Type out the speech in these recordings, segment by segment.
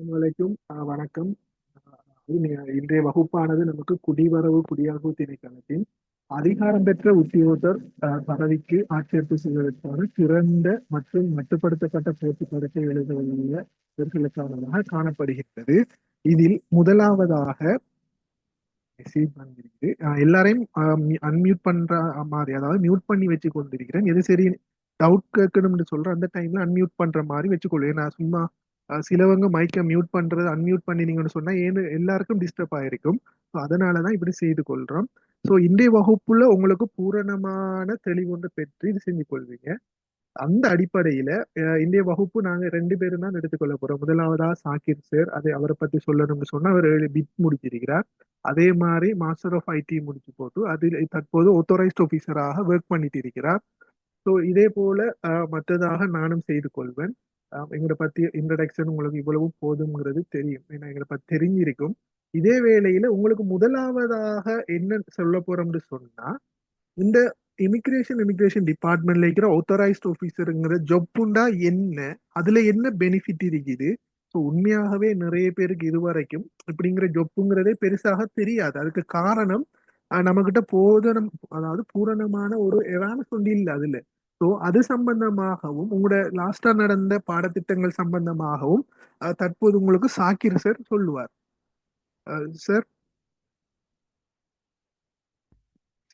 வலைக்கும் வணக்கம். இன்றைய வகுப்பானது நமக்கு குடிவரவு குடியாகும் திணைக்களத்தின் அதிகாரம் பெற்ற உத்தியோகத்தர் பதவிக்கு ஆட்சேர்ப்பு செய்வதற்கான சிறந்த மற்றும் மட்டுப்படுத்தப்பட்ட போட்டித் எழுதவுள்ளவர்களுக்கானதாக காணப்படுகின்றது. இதில் முதலாவதாக எல்லாரையும் அன்மியூட் பண்ற மாதிரி, அதாவது மியூட் பண்ணி வச்சு கொண்டிருக்கிறேன். எது சரி டவுட் கேட்கணும்னு சொல்ற அந்த டைம்ல அன்மியூட் பண்ற மாதிரி வச்சுக்கொள்வேன். நான் சும்மா சிலவங்க மைக்கை மியூட் பண்றது அன்மியூட் பண்ணினீங்கன்னு சொன்னா ஏன்னு எல்லாருக்கும் டிஸ்டர்ப் ஆயிருக்கும். ஸோ அதனாலதான் இப்படி செய்து கொள்றோம். ஸோ இன்றைய வகுப்புல உங்களுக்கு பூரணமான தெளிவொன்று பெற்று இது செஞ்சு கொள்வீங்க. அந்த அடிப்படையில இன்றைய வகுப்பு நாங்க ரெண்டு பேரும் தான் எடுத்துக்கொள்ள போறோம். முதலாவதா சாகிர் சார், அதை அவரை பத்தி சொல்லணும்னு சொன்னா அவர் 7 பிட் முடிச்சிருக்கிறார். அதே மாதிரி மாஸ்டர் ஆஃப் ஐடி முடிச்சு போட்டு அதில் தற்போது ஆத்தோரைஸ்ட் ஆஃபீஸராக ஒர்க் பண்ணிட்டு இருக்கிறார். ஸோ இதே போல மற்றதாக நானும் செய்து கொள்வேன். எங்களை பத்தி இன்ட்ரடக்ஷன் உங்களுக்கு இவ்வளவு போதுங்கிறது தெரியும், ஏன்னா எங்களை பத்தி தெரிஞ்சிருக்கும். இதே வேளையில உங்களுக்கு முதலாவதாக என்ன சொல்ல போறோம்னு சொன்னா, இந்த இமிகிரேஷன் டிபார்ட்மெண்ட்ல இருக்கிற ஆத்தரைஸ்ட் ஆஃபீஸருங்கிற ஜொப்புண்டா என்ன, அதுல என்ன பெனிஃபிட் இருக்குது. ஸோ உண்மையாகவே நிறைய பேருக்கு இதுவரைக்கும் இப்படிங்கிற ஜொப்புங்கிறதே பெருசாக தெரியாது. அதுக்கு காரணம் நம்மகிட்ட போதனம், அதாவது பூரணமான ஒரு அவேர்னஸ் ஒன்று இல்லை அதுல. ஸோ அது சம்பந்தமாகவும் உங்களோட லாஸ்டா நடந்த பாடத்திட்டங்கள் சம்பந்தமாகவும் தற்போது உங்களுக்கு சாக்கிர் சார் சொல்லுவார். சார்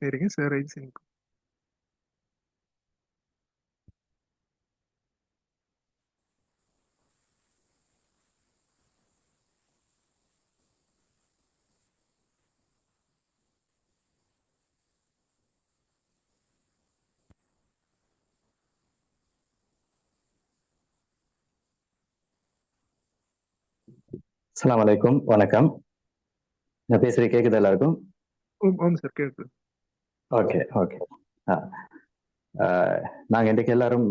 சரிங்க சார். அஸ்ஸலாமு அலைக்கும், வணக்கம். நான் பேசுறது கேக்குது எல்லாருக்கும்? ஆமாம் சார், கேட்குது. Okay okay. நாங்க இன்றைக்கு எல்லாரும்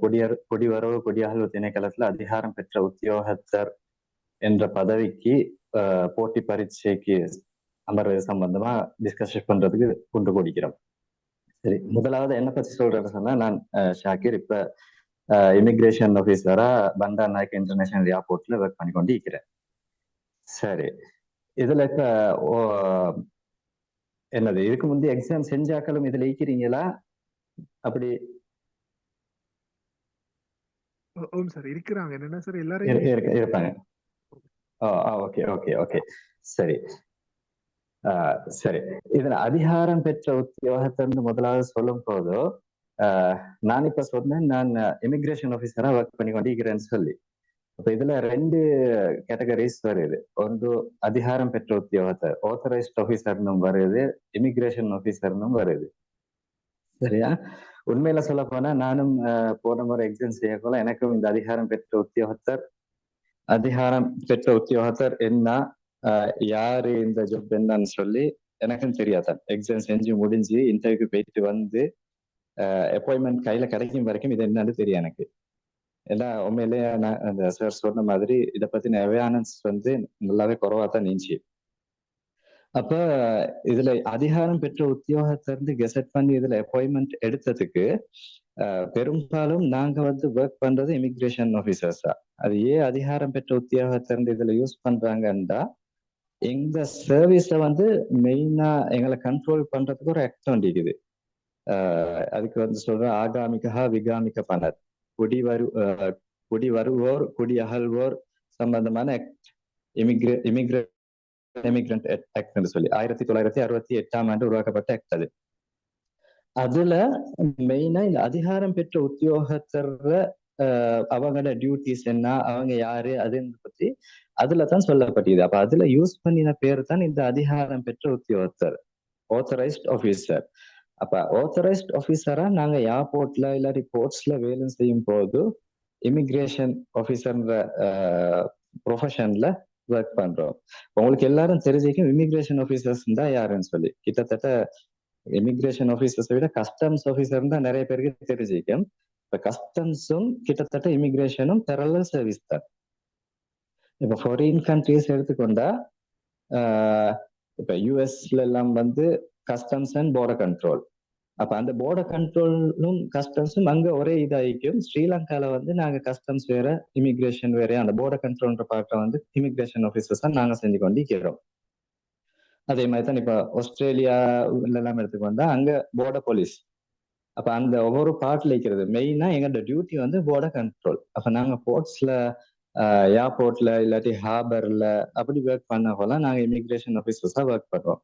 குடிவரவு குடியகல்வு திணைக்களத்துல அதிகாரம் பெற்ற உத்தியோகத்தர் என்ற பதவிக்கு போட்டி பரீட்சைக்கு அமர்வது சம்பந்தமா டிஸ்கஸ் பண்றதுக்கு கொண்டு கூடிக்கிறோம். சரி, முதலாவது என்ன பத்தி சொல்றேன்னு சொன்னா, நான் ஷாக்கிர், இப்ப இமிகிரேஷன் ஆஃபீஸரா பண்டார் நாயக் இன்டர்நேஷனல் ஏர்போர்ட்ல ஒர்க் பண்ணி கொண்டு இருக்கிறேன். சரி, இதுல இப்ப என்னது இதுக்கு முந்தைய எக்ஸாம் செஞ்சாக்களும் இதுல ஈக்கிறீங்களா? அப்படி சார் இருக்கிறாங்க. என்னன்னா சார் எல்லாரும் இருப்பாங்க. Okay okay okay. சரி சரி. இதுல அதிகாரம் பெற்ற உத்தியோகத்திலிருந்து முதலாவது சொல்லும் போதோ நான் இப்ப சொன்னேன், நான் இமிகிரேஷன் ஆஃபீஸரா ஒர்க் பண்ணி கொண்டிருக்கிறேன்னு சொல்லி. அப்ப இதுல ரெண்டு கேட்டகரிஸ் வருது. ஒன்று அதிகாரம் பெற்ற உத்தியோகத்தர், ஆத்தரைஸ்ட் ஆஃபீஸர்னும் வருது, இமிகிரேஷன் ஆஃபீஸர்னும் வருது. சரியா? உண்மையில சொல்ல போனா நானும் போன முறை எக்ஸாம் செய்யக்குள்ள எனக்கும் இந்த அதிகாரம் பெற்ற உத்தியோகத்தர் என்ன, யாரு இந்த ஜாப் என்னன்னு சொல்லி எனக்கும் தெரியாதான். எக்ஸாம் செஞ்சு முடிஞ்சு இன்டர்வியூக்கு போயிட்டு வந்து அப்பாயின்மெண்ட் கையில கிடைக்கும் வரைக்கும் இது என்னன்னு தெரியும் எனக்கு. ஏன்னா உண்மையிலேயே நான் அந்த சார் சொன்ன மாதிரி இதை பத்தின அவேர்னஸ் நல்லாவே குறைவா தான் நீஞ்சி. அப்ப இதுல அதிகாரம் பெற்ற உத்தியோகத்திலிருந்து கெசட் பண்ணி இதுல அப்பாயின்மெண்ட் எடுத்ததுக்கு பெரும்பாலும் நாங்க ஒர்க் பண்றது இமிகிரேஷன் ஆபீசர்ஸா. அது ஏன் அதிகாரம் பெற்ற உத்தியோகத்திலிருந்து இதுல யூஸ் பண்றாங்கன்னா, எங்க சர்வீஸ மெயினா எங்களை கண்ட்ரோல் பண்றதுக்கு ஒரு ஆக்ட் இருக்குது. அதுக்கு சொல்ற ஆகாமிகா விகாமிக பணர், குடி வருவோர் குடி அகழ்வோர் சம்பந்தமான ஆக்ட், இமிகிரண்ட் ஆக்ட் சொல்லி 1968ஆம் ஆண்டு உருவாக்கப்பட்ட ஆக்ட். அதுல மெயினா இந்த அதிகாரம் பெற்ற உத்தியோகத்தர் அவங்களோட டியூட்டிஸ் என்ன, அவங்க யாரு, அதுன்னு பத்தி அதுலதான் சொல்லப்பட்டது. அப்ப அதுல யூஸ் பண்ணின பேர் தான் இந்த அதிகாரம் பெற்ற உத்தியோகத்தர், ஆத்தரைஸ்ட் ஆபீசர். அப்ப ஆத்தரைஸ்ட் ஆபீசரா நாங்க ஏர்போர்ட்ல இல்லாட்டி போர்ட்ஸ்ல வேலை செய்யும் போது இமிகிரேஷன் ஆபீசர்ன்ற ப்ரொஃபஷன்ல ஒர்க் பண்றோம். உங்களுக்கு எல்லாரும் தெரிஞ்சிக்கும் இமிகிரேஷன் ஆபீசர்ஸ் தான் யாருன்னு சொல்லி. கிட்டத்தட்ட இமிகிரேஷன் ஆபீசர்ஸை விட கஸ்டம்ஸ் ஆபீசர் தான் நிறைய பேருக்கு தெரிஞ்சிக்கும். இப்ப கஸ்டம்ஸும் கிட்டத்தட்ட இமிகிரேஷனும் பேரலல் சர்வீஸ் தான். இப்ப ஃபாரின் கண்ட்ரிஸ் எடுத்துக்கொண்டா இப்ப யூஎஸ்ல எல்லாம் கஸ்டம்ஸ் அண்ட் பார்டர் கண்ட்ரோல், அப்ப அந்த border கண்ட்ரோலும் கஸ்டம்ஸும் அங்க ஒரே இதாயிக்கும். ஸ்ரீலங்கால வந்து நாங்க கஸ்டம்ஸ் வேற இமிகிரேஷன் வேற, அந்த border கண்ட்ரோல்ன்ற பார்ட்ட வந்து இமிகிரேஷன் ஆபீசர்ஸ் தான் நாங்க செஞ்சு கொண்டிருக்கிறோம். அதே மாதிரி தான் இப்ப ஆஸ்திரேலியா எல்லாம் எடுத்துக்கொண்டா அங்க border போலீஸ். அப்ப அந்த ஒவ்வொரு பார்ட்ல இருக்கிறது மெயினா எங்களோட டியூட்டி வந்து border கண்ட்ரோல். அப்ப நாங்க போர்ட்ஸ்ல, ஏர்போர்ட்ல இல்லாட்டி ஹார்பர்ல அப்படி ஒர்க் பண்ண போல நாங்க இமிகிரேஷன் ஆபீசர்ஸா ஒர்க் பண்றோம்.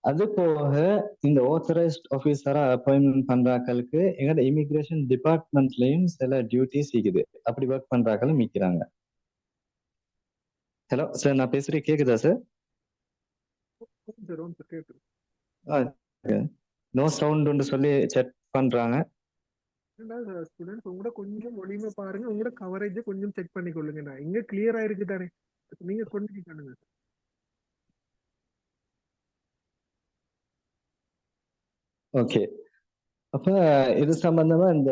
அது போக இந்த ஆத்தரைஸ்ட் ஆபீசரா அப்பாயின்மெண்ட் பண்றாக்களுக்கு எங்களோட இமிகிரேஷன் டிபார்ட்மெண்ட்லயும் சில டியூட்டிஸ் இருக்குது. அப்படி ஒர்க் பண்றாக்களும் நிக்கிறாங்க. ஹலோ சார், நான் பேசுறேன் கேக்குதா சார்? நோ சவுண்ட் சொல்லி செக் பண்றாங்க. ஸ்டூடெண்ட்ஸ் உங்களோட கொஞ்சம் ஒளிமை பாருங்க, உங்களோட கவரேஜ் கொஞ்சம் செக் பண்ணி கொள்ளுங்க. நான் இங்க கிளியரா இருக்கு தானே, நீங்க கொண்டு பண்ணுங்க. ஓகே, அப்ப இது சம்பந்தமா இந்த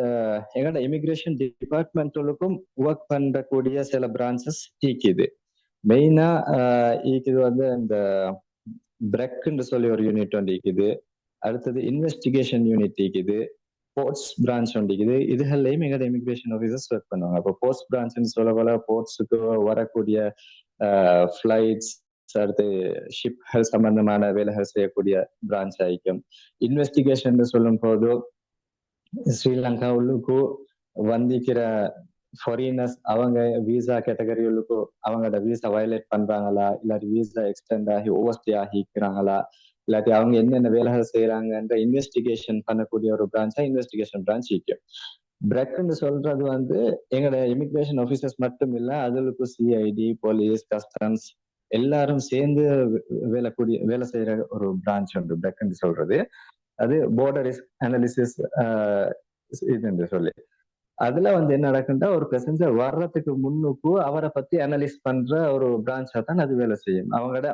எங்களோட இமிகிரேஷன் டிபார்ட்மெண்ட்டுக்கும் ஒர்க் பண்ணக்கூடிய சில பிரான்சஸ் ஈக்குது. மெயினா ஈக்குது வந்து இந்த பிரெக்ன்னு சொல்லி ஒரு யூனிட் ஒன்று ஈக்குது. அடுத்தது இன்வெஸ்டிகேஷன் யூனிட் ஈக்குது. போர்ட்ஸ் பிரான்ச் ஒன்று ஈக்குது. இதுகள்லையும் எங்களோட இமிகிரேஷன் ஆஃபீஸர்ஸ் ஒர்க் பண்ணுவாங்க. அப்போ போர்ட்ஸ் பிரான்ச்னு சொல்ல போல போர்ட்ஸுக்கு வரக்கூடிய ஃபிளைட்ஸ், அடுத்து ஷிப்கள் சம்பந்தமான வேலைகள் செய்யக்கூடிய பிரான்ச் ஆயிக்கும். இன்வெஸ்டிகேஷன் சொல்லும் போது ஸ்ரீலங்கா உள்ளுக்கு வந்திக்கிற ஃபாரினர்ஸ் அவங்க விசா கேட்டகரிகளுக்கு அவங்களோட விசா வயலேட் பண்றாங்களா, இல்லாட்டி விசா எக்ஸ்டெண்ட் ஆகி ஓவர்ஸ்டே ஆகிக்கிறாங்களா, இல்லாட்டி அவங்க என்னென்ன வேலைகள் செய்யறாங்கன்ற இன்வெஸ்டிகேஷன் பண்ணக்கூடிய ஒரு பிரான்ச்சா இன்வெஸ்டிகேஷன் பிரான்ச் இருக்கும். பிரெக்ன்னு சொல்றது வந்து எங்களோட இமிகிரேஷன் ஆபீசர்ஸ் மட்டும் இல்ல, அதுக்கு சிஐடி, போலீஸ், கஸ்டம்ஸ் எல்லாரும் சேர்ந்து வேலை செய்யற ஒரு பிரான்ச் உண்டு பிரெக்ன்னு சொல்றது. அது border அனாலிசிஸ் இதுன்னு சொல்லி, அதுல வந்து என்ன நடக்குன்னா ஒரு பேசஞ்சர் வர்றதுக்கு முன்னுக்கு அவரை பத்தி அனலைஸ் பண்ற ஒரு பிரான்ச்சா தான் அது வேலை செய்யும். அவங்களோட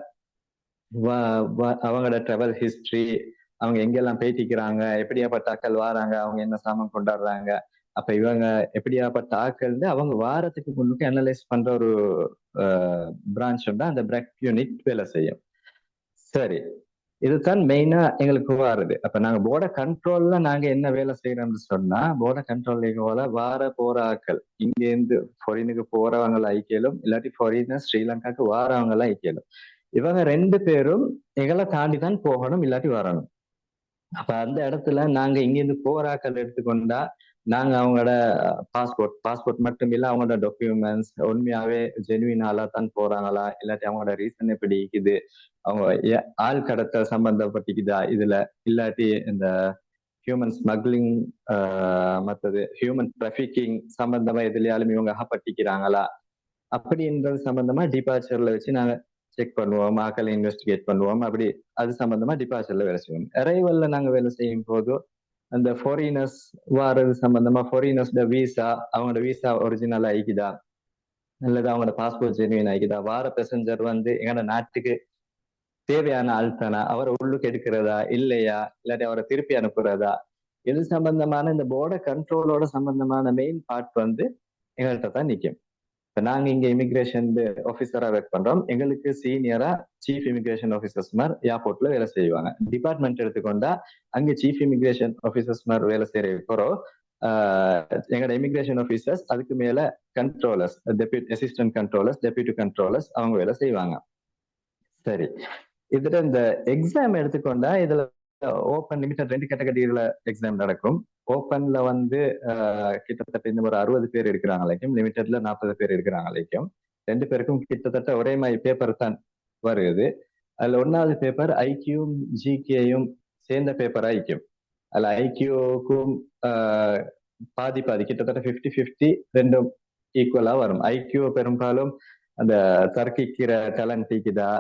டிராவல் ஹிஸ்டரி, அவங்க எங்கெல்லாம் பேட்டிக்கிறாங்க, எப்படியாப்பட்ட ஆக்கள் வாராங்க, அவங்க என்ன சாமான் கொண்டாடுறாங்க, அப்ப இவங்க எப்படியாப்பட்ட ஆக்கள் அவங்க வாரத்துக்கு முன்னுக்கு அனலைஸ் பண்ற ஒரு பிரான்ச் தான் அந்த பிரெக் யூனிட் வேலை செய்யும். சரி, இதுதான் மெயினா எங்களுக்கு வருது. அப்ப நாங்க border கண்ட்ரோல்ல நாங்க என்ன வேலை செய்யறோம்னு சொன்னா, border கண்ட்ரோல் போல போற ஆக்கள் இங்க இருந்து ஃபாரினுக்கு போறவங்க ஐக்கியலும், இல்லாட்டி ஃபாரினர் ஸ்ரீலங்காக்கு வாரவங்க ஐக்கியலும், இவங்க 2 பேரும் எங்களை தாண்டி தான் போகணும், இல்லாட்டி வரணும். அப்ப அந்த இடத்துல நாங்க இங்க இருந்து போற ஆக்கள் எடுத்துக்கொண்டா நாங்க அவங்களோட பாஸ்போர்ட் மட்டும் இல்ல, அவங்களோட டாக்குமெண்ட்ஸ் உண்மையாவே ஜெனுவினாலா தான் போறாங்களா, இல்லாட்டி அவங்களோட ரீசன் எப்படி இருக்குது, அவங்க ஆள் கடத்தல் சம்பந்தப்பட்டிக்குதா இதுல, இல்லாட்டி இந்த ஹியூமன் ஸ்மக்லிங், மற்றது ஹியூமன் டிராபிகிங் சம்பந்தமா எதுலயாலும் இவங்க அகப்பட்டிக்கிறாங்களா, அப்படின்றது சம்பந்தமா டிபார்ச்சர்ல வச்சு நாங்க செக் பண்ணுவோம், ஆக்களை இன்வெஸ்டிகேட் பண்ணுவோம். அப்படி அது சம்பந்தமா டிபார்ச்சர்ல வேலை செய்வோம். அரைவல்ல நாங்க வேலை செய்யும் போது அந்த ஃபாரினர்ஸ் வாரது சம்பந்தமா ஃபாரினர்ஸ்ட விசா, அவங்களோட விசா ஒரிஜினல் ஆயிக்குதா, அல்லது அவங்களோட பாஸ்போர்ட் ஜெனுவின் ஆகிக்குதா, வார பேசஞ்சர் வந்து எங்களோட நாட்டுக்கு தேவையான ஆள் தானா, அவரை உள்ளுக்கு எடுக்கிறதா இல்லையா, இல்லாட்டி அவரை திருப்பி அனுப்புறதா, இது சம்பந்தமான இந்த border கண்ட்ரோலோட சம்பந்தமான மெயின் பார்ட் வந்து எங்கள்கிட்ட தான் நிற்கும். இப்ப நாங்க இங்க இமிகிரேஷன் ஆபீசரா ஒர்க் பண்றோம். எங்களுக்கு சீனியரா சீஃப் இமிகிரேஷன் ஆபீசர்ஸ் மாதிரி ஏர்போர்ட்ல வேலை செய்வாங்க. டிபார்ட்மெண்ட் எடுத்துக்கொண்டா அங்க சீஃப் இமிகிரேஷன் ஆபீசர்ஸ் மாதிரி வேலை செய்யற போறோம். எங்களோட இமிகிரேஷன் ஆபீசர்ஸ் அதுக்கு மேல controllers, assistant controllers, deputy controllers அவங்க வேலை செய்வாங்க. சரி, இதுல இந்த எக்ஸாம் எடுத்துக்கொண்டா இதுல ஓப்பன் லிமிடெட் 2 கேட்டகரியில எக்ஸாம் நடக்கும். ஓப்பன்ல வந்து கிட்டத்தட்ட இன்னும் ஒரு 60 பேர் இருக்கிறாங்களைக்கும், லிமிடெட்ல 40 பேர் இருக்கிறாங்களைக்கும், 2 பேருக்கும் கிட்டத்தட்ட ஒரே மாதிரி பேப்பர் தான் வருது. அதுல 1வது பேப்பர் ஐக்கியூம் ஜிகேயும் சேர்ந்த பேப்பர் ஐக்கியம். அதுல ஐக்கியூக்கும் பாதி கிட்டத்தட்ட 50-50 ரெண்டும் ஈக்குவலா வரும். ஐக்கியூ பெரும்பாலும் அந்த தர்க்கிக்கிற டேலண்ட் இருக்குதா,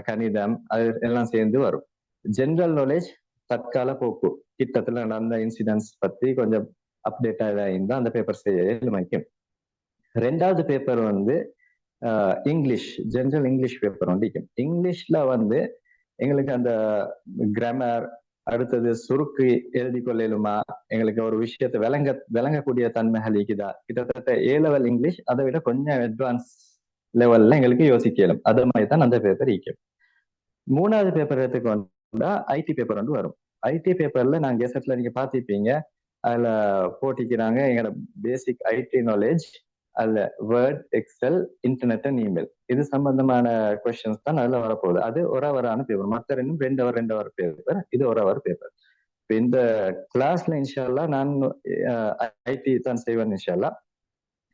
கணிதம், அது எல்லாம் சேர்ந்து வரும். ஜெனரல் நாலேஜ், தற்கால போக்கு, கிட்டத்துல நடந்த இன்சிடென்ட்ஸ் பத்தி கொஞ்சம் அப்டேட் ஆயிருந்தா அந்த பேப்பர் செய்ய வைக்கும். 2வது பேப்பர் வந்து இங்கிலீஷ், ஜெனரல் இங்கிலீஷ் பேப்பர் வந்து இங்கிலீஷ்ல வந்து எங்களுக்கு அந்த கிராமர், அடுத்தது சுருக்கு எழுதி கொள்ளலுமா, எங்களுக்கு ஒரு விஷயத்தை விளங்கக்கூடிய தன்மைகள் இருக்குதா, கிட்டத்தட்ட A-level இங்கிலீஷ், அதை விட கொஞ்சம் அட்வான்ஸ் லெவல்ல எங்களுக்கு யோசிக்கலும். அது மாதிரி தான் அந்த பேப்பர் ஈக்கும். 3வது பேப்பர் எடுத்துக்கொண்டா ஐடி பேப்பர் வந்து வரும். ஐடி பேப்பர்ல நான் கெசட்ல நீங்க பாத்திருப்பீங்க, அதுல போட்டிக்கிறாங்க எங்களோட பேசிக் ஐடி நாலேஜ், அதுல Word, Excel, internet and email, இது சம்பந்தமான கொஸ்டின்ஸ் தான் அதுல வரப்போகுது. அது ஒரு ஹவரான பேப்பர், மற்ற ரெண்டும் 2 ஹவர் பேப்பர், இது ஒரு ஹவர் பேப்பர். இந்த கிளாஸ்ல இன்ஷால்லா நான் ஐடி தான் செய்வேன் இன்ஷால்லா.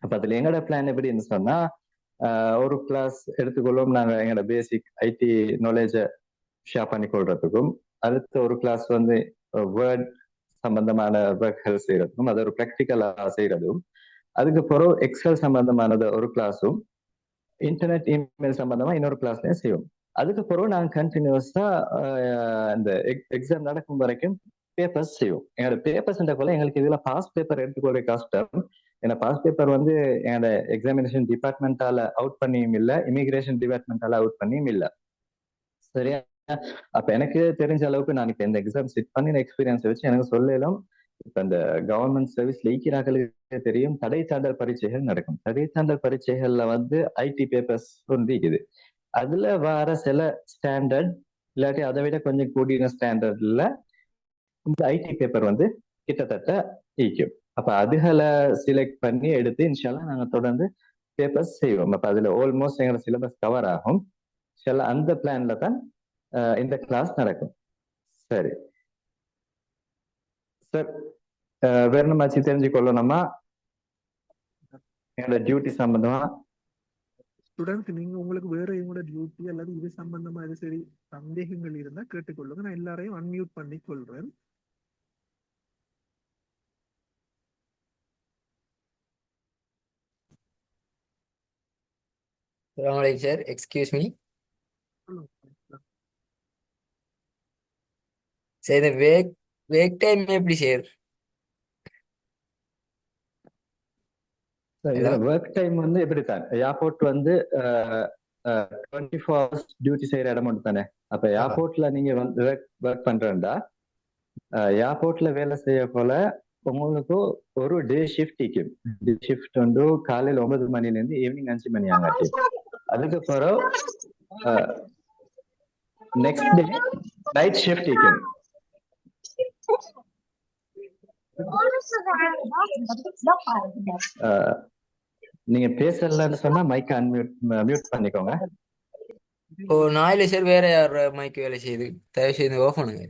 அப்ப அதுல எங்களோட பிளான் எப்படின்னு சொன்னா, ஒரு கிளாஸ் எடுத்துக்கொள்வோம் நாங்க எங்களோட பேசிக் ஐடி நாலேஜ ஷேர் பண்ணி கொள்றதுக்கும், அடுத்த ஒரு கிளாஸ் வந்து வேர்ட் சம்பந்தமான ஒர்க்கள் செய்யறதுக்கும், அது ஒரு ப்ராக்டிக்கலா செய்யறதும், அதுக்கு பிறகு எக்ஸல் சம்பந்தமானது ஒரு கிளாஸும், இன்டர்நெட் இமெயில் சம்பந்தமா இன்னொரு கிளாஸ்லயும் செய்வோம். அதுக்கு பிறகு நாங்க கண்டினியூஸா இந்த எக்ஸாம் நடக்கும் வரைக்கும் பேப்பர்ஸ் செய்வோம். எங்களோட பேப்பர்ஸ் போல எங்களுக்கு இதுல பாஸ் பேப்பர் எடுத்துக்கொள்ள கஷ்டம். ஏன்னா பாஸ் பேப்பர் வந்து என்னோட எக்ஸாமினேஷன் டிபார்ட்மெண்டால அவுட் பண்ணியும் இல்ல, இமிகிரேஷன் டிபார்ட்மெண்டால அவுட் பண்ணியும் இல்ல. சரியா? அப்ப எனக்கு தெரிஞ்ச அளவுக்கு நான் இப்ப இந்த எக்ஸாம் சிட் பண்ணின எக்ஸ்பீரியன்ஸ் வச்சு எனக்கு சொல்லலாம். இப்ப இந்த கவர்மெண்ட் சர்வீஸ் ஈக்கிறார்களுக்கு தெரியும், தடை சான்றல் பரீட்சைகள் நடக்கும். தடை சான்றல் பரீட்சைகள்ல வந்து ஐடி பேப்பர்ஸ் ஒன்று இருக்குது. அதுல வர சில ஸ்டாண்டர்ட் இல்லாட்டி அதை விட கொஞ்சம் கூடிய ஸ்டாண்டர்ட்ல இந்த ஐடி பேப்பர் வந்து கிட்டத்தட்ட ஈக்கும். அப்ப அதுகளை செலக்ட் பண்ணி எடுத்து இன்ஷால்லா நாங்க தொடர்ந்து பேப்பர்ஸ் செய்வோம். அப்ப அதுல ஆல்மோஸ்ட் எங்களோட சிலபஸ் கவர் ஆகும். அந்த பிளான்ல தான் இந்த கிளாஸ் நடக்கும். சரி சார், வேற நம்மாச்சு தெரிஞ்சுக்கொள்ளணுமா என்னோட டியூட்டி சம்பந்தமா? ஸ்டூடெண்ட், நீங்க உங்களுக்கு வேற எங்களோட டியூட்டி அல்லது இது சம்பந்தமா எது சரி சந்தேகங்கள் இருந்தா கேட்டுக்கொள்ளுங்க. நான் எல்லாரையும் அன்மியூட் பண்ணி கொள்றேன். Assalamualaikum sir, excuse me. Say the wake time எப்படி சார்? இதுல ஒர்க் டைம் வந்து எப்படித்தான், ஏர்போர்ட் வந்து 24 hours டியூட்டி செய்யற இடம் மட்டும் தானே. அப்ப ஏர்போர்ட்ல நீங்க வந்து ஒர்க் பண்றா, ஏர்போர்ட்ல வேலை செய்ய போல உங்களுக்கு ஒரு டே ஷிஃப்ட் இருக்கும். டே ஷிஃப்ட் வந்து காலையில 9 மணில இருந்து ஈவினிங் 5 மணி ஆகாச்சு. அதுக்கு பிறகு நெக்ஸ்ட் டே நைட் ஷிஃப்ட் இருக்கும். நீங்க பேசலன்னு சொன்னா மைக் மியூட் பண்ணிக்கோங்க. ஓ நாயில சார், வேற யார் மைக் வேலை செய்யுது? தயவு செய்து ஆஃப் பண்ணுங்க.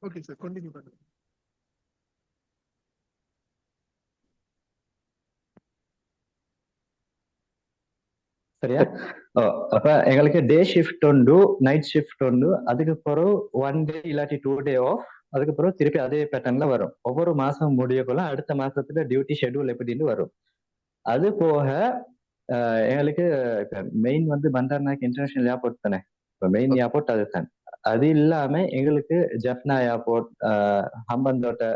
ஓகே சார், கண்டினியூ பண்ணுங்க. சரியா? அப்ப எங்களுக்கு டே ஷிஃப்ட் உண்டு, நைட் ஷிஃப்ட் உண்டு. அதுக்கு பிறகு 1 டே இல்லாட்டி 2 டே ஆஃப். அதுக்கு பிறகு திருப்பி அதே பேட்டர்ன்ல வரும். ஒவ்வொரு மாசம் முடியக்குள்ள அடுத்த மாசத்துல டியூட்டி ஷெட்யூல் எப்படின்னு வரும். அது போக எங்களுக்கு மெயின் வந்து பண்டார்நாயக் இன்டர்நேஷனல் ஏர்போர்ட் தானே. இப்போ மெயின் ஏர்போர்ட் அதுதான். அது இல்லாம எங்களுக்கு Jaffna airport, Hambantota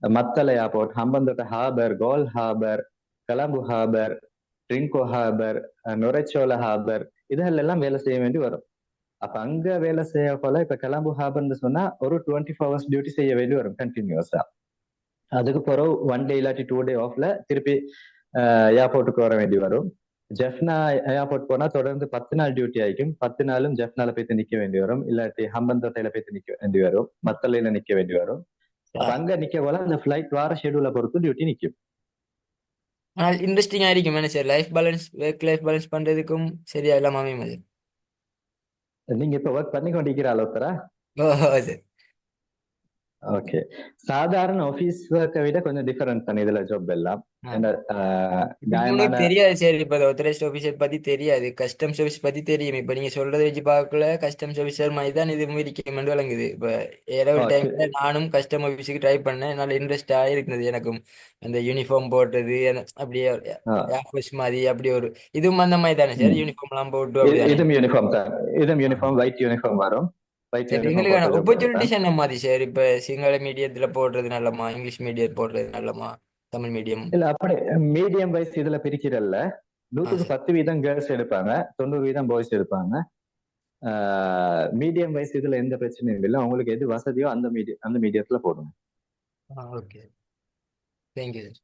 Mattala airport, Hambantota harbour, Galle harbour, Colombo harbour, Trinco harbour, Norochcholai harbour, இதெல்லாம் வேலை செய்ய வேண்டி வரும். அப்ப அங்க வேலை செய்ய போல இப்ப கலம்பு ஹார்பர்னு சொன்னா ஒரு 24 hours டியூட்டி செய்ய வேண்டி வரும் கண்டினியூஸா. அதுக்கு பிறகு 1 டே இல்லாட்டி 2 டே ஆஃப்ல திருப்பி ஏர்போர்ட்டுக்கு வர வேண்டி வரும். ஜெஃப்னா ஏர்போர்ட் போனா தொடர்ந்து 10 நாள் டியூட்டி ஆயிக்கும். 10 நாளும் ஜெஃப்னால போய் நிக்க வேண்டி வரும், இல்லாட்டி ஹம்பந்தோட்டையில போய் நிக்க வேண்டி வரும், மத்தளையில நிக்க வேண்டி வரும். அப்ப அங்க நிக்க போல அந்த பிளைட் வார ஷெடியூலை பொறுத்து டியூட்டி நிக்கும். ஆனால் இன்ட்ரெஸ்டிங்கா இருக்கும் என்ன sir, life balance work life balance பண்றதுக்கும் சரியா இல்லாம அமையும் அது. நீங்க இப்ப ஒர்க் பண்ணி கொண்டிருக்கிற அளவுக்குறா? ஓஹோ சார். ஓகே, சாதாரண ஆபீஸ் ஒர்க்கை விட கொஞ்சம் டிஃபரெண்ட் தான் இதுல ஜாப் எல்லாம். தெரியாது சார், இப்ப ஆத்தரைஸ்ட் ஆபீசர் பத்தி தெரியாது, கஸ்டம்ஸ் ஆபீஸ் பத்தி தெரியும். இப்ப நீங்க சொல்றதை வச்சு பார்க்கல கஸ்டம்ஸ் ஆபீசர் மாதிரி தான் இது இருக்கும் விளங்குது. இப்ப ஏதாவது டைம்ல நானும் கஸ்டம் ஆபீஸுக்கு ட்ரை பண்ணேன், நல்ல இன்ட்ரெஸ்டா இருந்தது எனக்கும். அந்த யூனிஃபார்ம் போடுறது அப்படியே ஏர்ஃபோர்ஸ் மாதிரி அப்படி ஒரு இதுவும் அந்த மாதிரி தானே சார், யூனிஃபார்ம் எல்லாம் போட்டு அப்படி. இதுவும் யூனிஃபார்ம் தான், இதுவும் யூனிஃபார்ம், ஒயிட் யூனிஃபார்ம் வரும். எங்களுக்கான ஆப்பர்ச்சுனிட்டிஸ் என்ன மாதிரி சார்? இப்ப சிங்கள மீடியத்துல போடுறது நல்லமா, இங்கிலீஷ் மீடியம் போடுறது நல்லமா, தமிழ் மீடியம்? இல்ல அப்படி மீடியம் வைஸ் இதுல பிரிக்கிறல்ல. 100க்கு 10 வீதம் கேர்ள்ஸ் எடுப்பாங்க, 90 வீதம் பாய்ஸ் எடுப்பாங்க. மீடியம் வைஸ் இதுல எந்த பிரச்சனையும் இல்லை. உங்களுக்கு எது வசதியோ அந்த மீடியத்துல போடுங்க. Okay, thank you sir.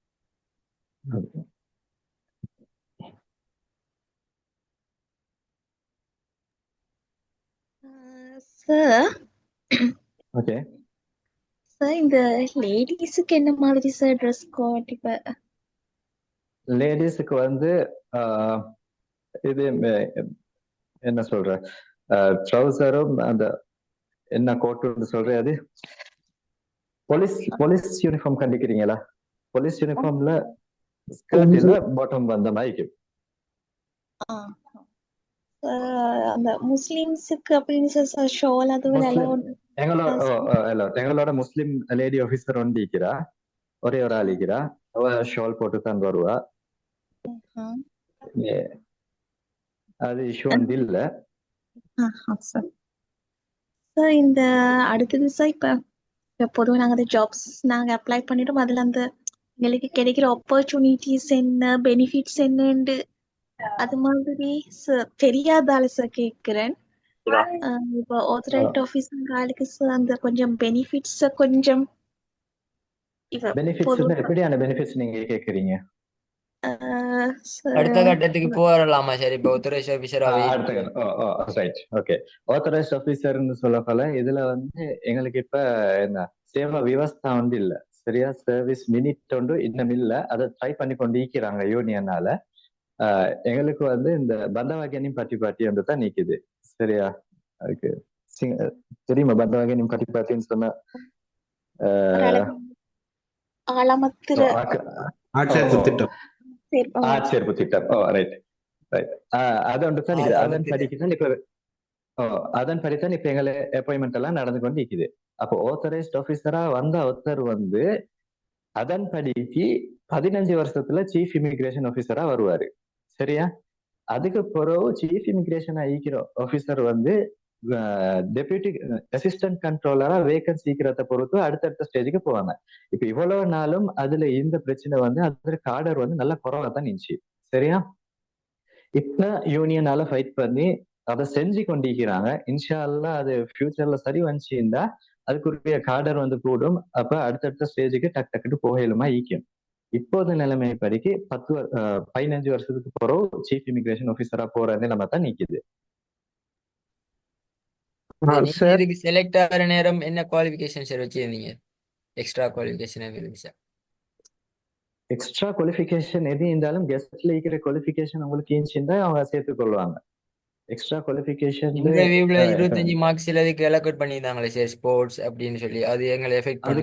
Okay. Sir இந்த லேடிஸுக்கு என்ன மாதிரி சார் ட்ரெஸ் கோட் இப்ப? லேடிஸுக்கு வந்து இது என்ன சொல்ற, ட்ரௌசரும் அந்த என்ன கோட்டுன்னு சொல்றேன், அது போலீஸ் யூனிஃபார்ம் கண்டிக்கிறீங்களா? போலீஸ் யூனிஃபார்ம்ல ஸ்கர்ட் இல்ல பாட்டம் வந்த மாதிரி. அந்த முஸ்லிம்ஸுக்கு அப்படின்னு சார் ஷோல் அதுவும் எங்களோட முஸ்லிம் லேடி ஆபீசர் ஒன்று இருக்கிறா, ஒரே ஒரு ஆள் இருக்கிறா, அவ ஷால் போட்டு தான் வருவா. அது இஷ்யூ வந்து இல்ல. சார் இந்த அடுத்தது சார் இப்ப பொதுவாக நாங்க அந்த ஜாப்ஸ் நாங்க அப்ளை பண்ணிட்டோம், அதுல அந்த எங்களுக்கு கிடைக்கிற ஆப்பர்ச்சுனிட்டிஸ் என்ன, பெனிஃபிட்ஸ் என்னன்னு அது மாதிரி தெரியாதால சார் கேட்கிறேன். இப்போ ஆத்தரைஸ்ட் ஆபீசர் ஆளுக்கு சார் அந்த கொஞ்சம் பெனிஃபிட்ஸ் கொஞ்சம் எப்படியான பெனிஃபிட்ஸ் நீங்க கேக்குறீங்க? அடுத்த கட்டத்துக்கு போறலாமா சார்? இப்போ ஆத்தரைஸ்ட் ஆபீசராவே ஆத்தரைஸ்ட் ஆபீசர்னு சொல்ல போல இதுல வந்து எங்களுக்கு இப்ப என்ன சேவா விவஸ்தா வந்து இல்ல, சரியா? சர்வீஸ் மினிட் ஒன்று இன்னும் இல்ல, அதை ட்ரை பண்ணி கொண்டு இருக்கிறாங்க யூனியனால. எங்களுக்கு வந்து இந்த பந்தவாகியம் பாட்டி வந்து தான் நிக்குது, சரியா? அதுக்கு தெரியுமா பந்தவாகியம் பாட்டின்னு சொன்னா? ஆட்சேர்ப்பு திட்டம். அதன் படித்தான் இப்ப எங்களை அப்பாயின்மெண்ட் எல்லாம் நடந்து கொண்டு இருக்குது. அப்போ ஆத்தரைஸ்ட் ஆபீசரா வந்த ஒருத்தர் வந்து அதன்படிக்கு 15 வருஷத்துல சீஃப் இமிகிரேஷன் ஆபீசரா வருவாரு, சரியா? அதுக்கு பிறகு சீஃப் இமிகிரேஷன் ஆகிக்கிற ஆபீசர் வந்து டெபியூட்டி அசிஸ்டன்ட் கண்ட்ரோலரா வேகன்சி சீக்கிரத்தை பொறுத்து அடுத்தடுத்த ஸ்டேஜுக்கு போவாங்க. இப்ப இவ்வளவு நாளும் அதுல இந்த பிரச்சனை வந்து அதற்கு ஆர்டர் வந்து நல்லா குறைவா தான் இருந்துச்சு, சரியா? இப்ப யூனியனால ஃபைட் பண்ணி அதை செஞ்சு கொண்டிருக்கிறாங்க. இன்ஷா அல்லாஹ் அது ஃபியூச்சர்ல சரி வந்துச்சுன்னா அதுக்குரிய கார்டர் வந்து கூடும். அப்ப அடுத்தடுத்த ஸ்டேஜுக்கு டக்குன்னு போகலுமா ஈக்கும். இப்போது நிலைமை படிக்கு 15 வருஷத்துக்கு பிறகு சீஃப் இமிகிரேஷன் ஆபீசரா போறது நம்ம தான் நிக்குது. இதுக்கு செலக்ட் ஆகிற நேரம் என்ன குவாலிஃபிகேஷன் சார் வச்சிருந்தீங்க? எக்ஸ்ட்ரா குவாலிஃபிகேஷன் எதுவும் சார்? எக்ஸ்ட்ரா குவாலிஃபிகேஷன் எது இருந்தாலும் கெஸ்ட்ல இருக்கிற குவாலிஃபிகேஷன் உங்களுக்கு இருந்துச்சுன்னா அவங்க சேர்த்துக் கொள்வாங்க. எக்ஸ்ட்ரா குவாலிஃபிகேஷன் இன்டர்வியூல 25 மார்க்ஸ் அதுக்கு அலோகேட் பண்ணியிருந்தாங்களே சார், ஸ்போர்ட்ஸ் அப்படின்னு சொல்லி, அது எங்களை எஃபெக்ட் பண்ணி?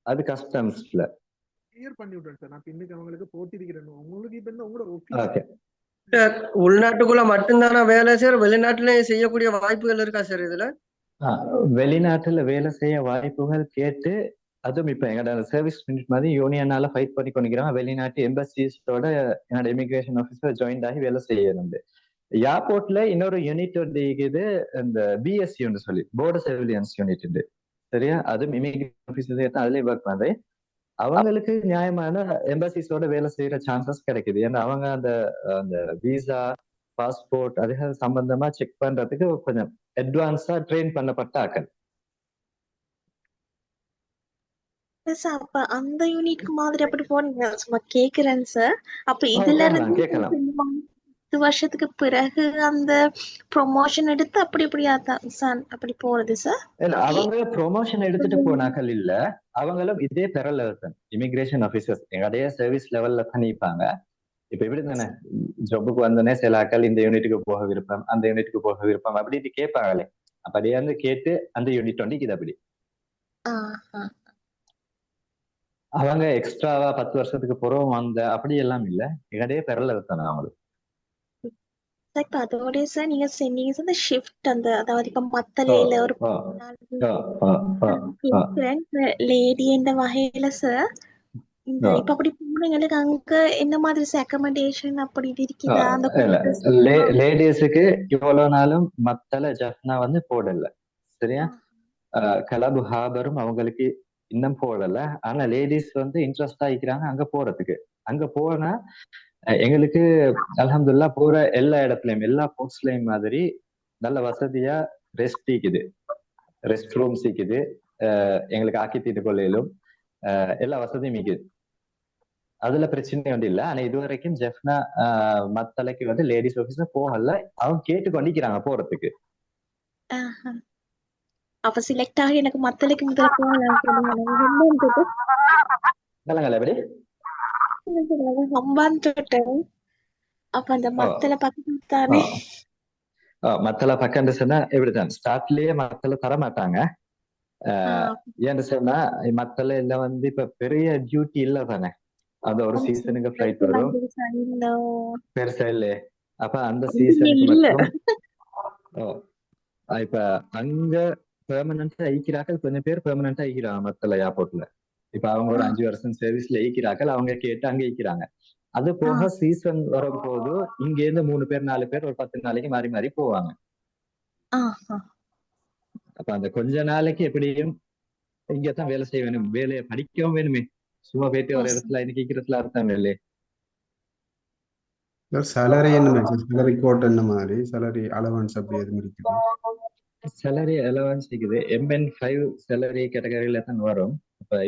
அது கஸ்டம்ஸ்ல கிளியர் பண்ணி விடுறேன் சார். நான் பின்னுக்கு அவங்களுக்கு போட்டிருக்கிறேன். உங்களுக்கு இப்ப என்ன உங்களோட ஆபீஸ் உள்நாட்டுக்குள்ள மட்டும்தானா வேலை சார்? வெளிநாட்டுலயும் செய்யக்கூடிய வாய்ப்புகள் இருக்கா சார் இதுல? வெளிநாட்டுல வேலை செய்ய வாய்ப்புகள் கேட்டு, அதுவும் இப்ப எங்களோட சர்வீஸ் மினிட் மாதிரி யூனியனால ஃபைட் பண்ணி கொண்டிருக்கிறாங்க. வெளிநாட்டு எம்பசிஸோட என்னோட இமிகிரேஷன் ஆஃபீஸர் ஜாயின் ஆகி வேலை செய்யறது. ஏர்போர்ட்ல இன்னொரு யூனிட் வந்து இருக்குது, இந்த பிஎஸ்சி சொல்லி போர்டர் சர்வேலன்ஸ் யூனிட், சரியா? அதுவும் இமிகிரேஷன் ஆஃபீஸர் அதுலயே ஒர்க் பண்றேன். அவங்களுக்கு நியாயமான எம்பசிஸோட வேலை செய்யற சான்சஸ் கிடைக்குது. ஏன்னா அவங்க அந்த விசா, பாஸ்போர்ட் அது சம்பந்தமா செக் பண்றதுக்கு கொஞ்சம் அட்வான்ஸா ட்ரெயின் பண்ணப்பட்ட ஆக்கள். அப்ப அந்த யூனிட்க்கு மாதிரி அப்படி போனீங்க சும்மா கேக்குறேன் சார். அப்ப இதுல இருந்து கேட்கலாம். 10 வருஷத்துக்கு பிறகு அந்த ப்ரொமோஷன் எடுத்து அப்படி அப்படி போறது சார்? இல்ல, அவங்க ப்ரொமோஷன் எடுத்துட்டு போனாக்கள் இல்ல, அவங்களும் இதே பெறல இமிகிரேஷன் ஆபீசர்ஸ் எங்களுடைய சர்வீஸ் லெவல்ல தான் நிற்பாங்க. இப்ப எப்படி தானே ஜாபுக்கு வந்தோடனே சில ஆக்கள் இந்த யூனிட்டுக்கு போக விருப்பம், அந்த யூனிட்டுக்கு போக விருப்பம் அப்படின்னு கேட்பாங்களே, அப்படியே வந்து கேட்டு அந்த யூனிட் வந்து இது அப்படி அவங்க எக்ஸ்ட்ராவா 10 வருஷத்துக்கு புறம் வந்த அப்படி எல்லாம் இல்ல, எங்களுடைய பெறல தானே அவங்களுக்கு. இப்ப அதோட சார் நீங்க சொன்னீங்க அந்த ஷிஃப்ட், அந்த அதாவது இப்ப மத்தலையில ஒரு லேடி இந்த வகையில சார் இப்ப அப்படி போனீங்களுக்கு அங்க என்ன மாதிரி அக்கமடேஷன் அப்படி இருக்குதா? அந்த லேடிஸுக்கு இவ்வளவு நாளும் மத்தல ஜப்னா வந்து போடல, சரியா? கலபு ஹாபரும் அவங்களுக்கு இன்னும் போடல. ஆனா லேடிஸ் வந்து இன்ட்ரெஸ்ட் ஆகிக்கிறாங்க அங்க போறதுக்கு. அங்க போனா எங்களுக்கு அல்ஹம்துலில்லாஹ் போற எல்லா இடத்துலயும் எல்லா போர்ட்ஸ்லயும் மாதிரி நல்ல வசதியா ரெஸ்ட் இருக்குது, ரெஸ்ட் ரூம்ஸ் இருக்குது, எங்களுக்கு ஆக்கி தீட்டு கொள்ளையிலும் எல்லா வசதியும் இருக்குது. அதுல பிரச்சனை ஒன்றும் இல்லை. ஆனா இது வரைக்கும் ஜெஃப்னா மத்தலைக்கு வந்து லேடிஸ் ஆபீஸ்ல போகல. அவங்க கேட்டு கொண்டிக்கிறாங்க போறதுக்கு. அப்ப செலக்ட் ஆகி எனக்கு மத்தளைக்கு முதல்ல போகலாம் சொல்லுங்க. விலங்கல எப்படி ஹம்பான் தொட்டேன். அப்ப அந்த ஓ மத்தள பக்கத்துல ஓ தானே. ஓ மத்தள பக்கம்னு சொன்னா இப்படித்தான் ஸ்டார்ட்லயே மத்தள தர மாட்டாங்க. ஏன்னு சொன்னா மத்தள எல்லாம் வந்து இப்ப பெரிய டியூட்டி இல்ல தானே, அந்த ஒரு சீசனுக்கு ஃபிளைட் வரும் பெருசா இல்லையே. அப்ப அந்த சீசனுக்கு இல்ல. மட்டும் இப்ப அங்க பெர்மனண்டா ஈக்கிறாக்கள் கொஞ்சம் பேர் பெர்மனண்டா ஈக்கிறாங்க மத்தள ஏர்போர்ட்ல. இப்ப அவங்க ஒரு 5 வருஷம் சர்வீஸ்ல ஈக்கிறாக்கள், அவங்க கேட்டு அங்க ஈக்கிறாங்க. அது போக சீசன் வரும்போது இங்க இருந்து 3 பேர் 4 பேர் ஒரு 10 நாளைக்கு மாறி மாறி போவாங்க. அப்ப அந்த கொஞ்ச நாளைக்கு எப்படியும் இங்கதான் வேலை செய்ய வேணும், வேலையை படிக்கவும் வேணுமே. சும்மா போயிட்டு ஒரு இடத்துல நிக்கிறதுல அர்த்தம் இல்லையே. சேலரி என்ன சேலரி கோட் என்ன மாதிரி சேலரி அலவன்ஸ் அப்படி எதுவும் இருக்குது? சேலரி அலவன்ஸ் இருக்குது MN5 சேலரி கேட்டகரியில தான் வரும்.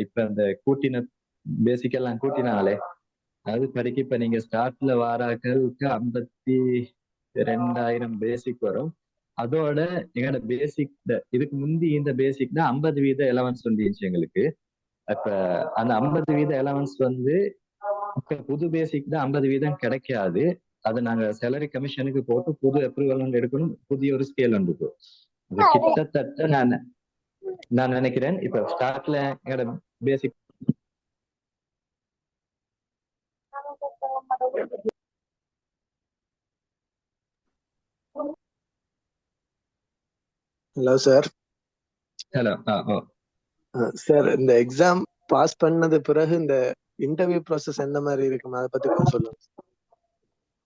இப்ப அந்த கூட்டின பேசிக் எல்லாம் கூட்டினாலே அது படிக்க இப்ப நீங்க ஸ்டார்ட்ல வாராக்களுக்கு 52,000 பேசிக் வரும். அதோட எங்களோட பேசிக் இதுக்கு முந்தி இந்த பேசிக் தான் 50% அலவன்ஸ் வந்துச்சு எங்களுக்கு. அப்ப அந்த 50% அலவன்ஸ் வந்து இப்ப புது பேசிக் தான் 50% கிடைக்காது. அது நாங்க சேலரி கமிஷனுக்கு போட்டு புது அப்ரூவல் எடுக்கணும், புதிய ஒரு ஸ்கேல் வந்துட்டு. இது கிட்டத்தட்ட நான் நினைக்கிறேன் இப்ப ஸ்டார்ட்ல எங்களோட பேசிக் ஹலோ சார். ஹலோ சார், இந்த எக்ஸாம் பாஸ் பண்ணது பிறகு இந்த இன்டர்வியூ ப்ராசஸ் எந்த மாதிரி இருக்கும், அதை பத்தி கொஞ்சம் சொல்லுங்க.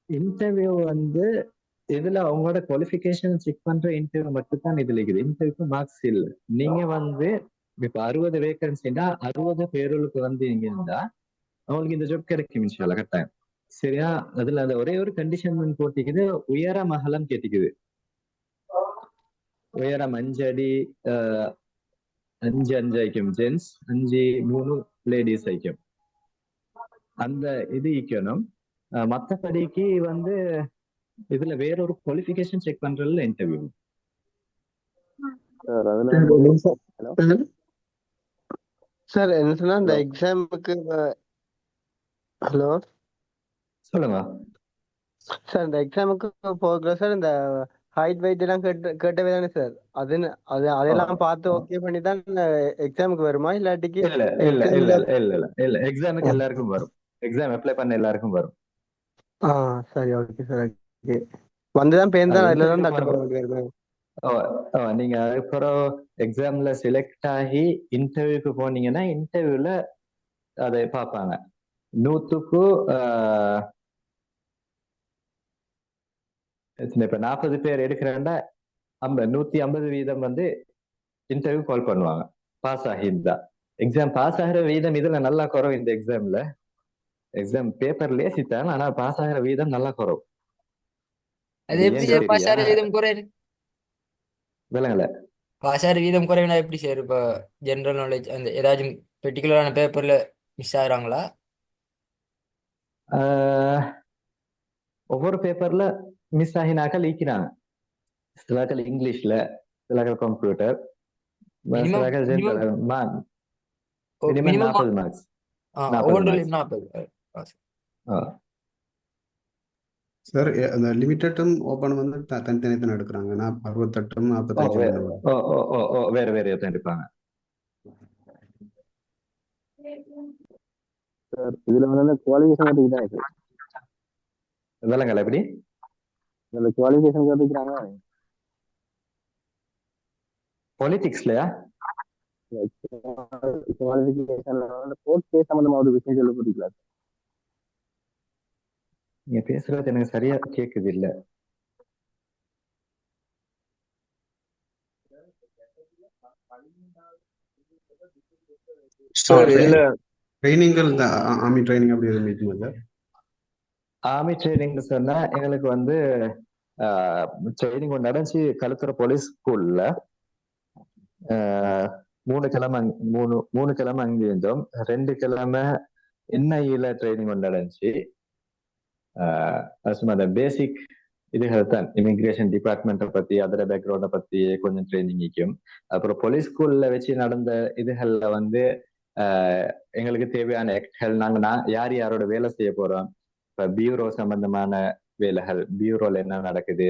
இன்டர்வியூ வந்து இதுல அவங்களோட குவாலிஃபிகேஷன் செக் பண்ற இன்டர்வியூ மட்டும் தான் இதுல இருக்குது. இன்டர்வியூக்கு மார்க்ஸ் இல்ல. நீங்க வந்து இப்ப 60 வேகன்சினா 60 பேருக்கு வந்து இங்க இருந்தா அவங்களுக்கு இந்த ஜாப் கிடைக்கும் இன்ஷால்லா கட்டாயம். சரியா? அதுல அந்த ஒரே ஒரு கண்டிஷன் போட்டிக்குது, உயரம் அகலம் கேட்டிக்குது. உயரம் 5 அடி 5 ஐக்கும் ஜென்ஸ், 5 3 லேடிஸ் ஐக்கும். அந்த இது ஈக்கணும். மற்றபடிக்கு வந்து இதுல வேற ஒரு குவாலிஃபிகேஷன் செக் பண்றதுல இன்டர்வியூ. சார் என்ன சொன்னா இந்த எக்ஸாமுக்கு ஹலோ சொல்லுங்க சார். இந்த எக்ஸாமுக்கு போகல சார், இந்த ஹைட் வெயிட் எல்லாம் கேட்டவே தானே சார்? அதெல்லாம் பார்த்து ஓகே பண்ணி தான் எக்ஸாமுக்கு வருமா இல்லாட்டிக்கு? இல்ல எக்ஸாமுக்கு எல்லாருக்கும் வரும். எக்ஸாம் அப்ளை பண்ண எல்லாருக்கும் வரும். சரி ஓகே சார். ஓகே வந்துதான் பேருந்தா அதுல தான் நீங்க அதுக்கப்புறம் எக்ஸாம்ல செலக்ட் ஆகி இன்டர்வியூக்கு போனீங்கன்னா இன்டர்வியூல அதை பார்ப்பாங்க. 100க்கு இப்ப 40 பேர் எடுக்கிறேன்னா 150% வந்து இன்டர்வியூ கால் பண்ணுவாங்க பாஸ் ஆகியிருந்தா. எக்ஸாம் பாஸ் ஆகிற வீதம் இதுல நல்லா குறவு. இந்த எக்ஸாம்ல எக்ஸாம் பேப்பர் லேசித்தான், ஆனா பாஸ் ஆகிற வீதம் நல்லா குறவு. அது எப்படி சார் பாஸ் ஆகிற வீதம் குறையுது? விளங்கல. பாஸ் ஆகிற வீதம் குறைவுனா எப்படி சார்? இப்போ ஜெனரல் நாலேஜ் அந்த ஏதாச்சும் பெர்டிகுலரான பேப்பர்ல மிஸ் ஆகுறாங்களா? ஒவ்வொரு பேப்பர்ல மிஸ் ஆகினாக்கள் ஈக்கிறாங்க. சிலர்கள் இங்கிலீஷ்ல, சிலர்கள் கம்ப்யூட்டர், சிலர்கள் ஜெனரல். Minimum 40 marks. 40 சார் அந்த லிமிட்டடும் ஓபன் வந்து தனித்தனி தான் எடுக்கிறாங்க. 68 45 வேற வேற தான் எடுப்பாங்க. சார் இதுல வந்து குவாலிஃபிகேஷன் கேட்டுக்கிட்டாங்க சார். விலங்கல எப்படி இதுல குவாலிஃபிகேஷன் கேட்டுக்கிறாங்க. பாலிடிக்ஸ்லயா? குவாலிஃபிகேஷன்ல வந்து கோர்ட் கேஸ் சம்பந்தமா ஒரு விஷயம் சொல்ல போறீங்களா? நீங்க பேசுறது எனக்கு சரியா கேக்குது இல்ல. ட்ரைனிங்கள் ஆர்மி ட்ரைனிங் அப்படி எதுவும் இருக்குமா? ஆர்மி ட்ரைனிங் சொன்னா எங்களுக்கு வந்து ட்ரைனிங் ஒன்று நடந்துச்சு கழுத்துற போலீஸ் ஸ்கூல்ல. 3 கிழமை அங்கே இருந்தோம். 2 கிழமை NIE ட்ரைனிங் ஒன்று நடந்துச்சு. சும்மா அந்த பேசிக் இதுகள் தான் இமிகிரேஷன் டிபார்ட்மெண்ட்டை பத்தி அதோட பேக்ரவுண்டை பத்தி கொஞ்சம் ட்ரைனிங் இருக்கும். அப்புறம் போலீஸ் ஸ்கூல்ல வச்சு நடந்த இதுகள்ல வந்து எங்களுக்கு தேவையான ஆக்ட்கள் யார் யாரோட வேலை செய்ய போறோம், இப்ப பியூரோ சம்பந்தமான வேலைகள், பியூரோல என்ன நடக்குது,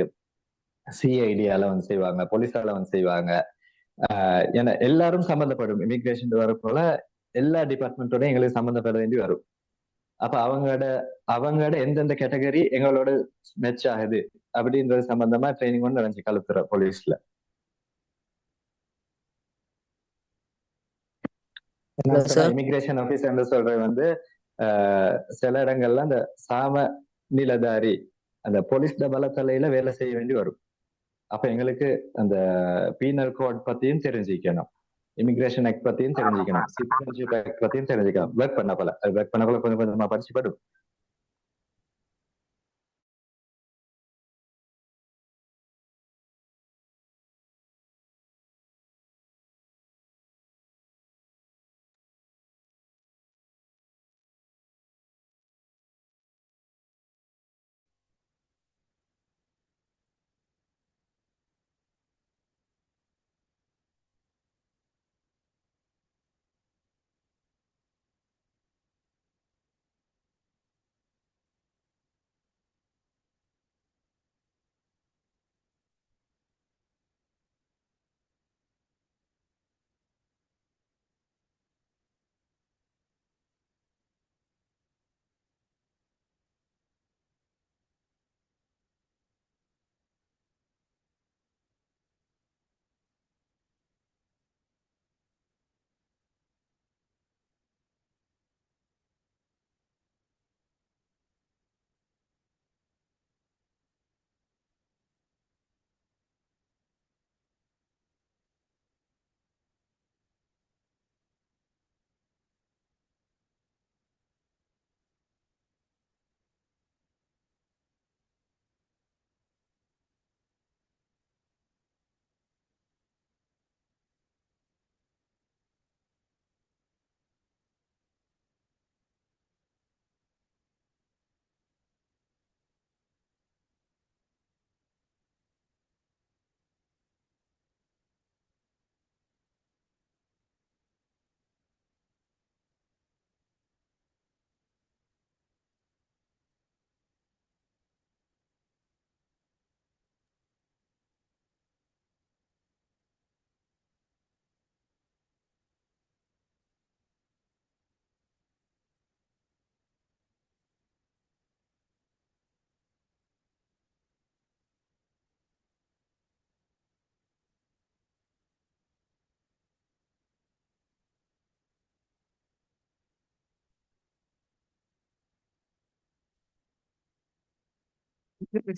சிஐடியால வந்து செய்வாங்க, போலீஸால வந்து செய்வாங்க. ஏன்னா எல்லாரும் சம்பந்தப்படும், இமிகிரேஷன் வர போல எல்லா டிபார்ட்மெண்ட்டோட எங்களுக்கு சம்பந்தப்பட வேண்டி வரும். அப்ப அவங்களோட எந்தெந்த கேட்டகரி எங்களோட மேட்ச் ஆகுது அப்படின்றது சம்பந்தமா ட்ரைனிங் ஒன்று நடந்துச்சு கலத்துற போலீஸ்ல. இமிகிரேஷன் ஆபீசர் சொல்றது வந்து சில இடங்கள்ல அந்த சாம நிலதாரி அந்த போலீஸ் டபல தலையில வேலை செய்ய வேண்டி வரும். அப்ப எங்களுக்கு அந்த பீனல் கோட் பத்தியும் தெரிஞ்சுக்கணும், இமிகிரேஷன் ஆக்ட் பத்தியும் தெரிஞ்சுக்கணும், சிட்டிசன்ஷிப் ஆக்ட் பத்தியும் தெரிஞ்சுக்கணும். ஒர்க் பண்ண போல கொஞ்சம் கொஞ்சமா படிச்சு படும்.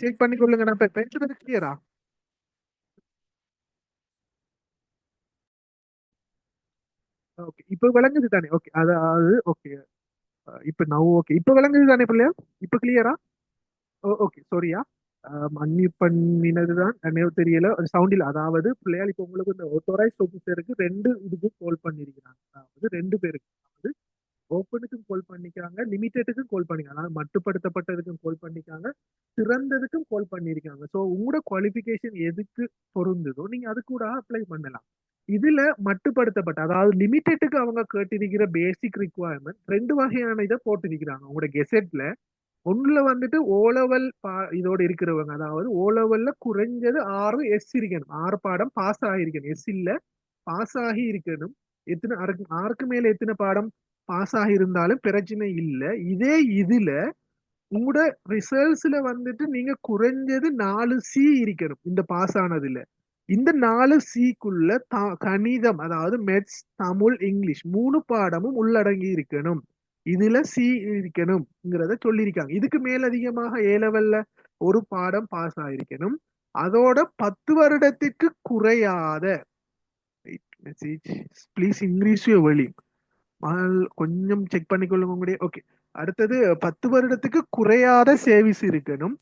செக் பண்ணி கொள்ளுங்க. நான் பேசுறது கிளியரா? ஓகே, இப்ப விளங்குது தானே? ஓகே, அதாவது ஓகே, இப்ப நான் ஓகே, இப்ப விளங்குது தானே பிள்ளையா? இப்ப கிளியரா? ஓகே, சாரியா, அன்மியூட் பண்ணினதுதான் எனக்கு தெரியல, சவுண்டில். அதாவது பிள்ளையால் இப்ப உங்களுக்கு இந்த ஆத்தோரைஸ் ஆபீசருக்கு 2 இதுக்கு கால் பண்ணிருக்கிறாங்க. அதாவது 2 பேருக்கு, அதாவது ஓப்பனுக்கும் கால் பண்ணிக்காங்க, லிமிட்டெடுக்கும் கால் பண்ணிக்காங்க, அதாவது மட்டுப்படுத்தப்பட்டதுக்கும் கால் பண்ணிக்காங்க, சிறந்ததுக்கும் கால் பண்ணிருக்காங்க. ஸோ உங்களோட குவாலிஃபிகேஷன் எதுக்கு பொருந்துதோ நீங்க அது கூட அப்ளை பண்ணலாம். இதுல மட்டுப்படுத்தப்பட்ட, அதாவது லிமிட்டெடுக்கு அவங்க கேட்டிருக்கிற பேசிக் ரிக்குவயர்மெண்ட் 2 வகையான இதை போட்டிருக்கிறாங்க உங்களோட கெசெட்ல. ஒண்ணுல வந்துட்டு ஓலெவல் இதோட இருக்கிறவங்க, அதாவது ஓலெவல்ல குறைஞ்சது 6 எஸ் இருக்கணும், 6 பாடம் பாஸ் ஆகிருக்கணும், எஸ் இல்ல பாஸ் ஆகி இருக்கணும். எத்தனை 6க்கு மேல எத்தனை பாடம் பாஸ் ஆகி இருந்தாலும் பிரச்சனை இல்லை. இதே இதுல உங்களோட ரிசல்ட்ஸ்ல வந்துட்டு நீங்க குறைஞ்சது 4 சி இருக்கணும் இந்த பாஸ் ஆனதுல. இந்த 4 சிக்குள்ள கணிதம், அதாவது மெத்ஸ், தமிழ், இங்கிலீஷ் 3 பாடமும் உள்ளடங்கி இருக்கணும். இதுல சி இருக்கணும்ங்கிறத சொல்லியிருக்காங்க. இதுக்கு மேலதிகமாக ஏ லெவல்ல ஒரு பாடம் பாஸ் ஆயிருக்கணும். அதோட 10 வருடத்திற்கு குறையாத, ப்ளீஸ் இன்க்ரீஸ் யுவர் வால்யூம், கொஞ்சம் செக் பண்ணிக்கொள்ளுங்க உங்களுடைய. ஓகே, அடுத்தது 10 வருடத்துக்கு குறையாத சேவிஸ் இருக்கணும்.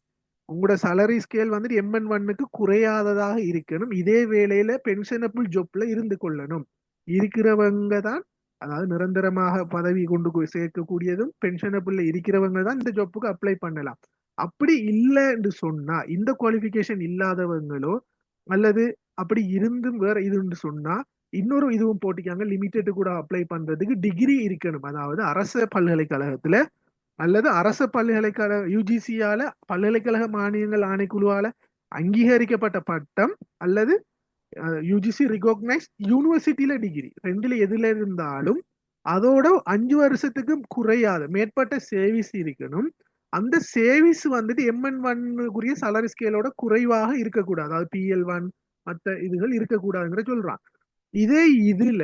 உங்களோட salary ஸ்கேல் வந்துட்டு MN1க்கு குறையாததாக இருக்கணும். இதே வேளையில பென்ஷனபிள் ஜாப்ல இருந்து கொள்ளணும். இருக்கிறவங்க தான், அதாவது நிரந்தரமாக பதவி கொண்டு சேர்க்கக்கூடியதும் பென்ஷனபிள்ல இருக்கிறவங்க தான் இந்த ஜாப்புக்கு அப்ளை பண்ணலாம். அப்படி இல்லைன்னு சொன்னா இந்த குவாலிஃபிகேஷன் இல்லாதவங்களோ அல்லது அப்படி இருந்தும் வேற இதுன்னு சொன்னா இன்னொரு இதுவும் போட்டிக்காங்க, லிமிடெட் கூட அப்ளை பண்றதுக்கு டிகிரி இருக்கணும். அதாவது அரசு பல்கலைக்கழகத்துல அல்லது அரசு பல்கலைக்கழக யுஜிசியால பல்கலைக்கழக மானியங்கள் ஆணைக்குழுவால அங்கீகரிக்கப்பட்ட பட்டம் அல்லது யூஜிசி ரிகக்னைஸ் யூனிவர்சிட்டியில டிகிரி ரெண்டுல எதுல இருந்தாலும் அதோட 5 வருஷத்துக்கும் குறையாத மேற்பட்ட சேவிஸ் இருக்கணும். அந்த சேவிஸ் வந்துட்டு MN1 salary ஸ்கேலோட குறைவாக இருக்கக்கூடாது. அதாவது PL1 மற்ற இதுகள் இருக்கக்கூடாதுங்கிற சொல்றான். இதே இதுல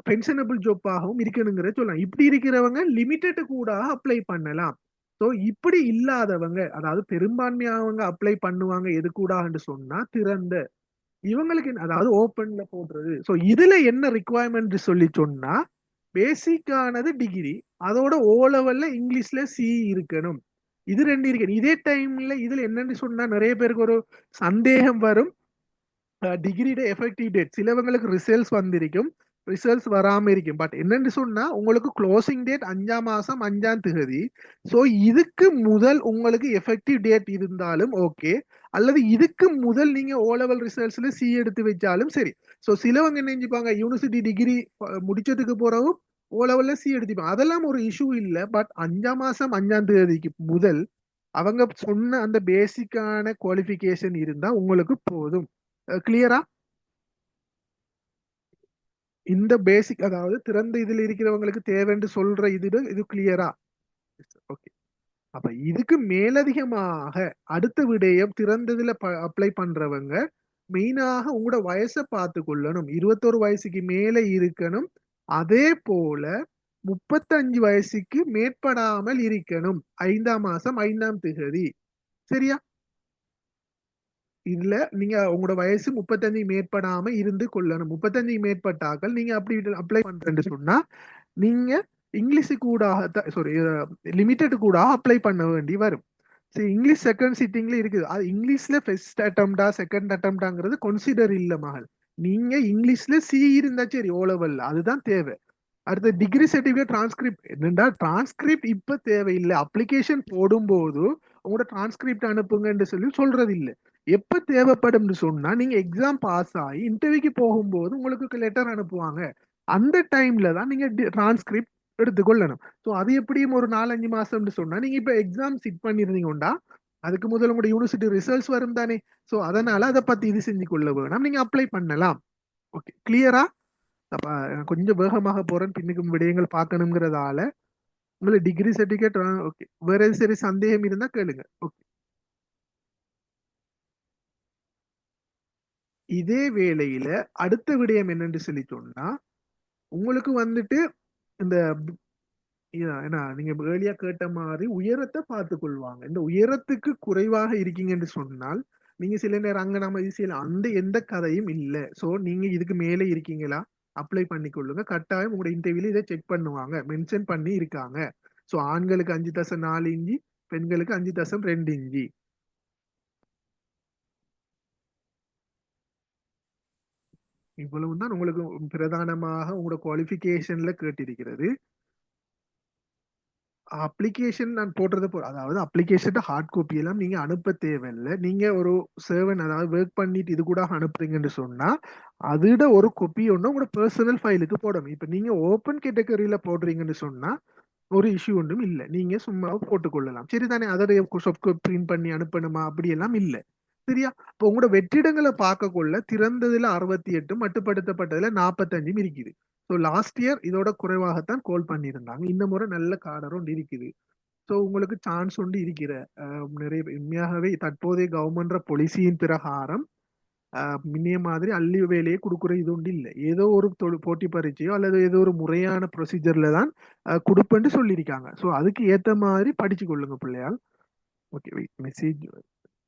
பென்ஷனபிள் ஜாப்பாகவும் இருக்கணுங்கிற சொல்லலாம். இப்படி இருக்கிறவங்க லிமிடெட் கூட அப்ளை பண்ணலாம். ஸோ இப்படி இல்லாதவங்க, அதாவது பெரும்பான்மையானவங்க அப்ளை பண்ணுவாங்க எது கூடான்னு சொன்னா திறந்த இவங்களுக்கு அதாவது ஓப்பன்ல போடுறது. ஸோ இதுல என்ன ரிக்குவயர்மெண்ட் சொல்லி சொன்னா பேசிக்கானது டிகிரி, அதோட ஓ லெவல்ல இங்கிலீஷ்ல சி இருக்கணும். இது ரெண்டு இருக்கு. இதே டைம்ல இதுல என்னன்னு சொன்னா நிறைய பேருக்கு ஒரு சந்தேகம் வரும். டிகிரியோட எஃபெக்டிவ் டேட் சிலவங்களுக்கு ரிசல்ட்ஸ் வந்திருக்கும், ரிசல்ட்ஸ் வராம இருக்கும். பட் என்னன்னு சொன்னா உங்களுக்கு க்ளோசிங் டேட் 5ஆம் மாசம் 5ஆம் தேதி. ஸோ இதுக்கு முதல் உங்களுக்கு எஃபெக்டிவ் டேட் இருந்தாலும் ஓகே, அல்லது இதுக்கு முதல் நீங்க ஓ லெவல் ரிசல்ட்ஸ்ல சி எடுத்து வச்சாலும் சரி. ஸோ சிலவங்க என்ன செஞ்சுப்பாங்க, யூனிவர்சிட்டி டிகிரி முடிச்சதுக்கு போறவும் ஓ லெவல்ல சி எடுத்துப்பாங்க. அதெல்லாம் ஒரு இஷ்யூ இல்லை. பட் 5ஆம் மாசம் 5ஆம் தேதிக்கு முதல் அவங்க சொன்ன அந்த பேசிக்கான குவாலிஃபிகேஷன் இருந்தா உங்களுக்கு போதும். கிளியரா? இந்த பேசிக் அதாவது திறந்த இதுல இருக்கிறவங்களுக்கு தேவைன்னு சொல்ற இது கிளியரா? ஓகே. அப்ப இதுக்கு மேலதிகமாக அடுத்த விடயம் திறந்ததுல அப்ளை பண்றவங்க மெயினாக உங்களோட வயசை பார்த்து கொள்ளணும். 21 வயசுக்கு மேல இருக்கணும். அதே போல 35 வயசுக்கு மேற்படாமல் இருக்கணும். 5ஆம் மாசம் 5ஆம் தேதி. சரியா? இதுல நீங்க உங்களோட வயசு 35 மேற்படாம இருந்து கொள்ளணும். 35 மேற்பட்டாக்கள் நீங்க அப்படி அப்ளை பண்றேன்னு சொன்னா நீங்க இங்கிலீஷு கூட சாரி லிமிடெட் கூட அப்ளை பண்ண வேண்டி வரும். சரி, இங்கிலீஷ் செகண்ட் சிட்டிங்ல இருக்குது. அது இங்கிலீஷ்ல ஃபர்ஸ்ட் அட்டம்ப்டா செகண்ட் அட்டம்ப்டாங்கிறது கன்சிடர் இல்ல மகள். நீங்க இங்கிலீஷ்ல சி இருந்தா சரி ஓ லெவல்ல அதுதான் தேவை. அடுத்த டிகிரி சர்டிபிகேட் டிரான்ஸ்கிரிப்ட் என்னண்டா டிரான்ஸ்கிரிப்ட் இப்ப தேவையில்லை. அப்ளிகேஷன் போடும்போது உங்களோட டிரான்ஸ்கிரிப்ட் அனுப்புங்கன்னு சொல்லி சொல்றது இல்லை. எப்ப தேவைப்படும் சொன்னா நீங்க எக்ஸாம் பாஸ் ஆகி இன்டர்வியூக்கு போகும்போது உங்களுக்கு லெட்டர் அனுப்புவாங்க. அந்த டைம்ல தான் நீங்க டிரான்ஸ்கிரிப்ட் எடுத்துக்கொள்ளணும். ஸோ அது எப்படியும் ஒரு 4-5 மாசம்னு சொன்னா நீங்க இப்ப எக்ஸாம் சிட் பண்ணிருந்தீங்கன்னா அதுக்கு முதல்ல உங்களோட யூனிவர்சிட்டி ரிசல்ட்ஸ் வரும் தானே. ஸோ அதனால அதை பத்தி இது செஞ்சு கொள்ள வேணாம், நீங்க அப்ளை பண்ணலாம். ஓகே, கிளியரா? அப்ப கொஞ்சம் வேகமாக போறேன், பின்னுக்கும் விடயங்கள் பார்க்கணுங்கிறதால. உங்களுக்கு டிகிரி சர்டிபிகேட் ஓகே. வேற எது சரி சந்தேகம் இருந்தா கேளுங்க. ஓகே. இதே வேளையில அடுத்த விடயம் என்னன்னு சொல்லி சொன்னா உங்களுக்கு வந்துட்டு இந்த ஏன்னா நீங்க ஏர்லியா கேட்ட மாதிரி உயரத்தை பார்த்து கொள்வாங்க. இந்த உயரத்துக்கு குறைவாக இருக்கீங்கன்னு சொன்னால் நீங்க சில நேரம் அங்க நம்ம ஈஸியில அந்த எந்த கதையும் இல்லை. ஸோ நீங்க இதுக்கு மேலே இருக்கீங்களா அப்ளை பண்ணிக்கொள்ளுங்க. கட்டாயம் உங்களோட இன்டர்வியூல இதை செக் பண்ணுவாங்க, மென்ஷன் பண்ணி இருக்காங்க. ஸோ ஆண்களுக்கு 5.4 இன்ச்சு, பெண்களுக்கு 5.2 இன்ச்சு. இவ்வளவுதான் உங்களுக்கு பிரதானமாக உங்களோட குவாலிஃபிகேஷன்ல கேட்டிருக்கிறது. அப்ளிகேஷன் நான் போடுறது அதாவது அப்ளிகேஷன் ஹார்ட் காப்பி எல்லாம் நீங்க அனுப்ப தேவையில்லை. நீங்க ஒரு சேவன் அதாவது ஒர்க் பண்ணிட்டு இது கூட அனுப்புறீங்கன்னு சொன்னா அதோட ஒரு காப்பி ஒன்று உங்களோட பர்சனல் ஃபைலுக்கு போடணும். இப்ப நீங்க ஓப்பன் கேட்டகரியில போடுறீங்கன்னு சொன்னா ஒரு இஷ்யூ ஒன்றும் இல்லை, நீங்க சும்மா போட்டுக்கொள்ளலாம். சரிதானே? அதோடைய பிரிண்ட் பண்ணி அனுப்பணுமா அப்படி எல்லாம் இல்லை. சரியா? இப்போ உங்களோட வெற்றிடங்களை பார்க்க கொள்ள திறந்ததுல 68, மட்டுப்படுத்தப்பட்டதுல 45 இருக்குது. ஸோ லாஸ்ட் இயர் இதோட குறைவாகத்தான் கோல் பண்ணியிருந்தாங்க. இந்த முறை நல்ல கார்டர் ஒன்று இருக்குது. ஸோ உங்களுக்கு சான்ஸ் ஒன்று இருக்கிற நிறைய உண்மையாகவே தற்போதைய கவர்மெண்ட் பாலிசியின் பிரகாரம் முன்னைய மாதிரி அள்ளி வேலையை கொடுக்குற இது ஒன்று இல்லை. ஏதோ ஒரு போட்டி பரீட்சையோ அல்லது ஏதோ ஒரு முறையான ப்ரொசீஜர்ல தான் கொடுப்பேன்னு சொல்லியிருக்காங்க. ஸோ அதுக்கு ஏற்ற மாதிரி படிச்சு கொள்ளுங்க பிள்ளையால். Okay, message.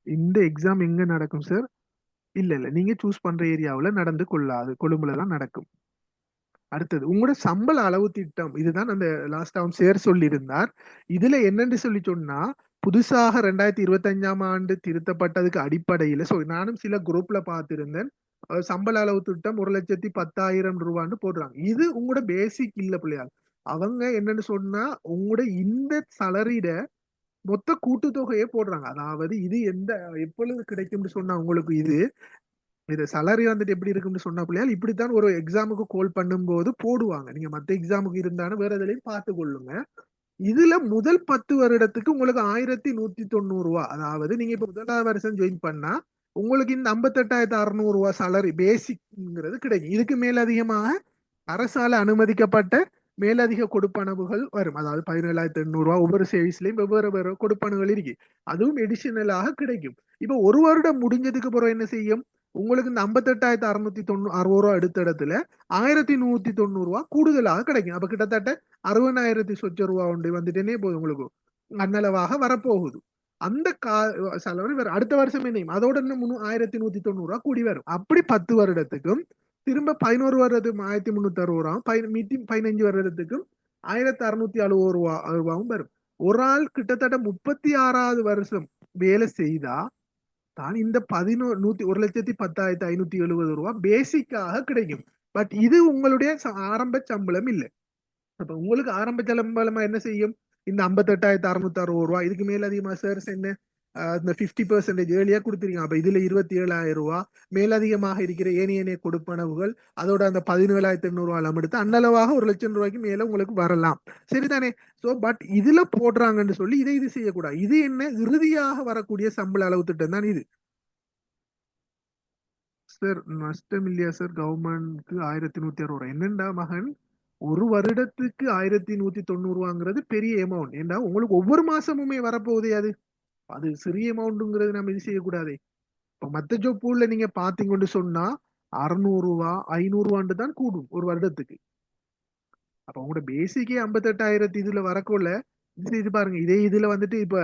இந்த எக்ஸாம் எங்க நடக்கும் சார்? இல்ல இல்ல, நீங்க சூஸ் பண்ற ஏரியாவில் நடந்து கொள்ளாது, கொழும்புல தான் நடக்கும். அடுத்தது உங்களோட சம்பள அளவு திட்டம். இதுதான் அந்த லாஸ்ட் அவன் சேர் சொல்லியிருந்தார். இதுல என்னன்னு சொல்லி சொன்னா புதுசாக 2025ஆம் ஆண்டு திருத்தப்பட்டதுக்கு அடிப்படையில நானும் சில குரூப்ல பார்த்திருந்தேன். சம்பள அளவு திட்டம் 1,10,000 ரூபான்னு போடுறாங்க. இது உங்களோட பேசிக் இல்ல பிள்ளையால். அவங்க என்னன்னு சொன்னா உங்களோட இந்த சலரியிட மொத்த கூட்டுத்தொகையே போடுறாங்க. அதாவது இது எப்பொழுது கிடைக்கும்னு சொன்னா உங்களுக்கு இது salary வந்துட்டு எப்படி இருக்கும்னு சொன்னா பிள்ளையால் இப்படித்தான் ஒரு எக்ஸாமுக்கு கோல் பண்ணும்போது போடுவாங்க. நீங்க மத்த எக்ஸாமுக்கு இருந்தாலும் வேற எதுலையும் பார்த்து கொள்ளுங்க. இதுல முதல் 10 வருடத்துக்கு உங்களுக்கு 1190 ரூபா. அதாவது நீங்க இப்ப முதலாவது வருஷம் ஜாயின் பண்ணா உங்களுக்கு இந்த 58,600 ரூபா salary பேசிக்ங்கிறது கிடைக்கும். இதுக்கு மேலதிகமாக அரசால அனுமதிக்கப்பட்ட மேலதிக கொடுப்பனவுகள் வரும். அதாவது 17,800 ரூபா ஒவ்வொரு சேவிஸ்லயும் வெவ்வேறு கொடுப்பனவுகள் இருக்கு. அதுவும் எடிஷனலாக கிடைக்கும். இப்ப ஒரு வருடம் முடிஞ்சதுக்கு பிறகு என்ன செய்யும், உங்களுக்கு இந்த 58,660 ரூபா எடுத்த இடத்துல 1,190 ரூபா கூடுதலாக கிடைக்கும். அப்ப கிட்டத்தட்ட 60,000 சொச்ச ரூபா உண்டு வந்துட்டேனே போகுது உங்களுக்கு அன்னளவாக வரப்போகுது. அந்த செலவு வேற அடுத்த வருஷம் என்னையும் அதோட இன்னும் 1,190 ரூபா கூடி வரும். அப்படி 10 வருடத்துக்கும் திரும்ப 11 வருடத்துக்கு 1,360 ரூபாவும் 15 வருடத்துக்கும் 1,660 ரூபாவும் வரும். ஒரு ஆள் கிட்டத்தட்ட 36வது வருஷம் வேலை செய்தா தான் இந்த 1,10,10,570 ரூபா பேசிக்காக கிடைக்கும். பட் இது உங்களுடைய ஆரம்ப சம்பளம் இல்லை. அப்ப உங்களுக்கு ஆரம்ப சம்பளமா என்ன செய்யும், இந்த 58,660 ரூபா. இதுக்கு மேல அதிகமா சார் என்ன இந்த 50% ஏர்லியா கொடுத்துருக்கீங்க. அப்ப இதுல 27,000 ரூபா மேலதிகமாக இருக்கிற ஏனைய கொடுப்பனவுகள் அதோட அந்த 17,800 ரூபாய் எடுத்து அன்னளவாக 1,00,000 ரூபாய்க்கு மேல உங்களுக்கு வரலாம். சரிதானே? சோ பட் இதுல போடுறாங்கன்னு சொல்லி இது செய்யக்கூடாது. இது என்ன இறுதியாக வரக்கூடிய சம்பள அளவு திட்டம் தான் இது. சார் நஷ்டம் இல்லையா சார்? கவர்மெண்ட்க்கு 1,160 ரூபாய் என்னண்டா மகன், ஒரு வருடத்துக்கு 1,190 ரூபாங்கிறது பெரிய அமௌண்ட். ஏண்டா உங்களுக்கு ஒவ்வொரு மாசமுமே வரப்போகுதே அது சிறிய அமௌண்ட்ங்கிறது நம்ம இது செய்யக்கூடாது. இப்ப மத்த ஜாப் பூல்ல நீங்க பாத்தீங்கன்னு சொன்னா 600 ரூபா 500 ரூபான்னு தான் கூடும் ஒரு வருடத்துக்கு. அப்ப உங்களோட பேசிக்கே 58,000 இதுல வரக்குள்ள இது பாருங்க. இதே இதுல வந்துட்டு இப்ப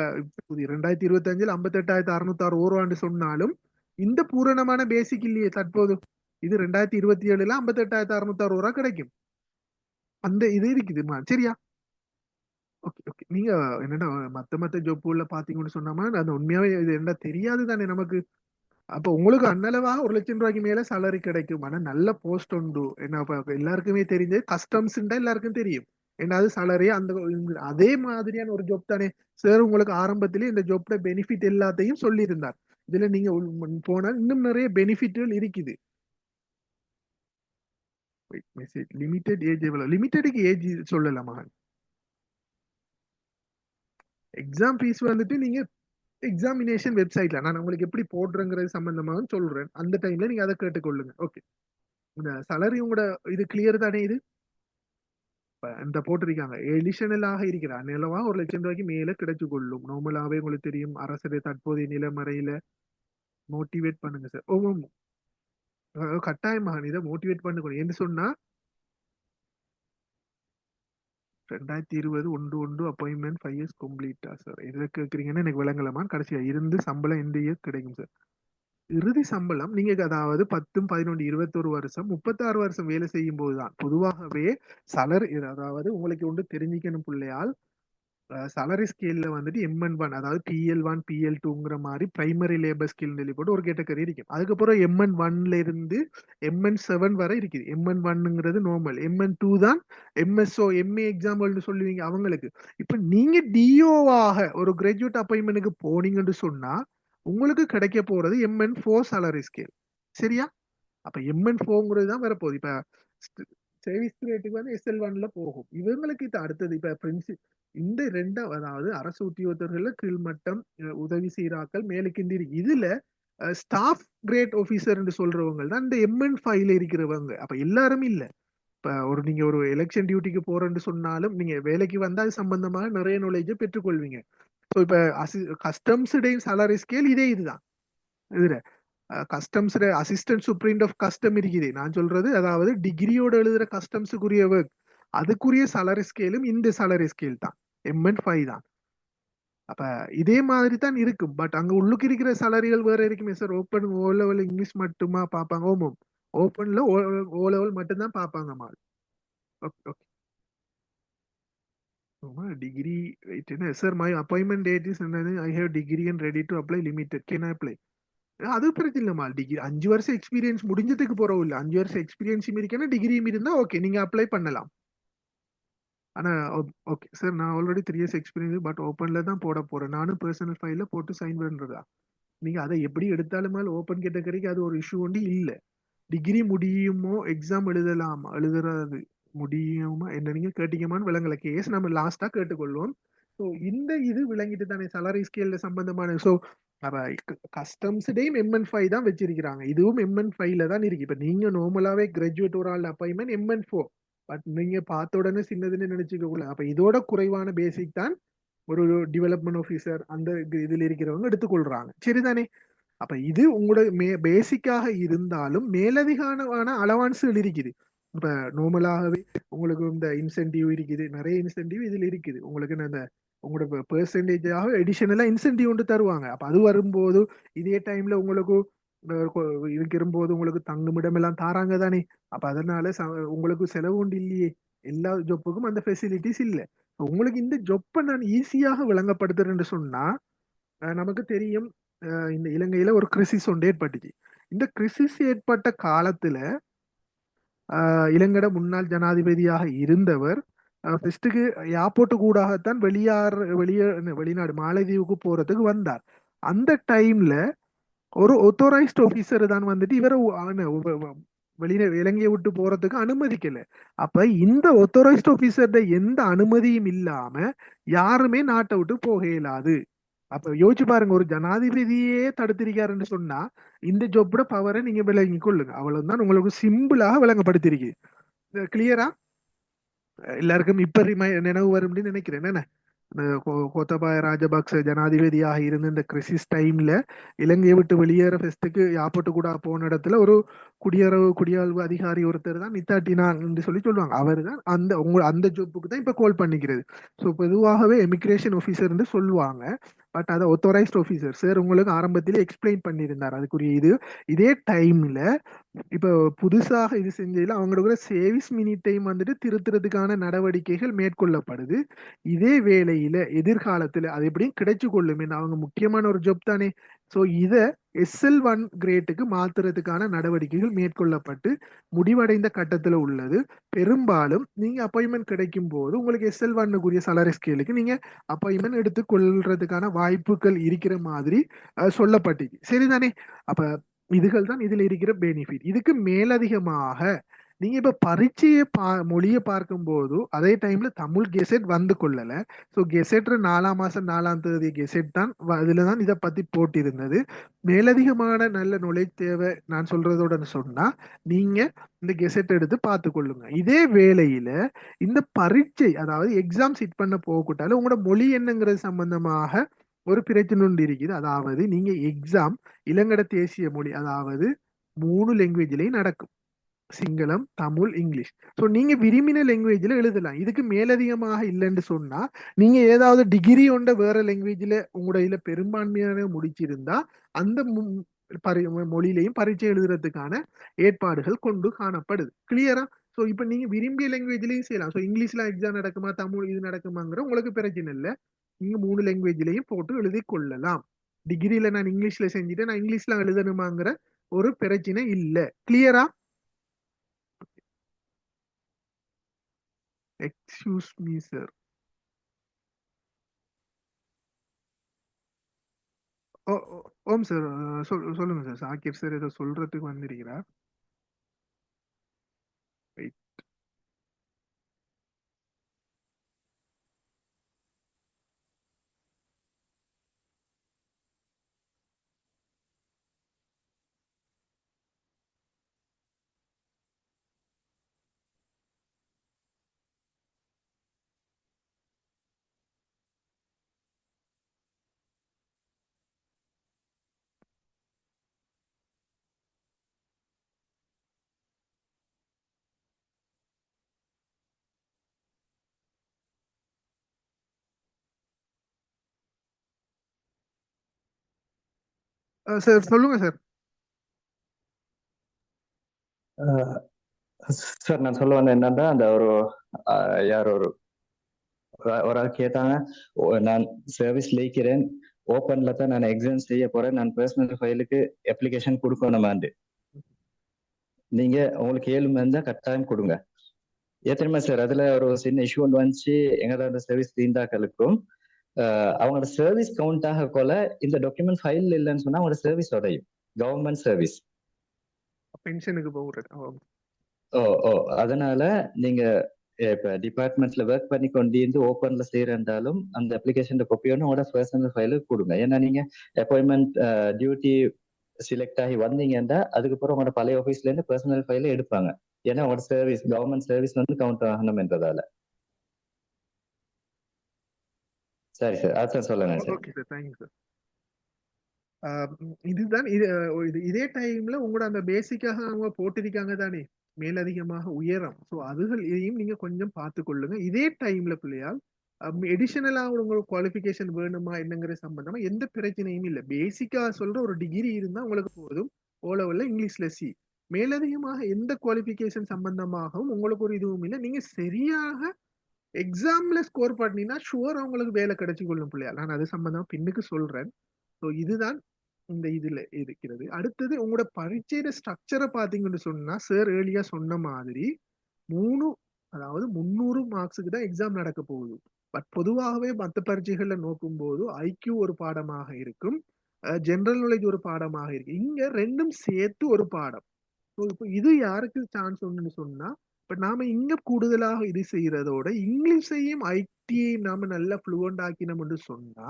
2025 58,660 ரூபான்னு சொன்னாலும் இந்த பூரணமான பேசிக் இல்லையே தற்போது. இது 2027 58,660 ரூபா கிடைக்கும். அந்த இது இருக்குதுமா. சரியா? Okay okay. நீங்க என்னடா மத்த ஜாப்ல பாத்தீங்கன்னு சொன்னாமா அந்த உண்மையாவே இது என்ன தெரியாது தானே நமக்கு. அப்ப உங்களுக்கு அன்னளவா 1,00,000 ரூபாய்க்கு மேல salary கிடைக்கும். ஆனா நல்ல போஸ்ட் உண்டு. என்ன எல்லாருக்குமே தெரிஞ்சு கஸ்டம்ஸ் எல்லாருக்கும் தெரியும். என்னது salary அதே மாதிரியான ஒரு ஜாப் தானே சார். உங்களுக்கு ஆரம்பத்திலே இந்த ஜாப்ல பெனிஃபிட் எல்லாத்தையும் சொல்லி இருந்தார். இதுல நீங்க போனா இன்னும் நிறைய பெனிஃபிட்கள் இருக்குது. லிமிடெட் ஏஜ் எவ்வளவு? லிமிடெடுக்கு ஏஜ் சொல்லலாமா? எக்ஸாம் ஃபீஸ் வந்துட்டு நீங்க எக்ஸாமினேஷன் வெப்சைட்ல நான் உங்களுக்கு எப்படி போடுறேங்கிறது சம்பந்தமாக சொல்றேன். அந்த டைம்ல நீங்க அதை கேட்டுக்கொள்ளுங்க. ஓகே. இந்த salary உங்களோட இது கிளியர் தானே? இது இந்த போட்டிருக்காங்க எடிஷனலாக இருக்கிறார் நிலவா 1,00,000 ரூபாய்க்கு மேல கிடைச்சு கொள்ளும். நார்மலாவே உங்களுக்கு தெரியும் அரசுடைய தற்போதைய நிலைமறையில மோட்டிவேட் பண்ணுங்க சார். ஓ கட்டாயமாக இதை மோட்டிவேட் பண்ணுங்க. என்று சொன்னா 2020 1 அப்பாயின்மெண்ட் 5 இயர்ஸ் கம்ப்ளீட்டா சார்? எதை கேட்குறீங்கன்னு எனக்கு விளங்கலாமா? கடைசியா இருந்து சம்பளம் எந்த இயர் கிடைக்கும் சார்? இறுதி சம்பளம் நீங்க அதாவது 10, 11, 21 வருஷம் 36 வருஷம் வேலை செய்யும் போதுதான் பொதுவாகவே salary. அதாவது உங்களுக்கு ஒன்று தெரிஞ்சுக்கணும் பிள்ளையால், salary ஸ்கேல்ல வந்துட்டு MN1 அதாவது PL1 PL2ங்கிற மாதிரி பிரைமரி லேபர் ஸ்கேல் சொல்லி போட்டு ஒரு கேட்டகரி இருக்கும். அதுக்கப்புறம் MN1ல இருந்து MN7 வரை இருக்குது. MN1ங்கிறது நார்மல், MN2 தான் MSO MA எக்ஸாம்பிள்னு சொல்லுவீங்க அவங்களுக்கு. இப்ப நீங்க டிஓவாக ஒரு கிராஜுவேட் அப்பாயின்மெண்ட்டுக்கு போனீங்கன்னு சொன்னா உங்களுக்கு கிடைக்க போறது MN4 salary scale. சரியா? அப்ப MN4ங்கிறது தான் வரப்போகுது. இப்ப சர்வீஸ் கிரேட்டுக்கு வந்து SL1ல போகும். இவங்களுக்கு இது அடுத்தது. இப்ப இந்த அதாவது அரசு உத்தியோகத்தர்கள்ல கீழ்மட்டம் உதவி சீராக்கள் மேலுக்கிண்டி இருக்கு. இதுல ஸ்டாஃப் கிரேட் ஆபீசர் என்று சொல்றவங்க தான் இந்த MN5ல இருக்கிறவங்க. அப்ப எல்லாரும் இல்ல. இப்ப நீங்க ஒரு எலெக்ஷன் டியூட்டிக்கு போறேன்னு சொன்னாலும் நீங்க வேலைக்கு வந்தா அது சம்பந்தமாக நிறைய நாலேஜ் பெற்றுக்கொள்வீங்க. ஸோ இப்ப கஸ்டம்ஸ் salary scale இதுதான். இதுல customs assistant superintendent of custom இருக்குது நான் சொல்றது. அதாவது டிகிரியோட எழுதுற கஸ்டம்ஸுக்குரிய ஒர்க் அதுக்குரிய salary ஸ்கேலும் இந்த salary ஸ்கேல் தான், MN5 தான். அப்ப இதே மாதிரி தான் இருக்கும். பட் அங்க உள்ளுக்கு இருக்கிற salariகள் வேற இருக்குமே sir. Open O level English மட்டுமா பார்ப்பாங்க? ஓமம் ஓப்பன்ல ஓ லெவல் மட்டும்தான் பார்ப்பாங்க மால். Okay okay. டிகிரி என்ன sir? My appointment date is I have degree and ready to apply limited. Can I apply? அது பிரச்சனை இல்லைமா. டிகிரி 5 வருஷம் எக்ஸ்பீரியன்ஸ் முடிஞ்சதுக்கு போறோம் இல்ல. 5 வருஷம் எக்ஸ்பீரியன்ஸும் இருக்கேன்னா டிகிரியும் இருந்தா ஓகே நீங்க அப்ளை பண்ணலாம். ஆனா ஓகே சார், நான் ஆல்ரெடி 3 இயர்ஸ் எக்ஸ்பீரியன்ஸ், பட் ஓப்பன்ல தான் போட போறேன். நானும் பர்சனல் ஃபைல்ல போட்டு சைன் பண்றதா. நீங்க அதை எப்படி எடுத்தாலுமே ஓப்பன் கேட்டகரிக்கு அது ஒரு இஷ்யூ ஒண்டி இல்ல. டிகிரி முடியுமோ, எக்ஸாம் எழுதலாமா, எழுதுறது முடியுமா என்ன நீங்க கேட்டீங்கமான்னு விளங்கல. கேஸ் நம்ம லாஸ்டா கேட்டுக்கொள்வோம். ஸோ இந்த இது விளங்கிட்டு தானே salary ஸ்கேல்ல சம்பந்தமான. ஸோ கஸ்டம்ஸ்டையும் MN5 தான் வச்சிருக்கிறாங்க. இதுவும் MN5ல தான் இருக்கு. இப்ப நீங்க நார்மலாவே கிராஜுவேட் ஒரு ஆள் அப்பாயின்மெண்ட் MN4, பட் நீங்க பார்த்த உடனே சின்னதுன்னு நினைச்சுக்க கூடாது. அப்ப இதோட குறைவான பேசிக் தான் ஒரு டெவலப்மெண்ட் ஆஃபீஸர் அந்த இதுல இருக்கிறவங்க எடுத்துக்கொள்றாங்க. சரிதானே? அப்ப இது உங்களோட பேசிக்காக இருந்தாலும் மேலதிகான அலவான்ஸ்கள் இருக்குது. இப்ப நார்மலாகவே உங்களுக்கு இந்த இன்சென்டிவ் இருக்குது, நிறைய இன்சென்டிவ் இதுல இருக்குது. உங்களுக்கு இந்த உங்களோட பெர்சன்டேஜாக எடிஷனலா இன்சென்டிவ் ஒன்று தருவாங்க. அப்ப அது வரும்போது இதே டைம்ல உங்களுக்கு இருக்கும்போது உங்களுக்கு தங்குமிடம் எல்லாம் தாராங்க தானே. அப்ப அதனால உங்களுக்கு செலவு ஒன்று இல்லையே. எல்லா ஜொப்புக்கும் அந்த ஃபெசிலிட்டிஸ் இல்லை. உங்களுக்கு இந்த ஜொப்பை நான் ஈஸியாக விளங்கப்படுத்துறேன்னு சொன்னா, நமக்கு தெரியும் இந்த இலங்கையில ஒரு கிரிசிஸ் ஒன்று ஏற்பட்டுச்சு. இந்த கிரிசிஸ் ஏற்பட்ட காலத்துல இலங்கட முன்னாள் ஜனாதிபதியாக இருந்தவர் ஃபர்ஸ்ட்டுக்கு ஏர்போர்ட்டு கூடாகத்தான் வெளிநாடு மாலத்தீவுக்கு போறதுக்கு வந்தார். அந்த டைம்ல ஒரு ஒத்தோரைஸ்ட் ஆபீசர் தான் வந்துட்டு இவரை இலங்கையை விட்டு போறதுக்கு அனுமதிக்கல. அப்ப இந்த ஒத்தோரைஸ்ட் ஆபீசர்ட எந்த அனுமதியும் இல்லாம யாருமே நாட்டை விட்டு போக இயலாது. அப்ப யோசிச்சு பாருங்க, ஒரு ஜனாதிபதியே தடுத்திருக்காருன்னு சொன்னா இந்த ஜொப்போட பவரை நீங்க விளங்கி கொள்ளுங்க. அவ்வளவுதான் உங்களுக்கு சிம்பிளாக விளங்கப்படுத்திருக்கு. கிளியரா எல்லாருக்கும் இப்ப நினைவு வரும் நினைக்கிறேன். என்ன கோத்தபாய ராஜபக்ச ஜனாதிபதியாக இருந்த இந்த கிரிசிஸ் டைம்ல இலங்கையை விட்டு வெளியேற ஃபெஸ்ட்டுக்கு யாப்பட்டு கூட போன இடத்துல ஒரு குடியாழ்வு அதிகாரி ஒருத்தர் தான் நித்தாட்டினான் என்று சொல்லுவாங்க. அவர் தான் அந்த ஜொப்புக்கு தான் இப்ப கால் பண்ணிக்கிறது. ஸோ பொதுவாகவே எமிகிரேஷன் ஆஃபீஸர் சொல்லுவாங்க. பட் அதை ஒத்தோரைஸ்ட் ஆஃபீஸர் சார் உங்களுக்கு ஆரம்பத்திலே எக்ஸ்பிளைன் பண்ணியிருந்தார் அதுக்குரிய இதே டைம்ல இப்ப புதுசாக இது செஞ்சதுல அவங்களோட சேவிஸ் மினிட்டையும் வந்துட்டு திருத்துறதுக்கான நடவடிக்கைகள் மேற்கொள்ளப்படுது. இதே வேளையில எதிர்காலத்துல அது எப்படியும் கிடைச்சு கொள்ளும். அவங்க முக்கியமான ஒரு ஜாப் தானே. ஸோ இதை SL1 கிரேட்டுக்கு மாத்துறதுக்கான நடவடிக்கைகள் மேற்கொள்ளப்பட்டு முடிவடைந்த கட்டத்துல உள்ளது. பெரும்பாலும் நீங்க அப்பாயின்மெண்ட் கிடைக்கும் போது உங்களுக்கு SL1க்குரிய salary ஸ்கேலுக்கு நீங்க அப்பாயின்மெண்ட் எடுத்துக்கொள்றதுக்கான வாய்ப்புகள் இருக்கிற மாதிரி சொல்லப்பட்டு சரிதானே. அப்ப இதுகள் தான் இதுல இருக்கிற பெனிஃபிட். இதுக்கு மேலதிகமாக நீங்க இப்ப பரீட்சையை மொழியை பார்க்கும் போது அதே டைம்ல தமிழ் கெசெட் வந்து கொள்ளல. ஸோ கெசெட் 4ஆம் மாசம் 4ஆம் தேதி கெசெட் தான் இதுலதான் இதை பத்தி போட்டிருந்தது. மேலதிகமான நல்ல நாலேஜ் தேவை நான் சொல்றதோட சொன்னா நீங்க இந்த கெசெட் எடுத்து பார்த்து கொள்ளுங்க. இதே வேளையில இந்த பரீட்சை அதாவது எக்ஸாம் சிட் பண்ண போகக்கூட்டாலும் உங்களோட மொழி என்னங்கிறது சம்பந்தமாக ஒரு பிரச்சனை ஒன்று இருக்குது. அதாவது நீங்க எக்ஸாம் இலங்கட தேசிய மொழி அதாவது 3 லாங்குவேஜ்லயும் நடக்கும், சிங்களம், தமிழ், இங்கிலீஷ். ஸோ நீங்க விரும்பின லாங்குவேஜ்ல எழுதலாம். இதுக்கு மேலதிகமாக இல்லைன்னு சொன்னா நீங்க ஏதாவது டிகிரி ஒன்ற வேற லாங்குவேஜ்ல உங்களோட இதுல பெரும்பான்மையான முடிச்சிருந்தா அந்த மொழியிலையும் பரீட்சை எழுதுறதுக்கான ஏற்பாடுகள் கொண்டு காணப்படுது. கிளியரா? ஸோ இப்ப நீங்க விரும்பிய லாங்குவேஜ்லயும் செய்யலாம். ஸோ இங்கிலீஷ்ல எக்ஸாம் நடக்குமா, தமிழ் இது நடக்குமாங்கிற உங்களுக்கு பிரச்சனை இல்லை. நீங்க 3 லாங்குவேஜ்லயும் போட்டு எழுதி கொள்ளலாம். டிகிரியில நான் இங்கிலீஷ்ல செஞ்சுட்டு நான் இங்கிலீஷ்ல எழுதணுமாங்கிற ஒரு பிரச்சனை இல்ல. கிளியரா? Excuse me sir. ஓம் சார், சொல்லுங்க சார். சாக்கிர் சார் ஏதோ சொல்றதுக்கு வந்திருக்கிறார். சார் சொல்லுங்க சார். சார் நான் சொல்ல வந்த என்னன்னா அந்த யார் ஒரு ஆள் கேட்டாங்க, நான் சர்வீஸ் லேக்கிறேன், ஓப்பன்ல தான் நான் எக்ஸாம் செய்ய போறேன், நான் பர்சனல் ஃபைலுக்கு அப்ளிகேஷன் கொடுக்கணுமாண்டு. நீங்க உங்களுக்கு 7 இருந்தா கட்டாயம் கொடுங்க. ஏன் தெரியுமா சார், அதுல ஒரு சின்ன இஷ்யூ ஒன்று வந்துச்சு. எங்களோட சர்வீஸ் தீண்டாக்களுக்கும் அவங்களோட சர்வீஸ் கவுண்ட் ஆக கொள்ள இந்த டாக்குமெண்ட் ஃபைல் இல்லைன்னு சொன்னா அவங்களோட சர்வீஸ் உடையும். Government service. பென்ஷனுக்கு போகிறது. ஓ ஓ அதனால நீங்க இப்ப டிபார்ட்மெண்ட்ல ஒர்க் பண்ணி கொண்டு இருந்து ஓப்பன்ல செய்யறதாலும் அந்த அப்ளிகேஷன் காப்பி ஒன்று உங்களோட பர்சனல் ஃபைலு கொடுங்க. ஏன்னா நீங்க அப்பாயின்மெண்ட் டியூட்டி செலக்ட் ஆகி வந்தீங்கன்னா அதுக்கப்புறம் உங்களோட பழைய ஆஃபீஸ்ல இருந்து பர்சனல் ஃபைல எடுப்பாங்க. ஏன்னா உங்களோட சர்வீஸ் கவர்மெண்ட் சர்வீஸ் வந்து கவுண்ட் ஆகணும் என்றதால. சரி சார், அதான் சொல்லுங்க sir. Okay sir, thank you sir. இதுதான் இதே டைம்ல உங்களோட அந்த பேசிக்காக அவங்க போட்டிருக்காங்க தானே மேலதிகமாக உயரம். ஸோ அதுகள் இதையும் நீங்க கொஞ்சம் பார்த்து கொள்ளுங்க. இதே டைம்ல பிள்ளையால் எடிஷனலா உங்களுக்கு குவாலிஃபிகேஷன் வேணுமா என்னங்கிற சம்பந்தமா எந்த பிரச்சனையும் இல்லை. பேசிக்கா சொல்ற ஒரு டிகிரி இருந்தா உங்களுக்கு போதும். ஓலவல்ல இங்கிலீஷ்ல சி. மேலதிகமாக எந்த குவாலிஃபிகேஷன் சம்பந்தமாகவும் உங்களுக்கு ஒரு இதுவும் இல்லை. நீங்க சரியாக எக்ஸாம்ல ஸ்கோர் பண்ணினா ஷுவர் அவங்களுக்கு வேலை கிடைச்சி கொள்ளும் பிள்ளையால். நான் அது சம்பந்தமா பின்னுக்கு சொல்றேன். ஸோ இதுதான் இந்த இதுல இருக்கிறது. அடுத்தது உங்களோட பரீட்சையோட ஸ்ட்ரக்சரை பாத்தீங்கன்னு சொன்னா சார் ஏர்லியா சொன்ன மாதிரி 300 மார்க்ஸுக்கு தான் எக்ஸாம் நடக்க போகுது. பட் பொதுவாகவே மற்ற பரீட்சைகள்ல நோக்கும் போது ஐக்யூ ஒரு பாடமாக இருக்கும், ஜெனரல் நாலேஜ் ஒரு பாடமாக இருக்கு. இங்க ரெண்டும் சேர்த்து ஒரு பாடம். இப்போ இது யாருக்கு சான்ஸ் ஒண்ணுன்னு சொன்னா, இப்ப நாம இங்க கூடுதலாக இது செய்யறதோட இங்கிலீஷையும் ஐடியையும் நாம நல்லா ஃப்ளூவெண்ட் ஆக்கினோம்னு சொன்னா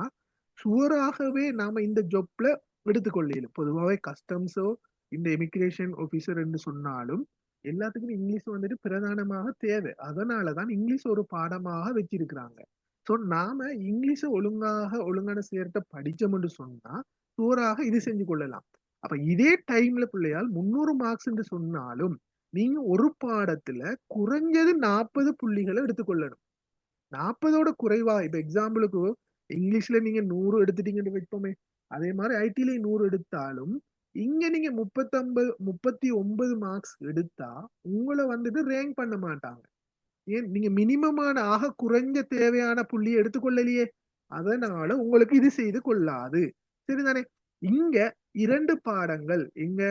சுவராகவே நாம இந்த ஜாப்ல எடுத்துக்கொள்ளையில. பொதுவாகவே கஸ்டம்ஸோ இந்த எமிகிரேஷன் ஆபீசர் என்று சொன்னாலும் எல்லாத்துக்கும் இங்கிலீஷ் வந்துட்டு பிரதானமாக தேவை. அதனாலதான் இங்கிலீஷ் ஒரு பாடமாக வச்சிருக்கிறாங்க. ஸோ நாம இங்கிலீஷை ஒழுங்கான சேர்த்த படிச்சோம்னு சொன்னா சுவராக இது செஞ்சு கொள்ளலாம். அப்ப இதே டைம்ல பிள்ளையால் 300 மார்க்ஸ் என்று சொன்னாலும் நீங்க ஒரு பாடத்துல குறைஞ்சது 40 புள்ளிகளை எடுத்துக்கொள்ளணும். 40ஓட குறைவா, இப்ப எக்ஸாம்பிளுக்கு இங்கிலீஷ்ல நீங்க 100 எடுத்துட்டீங்கன்னு வைப்போமே, அதே மாதிரி ஐடில 100 எடுத்தாலும் இங்க நீங்க 39 மார்க்ஸ் எடுத்தா உங்களை வந்துட்டு ரேங்க் பண்ண மாட்டாங்க. ஏன், நீங்க மினிமமான ஆக குறைஞ்ச தேவையான புள்ளியை எடுத்துக்கொள்ளலையே. அதனால உங்களுக்கு இது செய்து கொள்ளாது. சரிதானே? இங்க 2 பாடங்கள், இங்க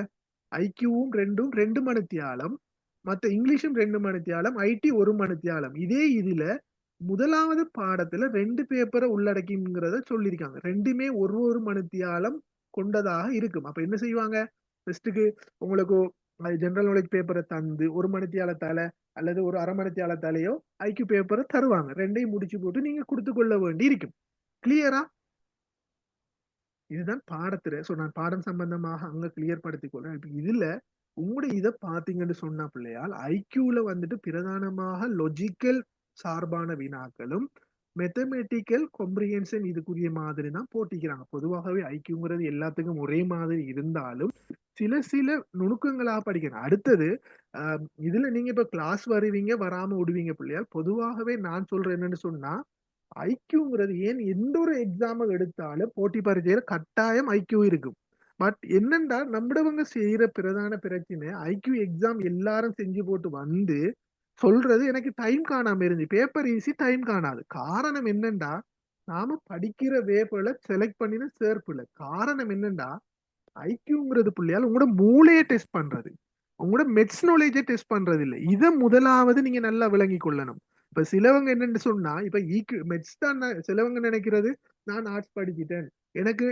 ஐக்யூவும் 2 மணித்தியாலம், மத்த இங்கிலீஷும் 2 மணித்தியாலம், ஐடி 1 மணித்தியாலம். இதே இதுல முதலாவது பாடத்துல 2 பேப்பரை உள்ளடக்கிங்கிறத சொல்லியிருக்காங்க. ரெண்டுமே ஒரு மணித்தியாலம் கொண்டதாக இருக்கும். அப்ப என்ன செய்வாங்க, ஃபர்ஸ்ட்டுக்கு உங்களுக்கு ஜெனரல் நாலேஜ் பேப்பரை தந்து 1 மணித்தியாலத்தால அல்லது ஒரு அரை மணித்தியாலத்தாலேயோ ஐக்யூ பேப்பரை தருவாங்க. ரெண்டையும் முடிச்சு போட்டு நீங்க கொடுத்து கொள்ள வேண்டி இருக்கும். கிளியரா? இதுதான் பாடத்துல. ஸோ நான் பாடம் சம்பந்தமாக அங்க கிளியர் படுத்திக் கொள்றேன். இப்ப இதுல உங்களுடைய இதை பாத்தீங்கன்னு சொன்ன பிள்ளையால் ஐக்யூல வந்துட்டு பிரதானமாக லொஜிக்கல் சார்பான வினாக்களும் மெத்தமெட்டிக்கல் காம்ப்ரிஹென்ஷன் இதுக்குரிய மாதிரி தான் போட்டிக்கிறாங்க. பொதுவாகவே ஐக்யூங்கிறது எல்லாத்துக்கும் ஒரே மாதிரி இருந்தாலும் சில நுணுக்கங்களா படிக்கணும். அடுத்தது இதுல நீங்க இப்ப கிளாஸ் வருவீங்க வராம விடுவீங்க பிள்ளையால். பொதுவாகவே நான் சொல்றேன் என்னன்னு சொன்னா ஐக்யூங்கிறது ஏன் எந்த ஒரு எக்ஸாம் எடுத்தாலும் போட்டி பரீட்சையில கட்டாயம் ஐக்யூ இருக்கும். பட் என்னண்டா நம்மடவங்க செய்யற பிரதான பிரச்சனை, ஐக்யூ எக்ஸாம் எல்லாரும் செஞ்சு போட்டு வந்து சொல்றது எனக்கு டைம் காணாம இருந்து பேப்பர் ஈஸி டைம் காணாது. காரணம் என்னண்டா நாம படிக்கிற வேப்பல செலக்ட் பண்ணின சேர்ப்புல. காரணம் என்னண்டா ஐக்யூங்கிறது பிள்ளையால் உங்களோட மூளையை டெஸ்ட் பண்றது, உங்களோட மெட்ஸ் நாலேஜை டெஸ்ட் பண்றது இல்லை. இதை முதலாவது நீங்க நல்லா விளங்கி கொள்ளணும். இப்ப சிலவங்க என்னன்னு சொன்னா, இப்ப மெட்ஸ் தான் சிலவங்க நினைக்கிறது நான் ஆர்ட்ஸ் படிக்கிட்டேன் எனக்கு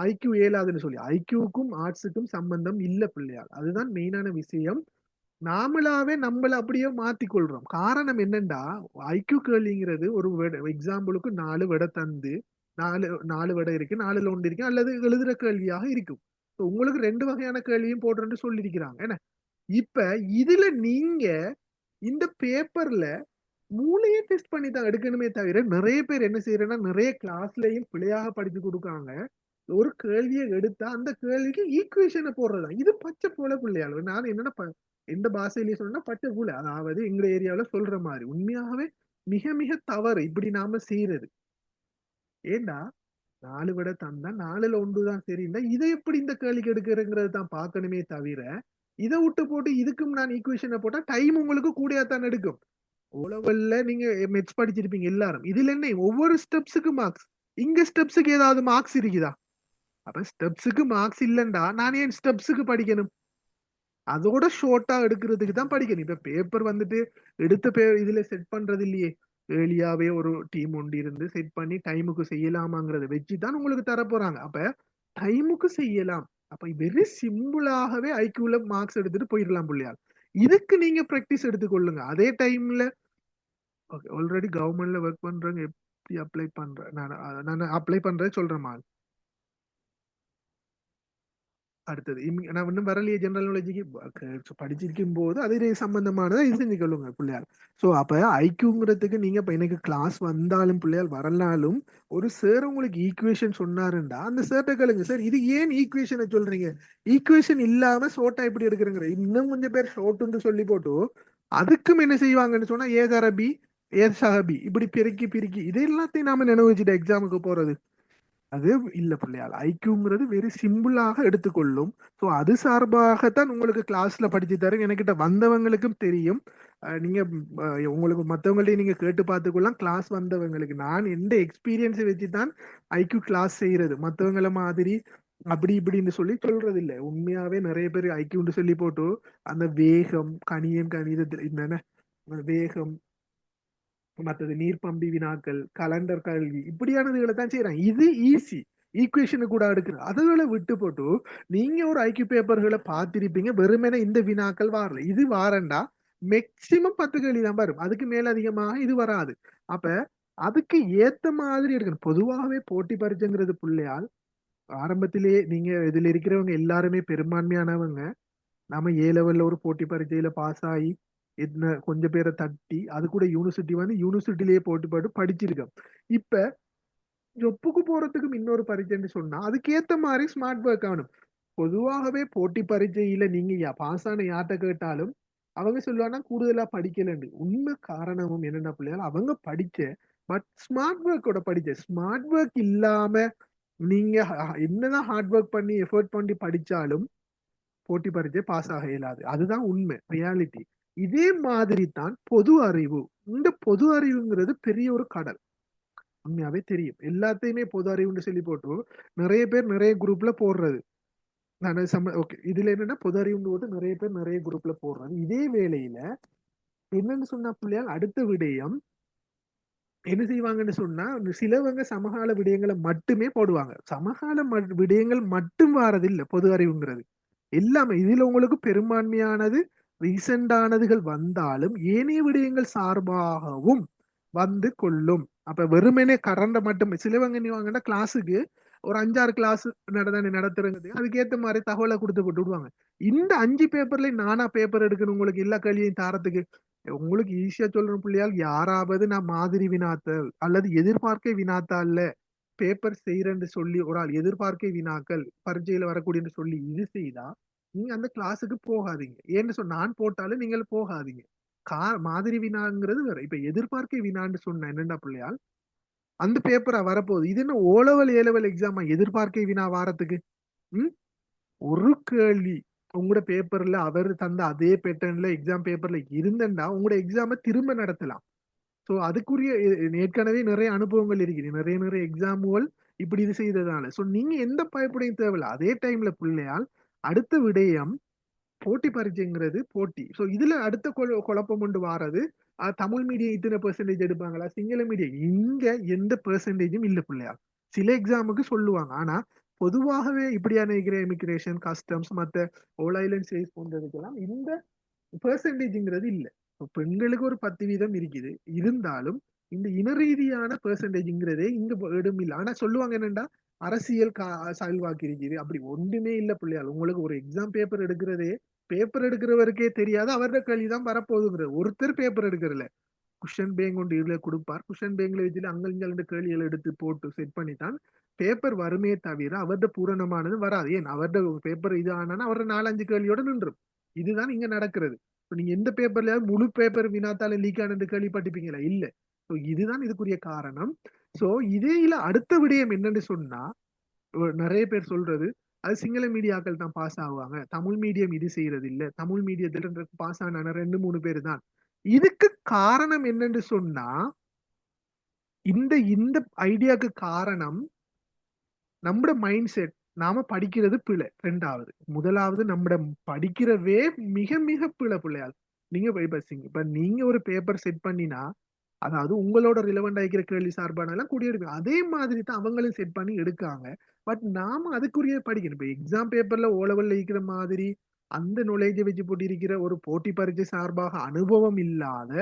ஐக்யூ ஏலாதுன்னு சொல்லி. ஐக்யூக்கும் ஆர்ட்ஸுக்கும் சம்பந்தம் இல்ல பிள்ளையால். அதுதான் மெயினான விஷயம். நாமளாவே நம்மள அப்படியே மாத்திக்கொள்றோம். காரணம் என்னண்டா ஐக்யூ கேள்விங்கிறது ஒரு எக்ஸாம்பிளுக்கு 4 விட தந்து 4 விட இருக்கு, 4ல 1 இருக்கு, அல்லது எழுதுற கேள்வியாக இருக்கும். உங்களுக்கு 2 வகையான கேள்வியும் போடுறேன்னு சொல்லியிருக்கிறாங்க. என்ன இப்ப இதுல நீங்க இந்த பேப்பர்ல மூளையே டெஸ்ட் பண்ணி தான் எடுக்கணுமே தவிர நிறைய பேர் என்ன செய்யறேன்னா நிறைய கிளாஸ்லயும் பிள்ளையாக படிச்சு கொடுக்காங்க. ஒரு கேள்வியை எடுத்தா அந்த கேள்விக்கு ஈக்குவேஷனை போடுறதா. இது பச்சை போல பிள்ளையாளு. நான் என்னன்னா எந்த பாஷையிலேயே சொன்னா பச்சை போல, அதாவது எங்க ஏரியாவில சொல்ற மாதிரி உண்மையாகவே மிக மிக தவறு இப்படி நாம செய்யறது. ஏண்டா 4 விட தந்தா 4ல 1 தான் சரிண்டா, இதை எப்படி இந்த கேள்விக்கு எடுக்கிறேங்கிறது தான் பார்க்கணுமே தவிர இதை விட்டு போட்டு இதுக்கும் நான் ஈக்குவேஷனை போட்டா டைம் உங்களுக்கு கூடயாத்தான் எடுக்கும். ஓலவல்ல நீங்க மெட்ஸ் படிச்சிருப்பீங்க எல்லாரும். இதுல என்ன ஒவ்வொரு ஸ்டெப்ஸுக்கு மார்க்ஸ், இங்க ஸ்டெப்ஸுக்கு ஏதாவது மார்க்ஸ் இருக்குதா? அப்ப ஸ்டெப்ஸுக்கு மார்க்ஸ் இல்லைண்டா நான் ஏன் ஸ்டெப்ஸுக்கு படிக்கணும்? அதோட ஷார்ட்டா எடுக்கிறதுக்கு தான் படிக்கணும். இப்ப பேப்பர் வந்துட்டு இதுல செட் பண்றது இல்லையே. ஏர்லியாவே ஒரு டீம் ஒன்று இருந்து செட் பண்ணி டைமுக்கு செய்யலாமாங்கிறத வச்சுதான் உங்களுக்கு தர போறாங்க. அப்ப டைமுக்கு செய்யலாம். அப்ப வெரி சிம்பிளாகவே ஐக்யூல மார்க்ஸ் எடுத்துட்டு போயிடலாம் பிள்ளையால். இதுக்கு நீங்க பிராக்டிஸ் எடுத்துக்கொள்ளுங்க. அதே டைம்ல ஆல்ரெடி கவர்மெண்ட்ல ஒர்க் பண்றவங்க எப்படி அப்ளை பண்றேன் நான் அப்ளை பண்றேன் சொல்றேன். அடுத்தது நான் இன்னும் வரலையே ஜெனரல் நாலேஜுக்கு படிச்சிருக்கும் போது அது சம்பந்தமானதை இது செஞ்சு கொள்ளுங்க பிள்ளையார். ஸோ அப்ப ஐக்யூங்கிறதுக்கு நீங்க இப்ப எனக்கு கிளாஸ் வந்தாலும் பிள்ளையார் வரலாலும் ஒரு சார் உங்களுக்கு ஈக்குவேஷன் சொன்னாருண்டா அந்த சார்ட்ட கேளுங்க, சார் இது ஏன் ஈக்குவேஷனை சொல்றீங்க, ஈக்குவேஷன் இல்லாம ஷோர்ட்டா எப்படி எடுக்கிறேங்கிற. இன்னும் கொஞ்சம் பேர் ஷோர்ட்டுன்னு சொல்லி போட்டு அதுக்கும் என்ன செய்வாங்கன்னு சொன்னா ஏ தரபி ஏ சஹபி இப்படி பெருக்கி பிரிக்கி இது எல்லாத்தையும் நாம நினைவு வச்சுட்டு எக்ஸாமுக்கு போறது அது இல்ல பிள்ளையால். ஐக்யூங்கிறது வெரி சிம்பிளாக எடுத்துக்கொள்ளும். ஸோ அது சார்பாகத்தான் உங்களுக்கு கிளாஸ்ல படிச்சு தரேன். என்கிட்ட வந்தவங்களுக்கும் தெரியும். நீங்க உங்களுக்கு மற்றவங்கள்ட்டையும் நீங்க கேட்டு பார்த்துக்கொள்ளலாம். கிளாஸ் வந்தவங்களுக்கு நான் எந்த எக்ஸ்பீரியன்ஸை வச்சு தான் ஐக்யூ கிளாஸ் செய்யறது. மற்றவங்கள மாதிரி அப்படி இப்படின்னு சொல்லி சொல்றது இல்லை. உண்மையாவே நிறைய பேர் ஐக்யூன்னு சொல்லி போட்டு அந்த வேகம் கணிதத்தில் என்னென்ன வேகம் மற்றது நீர்ப்பம்பி வினாக்கள் கலண்டர் கல்வி இப்படியானதுகளை தான் செய்யறாங்க. இது ஈஸி ஈக்குவேஷனு கூட எடுக்கிறது. அதுகளை விட்டு போட்டு நீங்க ஒரு ஐக்யூ பேப்பர்களை பார்த்திருப்பீங்க. வெறுமனே இந்த வினாக்கள் வரல, இது வாரண்டா மேக்சிமம் 10 கேள்வி தான் வரும். அதுக்கு மேல அதிகமாக இது வராது. அப்ப அதுக்கு ஏத்த மாதிரி எடுக்கணும். பொதுவாகவே போட்டி பரீட்சைங்கிறது பிள்ளையால் ஆரம்பத்திலேயே நீங்க இதுல இருக்கிறவங்க எல்லாருமே பெரும்பான்மையானவங்க நம்ம ஏ லெவல்ல ஒரு போட்டி பரீட்சையில பாஸ் ஆகி என்ன கொஞ்சம் பேரை தட்டி அது கூட யூனிவர்சிட்டி வந்து யூனிவர்சிட்டிலேயே போட்டு படிச்சிருக்கோம். இப்ப ஜொப்புக்கு போறதுக்கும் இன்னொரு பரீட்சைன்னு சொன்னா அதுக்கேத்த மாதிரி ஸ்மார்ட் ஒர்க் ஆகணும். பொதுவாகவே போட்டி பரீட்சையில நீங்க பாஸ் ஆன யார்கிட்ட கேட்டாலும் அவங்க சொல்லுவாங்கன்னா கூடுதலா படிக்கலன்னு. உண்மை காரணமும் என்னென்ன பிள்ளைகள் அவங்க படிச்ச பட் ஸ்மார்ட் ஒர்க்கோட படிச்ச ஸ்மார்ட் ஒர்க் இல்லாம நீங்க என்னதான் ஹார்ட் ஒர்க் பண்ணி எஃபர்ட் பண்ணி படிச்சாலும் போட்டி பரீட்சை பாஸ் ஆக இயலாது. அதுதான் உண்மை ரியாலிட்டி. இதே மாதிரி தான் பொது அறிவு. இந்த பொது அறிவுங்கிறது பெரிய ஒரு கடல். உண்மையாவே தெரியும். எல்லாத்தையுமே பொது அறிவுன்னு சொல்லி போட்டு நிறைய பேர் நிறைய குரூப்ல போடுறது. ஓகே இதுல என்னன்னா பொது அறிவுன்னு போட்டு நிறைய பேர் நிறைய குரூப்ல போடுறது. இதே வேளையில என்னன்னு சொன்னா பிள்ளையால் அடுத்த விடயம் என்ன செய்வாங்கன்னு சொன்னா சிலவங்க சமகால விடயங்களை மட்டுமே போடுவாங்க. சமகால விடயங்கள் மட்டும் வாரதில்லை பொது அறிவுங்கிறது எல்லாமே. இதுல உங்களுக்கு பெரும்பான்மையானது ரீசெண்டானதுகள் வந்தாலும் ஏனைய விடயங்கள் சார்பாகவும் வந்து கொள்ளும். அப்ப வெறுமனே கரண்ட மட்டும் சிலவங்க என்ன வாங்கன்னா கிளாஸுக்கு ஒரு 5-6 கிளாஸ் நடத்துறது அதுக்கேற்ற மாதிரி தகவலை கொடுத்து போட்டு விடுவாங்க. இந்த 5 பேப்பர்ல நானா பேப்பர் எடுக்கணும் உங்களுக்கு எல்லா கேள்வியும் தாரத்துக்கு. உங்களுக்கு ஈஸியா சொல்றேன் பிள்ளையால், யாராவது நான் மாதிரி வினாத்தல் அல்லது எதிர்பார்க்க வினாத்தாள்ல பேப்பர் செய்யறேன்னு சொல்லி ஒரு ஆள் எதிர்பார்க்க வினாக்கள் பரீட்சையில வரக்கூடிய சொல்லி இது செய்தா நீங்க அந்த கிளாஸுக்கு போகாதீங்க. ஏன்னு சொன்ன நான் போட்டாலும் நீங்கள் போகாதீங்க. மாதிரி வினாங்கிறது வேற. இப்ப எதிர்பார்க்க வினான்னு சொன்ன என்னண்டா பிள்ளையால் அந்த பேப்பரா வரப்போகுது. இது என்ன ஓலவல் ஏலவல் எக்ஸாமா எதிர்பார்க்க வினா வாரத்துக்கு? ஒரு கேள்வி உங்களோட பேப்பர்ல அவர் தந்த அதே பேட்டர்ன்ல எக்ஸாம் பேப்பர்ல இருந்தண்டா உங்களோட எக்ஸாமை திரும்ப நடத்தலாம். ஸோ அதுக்குரிய ஏற்கனவே நிறைய அனுபவங்கள் இருக்குது. நிறைய எக்ஸாமுகள் இப்படி இது செய்ததால ஸோ நீங்க எந்த பயப்படையும் தேவையில்ல. அதே டைம்ல பிள்ளையால் அடுத்த விடயம் போட்டி பரீட்சைங்கிறது போட்டி. ஸோ இதுல அடுத்த குழப்பம் கொண்டு வாரது தமிழ் மீடியம் இத்தனை பெர்சன்டேஜ் எடுப்பாங்களா சிங்கள மீடியம் இங்க எந்த பெர்சன்டேஜும் இல்ல பிள்ளையால். சில எக்ஸாமுக்கு சொல்லுவாங்க. ஆனா பொதுவாகவே இப்படியான இமிகிரேஷன் கஸ்டம்ஸ் மற்ற ஓல் ஐலண்ட் ஸ்டேட்ஸ் போன்றதுக்கெல்லாம் இந்த பெர்சன்டேஜ்ங்கிறது இல்லை. பெண்களுக்கு ஒரு 10% இருக்குது. இருந்தாலும் இந்த இன ரீதியான பெர்சன்டேஜ்ங்கிறதே இங்க இடம் இல்லை. ஆனா சொல்லுவாங்க என்னண்டா அரசியல் சால்வாக்கு இருக்குது. அப்படி ஒன்றுமே இல்லை பிள்ளையால். உங்களுக்கு ஒரு எக்ஸாம் பேப்பர் எடுக்கிறதே பேப்பர் எடுக்கிறவருக்கே தெரியாது அவரோட கேள்விதான் வரப்போகுதுங்கிறது. ஒருத்தர் பேப்பர் எடுக்கிறல குஷன் பேங்க் ஒன்று இதுல கொடுப்பார். குஷன் பேங்க்ல வச்சுட்டு அங்கங்க கேள்விகளை எடுத்து போட்டு செட் பண்ணித்தான் பேப்பர் வருமே தவிர அவருடைய பூரணமானது வராது. ஏன் அவருடைய பேப்பர் இது ஆனா அவரோட 4-5 கேள்வியோட நின்றும். இதுதான் இங்க நடக்கிறது. நீங்க எந்த பேப்பர்ல முழு பேப்பர் வினாத்தால லீக் ஆனது கேள்விப்பட்டிருப்பீங்களா? இல்ல. ஸோ இதுதான் இதுக்குரிய காரணம். ஸோ இதேல அடுத்த விடயம் என்னன்னு சொன்னா நிறைய பேர் சொல்றது அது சிங்கள மீடியாக்கள் தான் பாஸ் ஆகுவாங்க, தமிழ் மீடியம் இது செய்யறது இல்ல, தமிழ் மீடியத்துல பாஸ் ஆன 2-3 பேர் தான். இதுக்கு காரணம் என்னன்னு சொன்னா இந்த ஐடியாக்கு காரணம் நம்மட மைண்ட் செட் நாம படிக்கிறது பிழை. ரெண்டாவது, முதலாவது நம்மட படிக்கிறவே மிக மிக பிழை பிள்ளையால். நீங்க இப்ப நீங்க ஒரு பேப்பர் செட் பண்ணினா, அதாவது உங்களோட ரிலவெண்ட் ஆகிக்கிற கேள்வி சார்பான எல்லாம் கூடிய எடுக்கும். அதே மாதிரி தான் அவங்களும் செட் பண்ணி எடுக்காங்க. பட் நாம அதுக்குரிய படிக்கணும். இப்ப எக்ஸாம் பேப்பர்ல ஓலவல்ல இருக்கிற மாதிரி அந்த நாலேஜை வச்சு போட்டு இருக்கிற ஒரு போட்டி பரீட்சை சார்பாக அனுபவம் இல்லாத,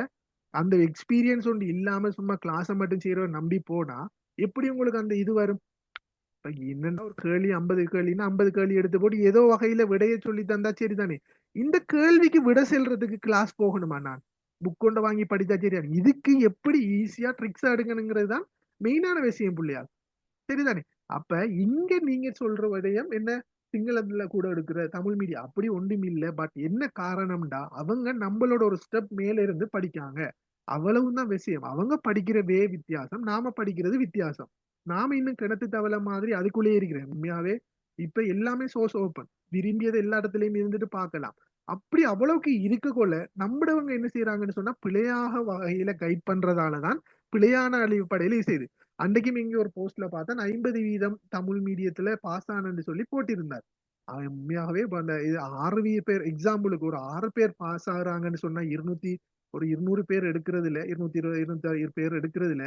அந்த எக்ஸ்பீரியன்ஸ் ஒன்று இல்லாம சும்மா கிளாஸை மட்டும் செய்யறவ நம்பி போனா எப்படி உங்களுக்கு அந்த இது வரும்? இப்ப என்னன்னா ஒரு கேள்வி 50 கேள்வின்னா 50 கேள்வி எடுத்து போட்டு ஏதோ வகையில விடைய சொல்லி தந்தா சரிதானே. இந்த கேள்விக்கு விட செல்றதுக்கு கிளாஸ் போகணுமா? நான் புக் கொண்டு வாங்கி படித்தா சரியா? இதுக்கு எப்படி ஈஸியா ட்ரிக்ஸ் எடுக்கணுங்கிறது தான் மெயினான விஷயம் புள்ளியா. சரிதானே? அப்ப இங்க நீங்க சொல்ற விடயம் என்ன, சிங்களத்துல கூட எடுக்கிற தமிழ் மீடியம் அப்படி ஒன்றும் இல்லை. பட் என்ன காரணம்டா, அவங்க நம்மளோட ஒரு ஸ்டெப் மேல இருந்து படிக்காங்க. அவ்வளவுதான் விஷயம். அவங்க படிக்கிற வித்தியாசம், நாம படிக்கிறது வித்தியாசம். நாம இன்னும் கிணத்து தவளை மாதிரி அதுக்குள்ளேயே இருக்கிறேன் உண்மையாவே. இப்ப எல்லாமே சோர்ஸ் ஓப்பன், விரும்பியது எல்லா இடத்துலயும் இருந்துட்டு பார்க்கலாம். அப்படி அவ்வளவுக்கு இருக்கக்குள்ள நம்மடவங்க என்ன செய்யறாங்கன்னு சொன்னா பிழையாக வகையில கைட் பண்றதாலதான் பிழையான அழிவுப்படையில செய்யுது. அன்றைக்கும் இங்க ஒரு போஸ்ட்ல பார்த்தா 50% தமிழ் மீடியத்துல பாஸ் ஆனன்னு சொல்லி போட்டிருந்தார். அவன் உண்மையாகவே அந்த 6 பேர் எக்ஸாம்பிளுக்கு ஒரு 6 பேர் பாஸ் ஆகுறாங்கன்னு சொன்னா 200 பேர் எடுக்கிறதுல 220 200 பேர் எடுக்கிறதுல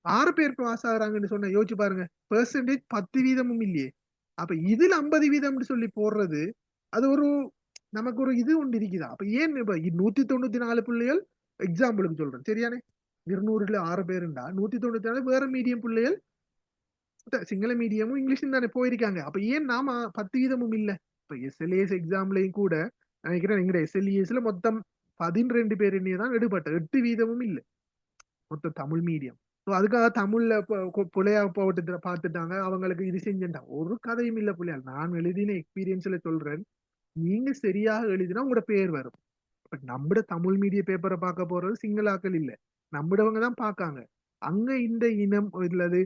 6 பேர் பாஸ் ஆகுறாங்கன்னு சொன்னா யோசிச்சு பாருங்க. பெர்சன்டேஜ் 10% இல்லையே. அப்ப இதுல 50% சொல்லி போடுறது அது ஒரு நமக்கு ஒரு இது ஒன்று இருக்குதா? அப்ப ஏன் இப்ப 194 பிள்ளைகள் எக்ஸாம்பிளுக்கு சொல்றேன் சரியானே, 200ல 6 பேருண்டா 194 வேற மீடியம் பிள்ளைகள் சிங்கள மீடியமும் இங்கிலீஷும் தானே போயிருக்காங்க. அப்ப ஏன் நாம 10% இல்ல? இப்ப எஸ்எல்ஏஎஸ் எக்ஸாம்லயும் கூட நினைக்கிறேன் எங்க எஸ்எல்ஏஎஸ்ல மொத்தம் 12 பேர் தான் எடுபட்ட 8% இல்ல மொத்த தமிழ் மீடியம். ஸோ அதுக்காக தமிழ்ல புள்ளையா போட்டு பார்த்துட்டாங்க, அவங்களுக்கு இது செஞ்சுட்டாங்க. ஒரு கதையும் இல்ல புள்ளையால். நான் எழுதின எக்ஸ்பீரியன்ஸ்ல சொல்றேன், நீங்க சரியாக எழுதினா உங்களோட பேர் வரும். பட் நம்மட தமிழ் மீடிய பேப்பரை பார்க்க போறது சிங்களாக்கள் இல்ல, நம்மடவங்க தான் பார்க்காங்க. அங்க இந்த இனம் இல்லது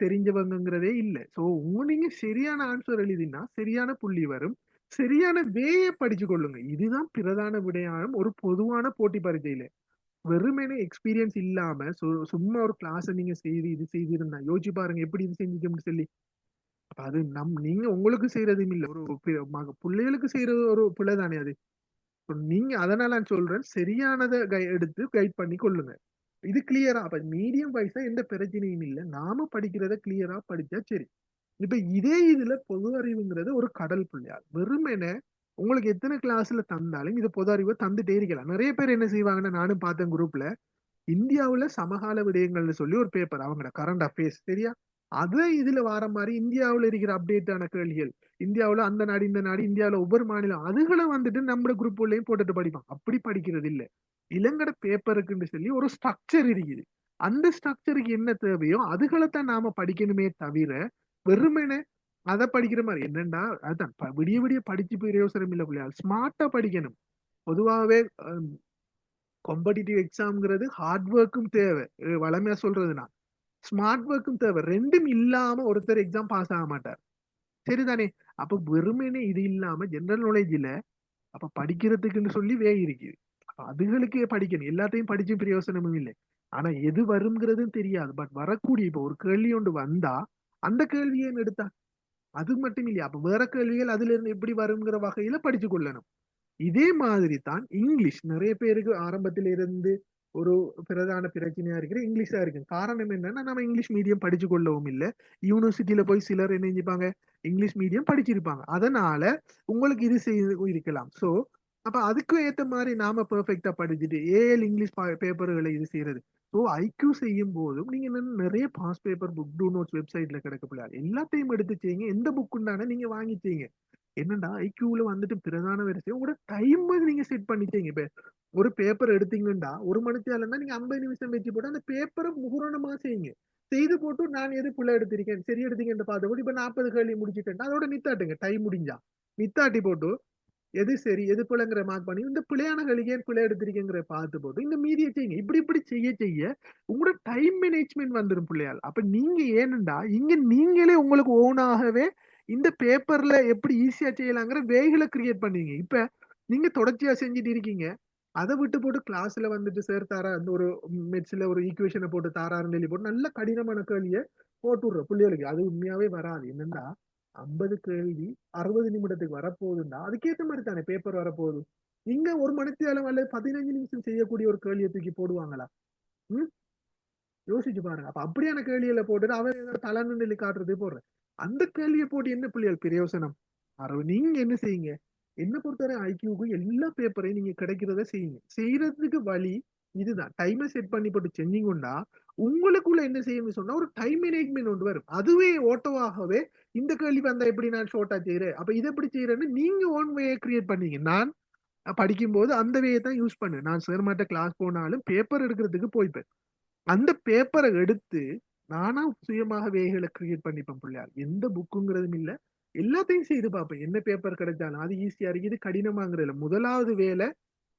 தெரிஞ்சவங்கிறதே இல்ல. சோ நீங்க சரியான ஆன்சர் எழுதினா சரியான புள்ளி வரும், சரியான வேய படிச்சு கொள்ளுங்க. இதுதான் பிரதான விடயம் ஒரு பொதுவான போட்டி பரீட்சையில. வெறுமனே எக்ஸ்பீரியன்ஸ் இல்லாம சும்மா ஒரு கிளாஸ் நீங்க செய்து இது செய்திருந்தா யோசிச்சு பாருங்க எப்படி இது செஞ்சுக்கணும்னு சொல்லி. அப்ப அது நீங்க உங்களுக்கு செய்யறதும் இல்ல, ஒரு பிள்ளைகளுக்கு செய்யறது ஒரு பிள்ளை தானே அது. நீங்க அதனால நான் சொல்றேன், சரியானதை எடுத்து கைட் பண்ணி கொள்ளுங்க. இது கிளியரா அப்ப மீடியம் வைஸா எந்த பிரச்சனையும் இல்லை, நாம படிக்கிறத கிளியரா படிச்சா சரி. இப்ப இதே இதுல பொது அறிவுங்கிறது ஒரு கடல் புள்ளியால். வெறுமென உங்களுக்கு எத்தனை கிளாஸ்ல தந்தாலும் இது பொது அறிவை தந்துட்டே இருக்கலாம். நிறைய பேர் என்ன செய்வாங்கன்னா, நானும் பார்த்தேன் குரூப்ல, இந்தியாவுல சமகால விடயங்கள்னு சொல்லி ஒரு பேப்பர், அவங்களோட கரண்ட் அஃபேர்ஸ் சரியா, அதை இதுல வார மாதிரி இந்தியாவுல இருக்கிற அப்டேட்டான கேள்விகள், இந்தியாவுல அந்த நாடு இந்த நாடு, இந்தியாவுல ஒவ்வொரு மாநிலம், அதுகளை வந்துட்டு நம்ம குரூப் உள்ளேயும் போட்டுட்டு படிப்பான். அப்படி படிக்கிறது இல்ல. இளங்கட பேப்பருக்குன்னு சொல்லி ஒரு ஸ்ட்ரக்சர் இருக்குது. அந்த ஸ்ட்ரக்சருக்கு என்ன தேவையோ அதுகளைத்தான் நாம படிக்கணுமே தவிர வெறுமனே அதை படிக்கிற மாதிரி என்னண்டா அதுதான் விடிய விடிய படிச்சு பிரயோசனம் இல்லை பிள்ளையா. ஸ்மார்ட்டா படிக்கணும். பொதுவாகவே காம்படிட்டிவ் எக்ஸாம்ங்கிறது ஹார்ட் ஒர்க்கும் தேவை, வளமையா சொல்றதுனா ஸ்மார்ட் ஒர்க்கும் தேவை. ரெண்டும் இல்லாம ஒருத்தர் எக்ஸாம் பாஸ் ஆக மாட்டார் சரிதானே. அப்ப வெறுமனே இது இல்லாம ஜெனரல் நாலேஜ் இல்ல, அப்ப படிக்கிறதுக்குன்னு சொல்லி இருக்குது. அதுகளுக்கு படிக்கணும், எல்லாத்தையும் படிச்சும் பிரயோசனமும் இல்லை. ஆனா எது வருங்கிறதும் தெரியாது. பட் வரக்கூடிய இப்ப ஒரு கேள்வி ஒன்று வந்தா அந்த கேள்வியை எடுத்தா அது மட்டும் இல்லையா, அப்ப வேற கேள்விகள் அதுல இருந்து எப்படி வருங்கிற வகையில படிச்சு கொள்ளணும். இதே மாதிரி தான் இங்கிலீஷ் நிறைய பேருக்கு ஆரம்பத்தில இருந்து ஒரு பிரதான பிரச்சனையா இருக்கிற இங்கிலீஷா இருக்கு. காரணம் என்னன்னா, நம்ம இங்கிலீஷ் மீடியம் படிச்சு கொள்ளவும் இல்லை. யூனிவர்சிட்டியில போய் சிலர் என்ன செஞ்சுப்பாங்க, இங்கிலீஷ் மீடியம் படிச்சிருப்பாங்க. அதனால உங்களுக்கு இது செய்து இருக்கலாம். சோ அப்ப அதுக்கு ஏத்த மாதிரி நாம பெர்ஃபெக்டா படிச்சுட்டு ஏஎல் இங்கிலீஷ் பேப்பர்களை இது செய்யறது. ஸோ ஐக்யூ செய்யும் போதும் நீங்க நிறைய past paper book to notes வெப்சைட்ல கிடைக்கப்படாது, எல்லாத்தையும் எடுத்து செய்யுங்க. எந்த புக்குண்டான நீங்க வாங்கி செய்யுங்க. என்னடா ஐக்யூல வந்துட்டு பிரதான வரிசை உங்களோட டைம் நீங்க செட் பண்ணிட்டீங்க. இப்ப ஒரு பேப்பர் எடுத்தீங்கன்னா 1 மணிக்கு இருந்தா நீங்க 50 நிமிஷம் வச்சு போட்டு அந்த பேப்பரை முகூரணமா செய்யுங்க. செய்து போட்டு நான் எது புள்ள எடுத்திருக்கேன் சரி எடுத்தீங்கன்னு பார்த்து போட்டு இப்ப 40 கேள்வி முடிச்சுட்டேன் அதோட நித்தாட்டுங்க. டைம் முடிஞ்சா நித்தாட்டி போட்டு எது சரி எது பிள்ளைங்கிற மார்க் பண்ணி இந்த பிள்ளையான களிகே பிள்ளை எடுத்திருக்கேங்கிற பார்த்து போட்டு இந்த மீதியை செய்யுங்க. இப்படி இப்படி செய்ய உங்களோட டைம் மேனேஜ்மெண்ட் வந்துடும் பிள்ளையால். அப்ப நீங்க ஏனுண்டா இங்க நீங்களே உங்களுக்கு ஓனாகவே இந்த பேப்பர்ல எப்படி ஈஸியா செய்யலாங்கிற வேகளை கிரியேட் பண்ணுவீங்க. இப்ப நீங்க தொடர்ச்சியா செஞ்சுட்டு இருக்கீங்க, அதை விட்டு போட்டு கிளாஸ்ல வந்துட்டு சார் தாரா அந்த ஒரு மெட்ஸ்ல ஒரு ஈக்குவேஷனை போட்டு தாராருன்னு சொல்லி போட்டு நல்ல கடினமான கேள்வியை போட்டு விடுற பிள்ளைகளுக்கு அது உண்மையாவே வராது. என்னன்னா 50 கேள்வி 60 நிமிடத்துக்கு வரப்போகுதுண்டா அதுக்கேற்ற மாதிரி தானே பேப்பர் வரப்போகுது. இங்க ஒரு மணித்தியாலம் அல்லது 15 நிமிஷம் செய்யக்கூடிய ஒரு கேள்வியை தூக்கி போடுவாங்களா? ம் யோசிச்சு பாருங்க. அப்ப அப்படியான கேள்விகளை போட்டுட்டு அவன் ஏதோ தலநிலை காட்டுறது போடுறேன். அந்த கேள்வியை போட்டு என்ன பிள்ளைகள் பிரயோசனம்? நீங்க என்ன செய்யுங்க, என்ன பொறுத்தவரை ஐக்கியூக்கு எல்லா பேப்பரையும் நீங்க கிடைக்கிறத செய்யுங்க. செய்யறதுக்கு வழி இதுதான். டைமை செட் பண்ணி போட்டு செஞ்சீங்கன்னா உங்களுக்குள்ள என்ன செய்யணும்னு சொன்னா ஒரு டைம் மேனேஜ்மெண்ட் ஒன்று வரும். அதுவே ஓட்டோவாகவே இந்த கேள்வி வந்தா எப்படி நான் ஷார்ட்டா செய்யறேன், அப்ப இதை எப்படி செய்யறேன்னு நீங்க ஓன் வே கிரியேட் பண்ணீங்க. நான் படிக்கும்போது அந்த வேயை தான் யூஸ் பண்ணு. நான் சார் மாட்ட கிளாஸ் போனாலும் பேப்பர் எடுக்கிறதுக்கு போய்ப்பேன். அந்த பேப்பரை எடுத்து நானா சுயமாக வேகளை கிரியேட் பண்ணிப்பேன். பிள்ளையார் எந்த புக்குங்கிறதும் இல்ல, எல்லாத்தையும் செய்து பார்ப்பேன். என்ன பேப்பர் கிடைச்சாலும் அது ஈஸியா இருக்கு, இது கடினமாங்கிறதுல முதலாவது வேலை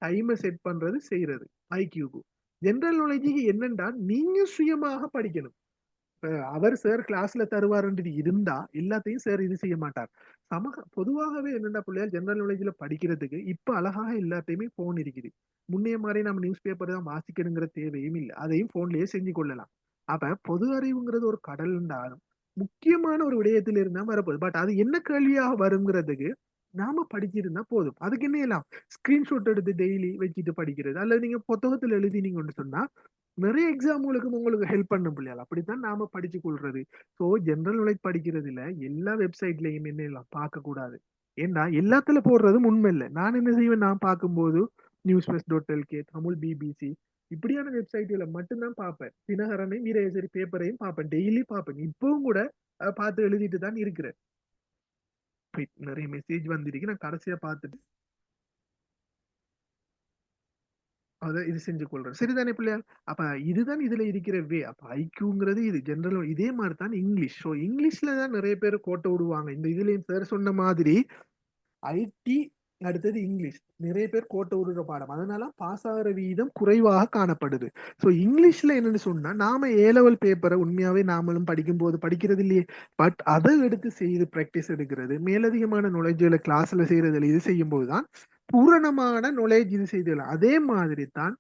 டைமை செட் பண்றது செய்யறது. ஐக்கியூக்கு ஜெனரல் நாலேஜுக்கு என்னண்டா நீங்க சுயமாக படிக்கணும். அவர் சார் கிளாஸ்ல தருவாருன்றது இருந்தா எல்லாத்தையும் சார் இது செய்ய மாட்டார். பொதுவாகவே என்னென்ன பிள்ளையார் ஜெனரல் நாலேஜ்ல படிக்கிறதுக்கு இப்ப அழகாக எல்லாத்தையுமே போன் இருக்குது. முன்னைய மாதிரி நம்ம நியூஸ் பேப்பர் தான் வாசிக்கணுங்கிற தேவையும் இல்லை, அதையும் போன்லயே செஞ்சு கொள்ளலாம். அப்ப பொது அறிவுங்கிறது ஒரு கடல் இருந்தாலும் முக்கியமான ஒரு விடயத்தில் இருந்தா வரப்போகுது. பட் அது என்ன கேள்வியாக வருங்கிறதுக்கு நாம படிச்சிருந்தா போதும். அதுக்கு என்ன எல்லாம் ஸ்கிரீன்ஷாட் எடுத்து டெய்லி வச்சுட்டு படிக்கிறது, அல்லது நீங்க புத்தகத்துல எழுதினீங்கன்னு சொன்னா நிறைய எக்ஸாம்களுக்கு உங்களுக்கு ஹெல்ப் பண்ணும் பிள்ளையால். அப்படித்தான் நாம படிச்சு கொள்றது. ஸோ ஜெனரல் நாலேஜ் படிக்கிறதுல எல்லா வெப்சைட்லயும் என்ன எல்லாம் பார்க்க கூடாது. ஏன்னா எல்லாத்துல போடுறதும் உண்மை இல்லை. நான் என்ன செய்வேன், நான் பார்க்கும்போது news.lk, தமிழ் பிபிசி இப்படியான வெப்சைட்களை மட்டும்தான் பார்ப்பேன். தினகரனையும் வீரேசரி பேப்பரையும் பார்ப்பேன், டெய்லி பார்ப்பேன். இப்பவும் கூட பார்த்து எழுதிட்டு தான் இருக்கிறேன். நிறைய மெசேஜ் வந்திருக்கு, நான் கடைசியா பார்த்துட்டு அதை இது செஞ்சு கொள்றேன். சரிதானே பிள்ளையார்? அப்ப இதுதான் இதுல இருக்கிற வே. அப்ப ஐக்கியூங்கிறது இது ஜெனரல். இதே மாதிரி தான் இங்கிலீஷ். ஸோ இங்கிலீஷ்ல தான் நிறைய பேர் கோட்டை விடுவாங்க. இந்த இதுலயும் சார் சொன்ன மாதிரி ஐடி அடுத்தது இங்கிலீஷ் நிறைய பேர் கோட்டை விடுற பாடம், அதனால பாஸ் ஆகிற வீதம் குறைவாக காணப்படுது. ஸோ இங்கிலீஷ்ல என்னன்னு சொன்னா நாம ஏ-லெவல் பேப்பரை உண்மையாவே நாமளும் படிக்கும் போது படிக்கிறது இல்லையே. பட் அதை எடுத்து செய்து பிராக்டிஸ் எடுக்கிறது, மேலதிகமான நாலேஜ்களை கிளாஸ்ல செய்யறதுல இது செய்யும் போதுதான் பூரணமான நாலேஜ் இது செய்துக்கலாம். அதே மாதிரி தான்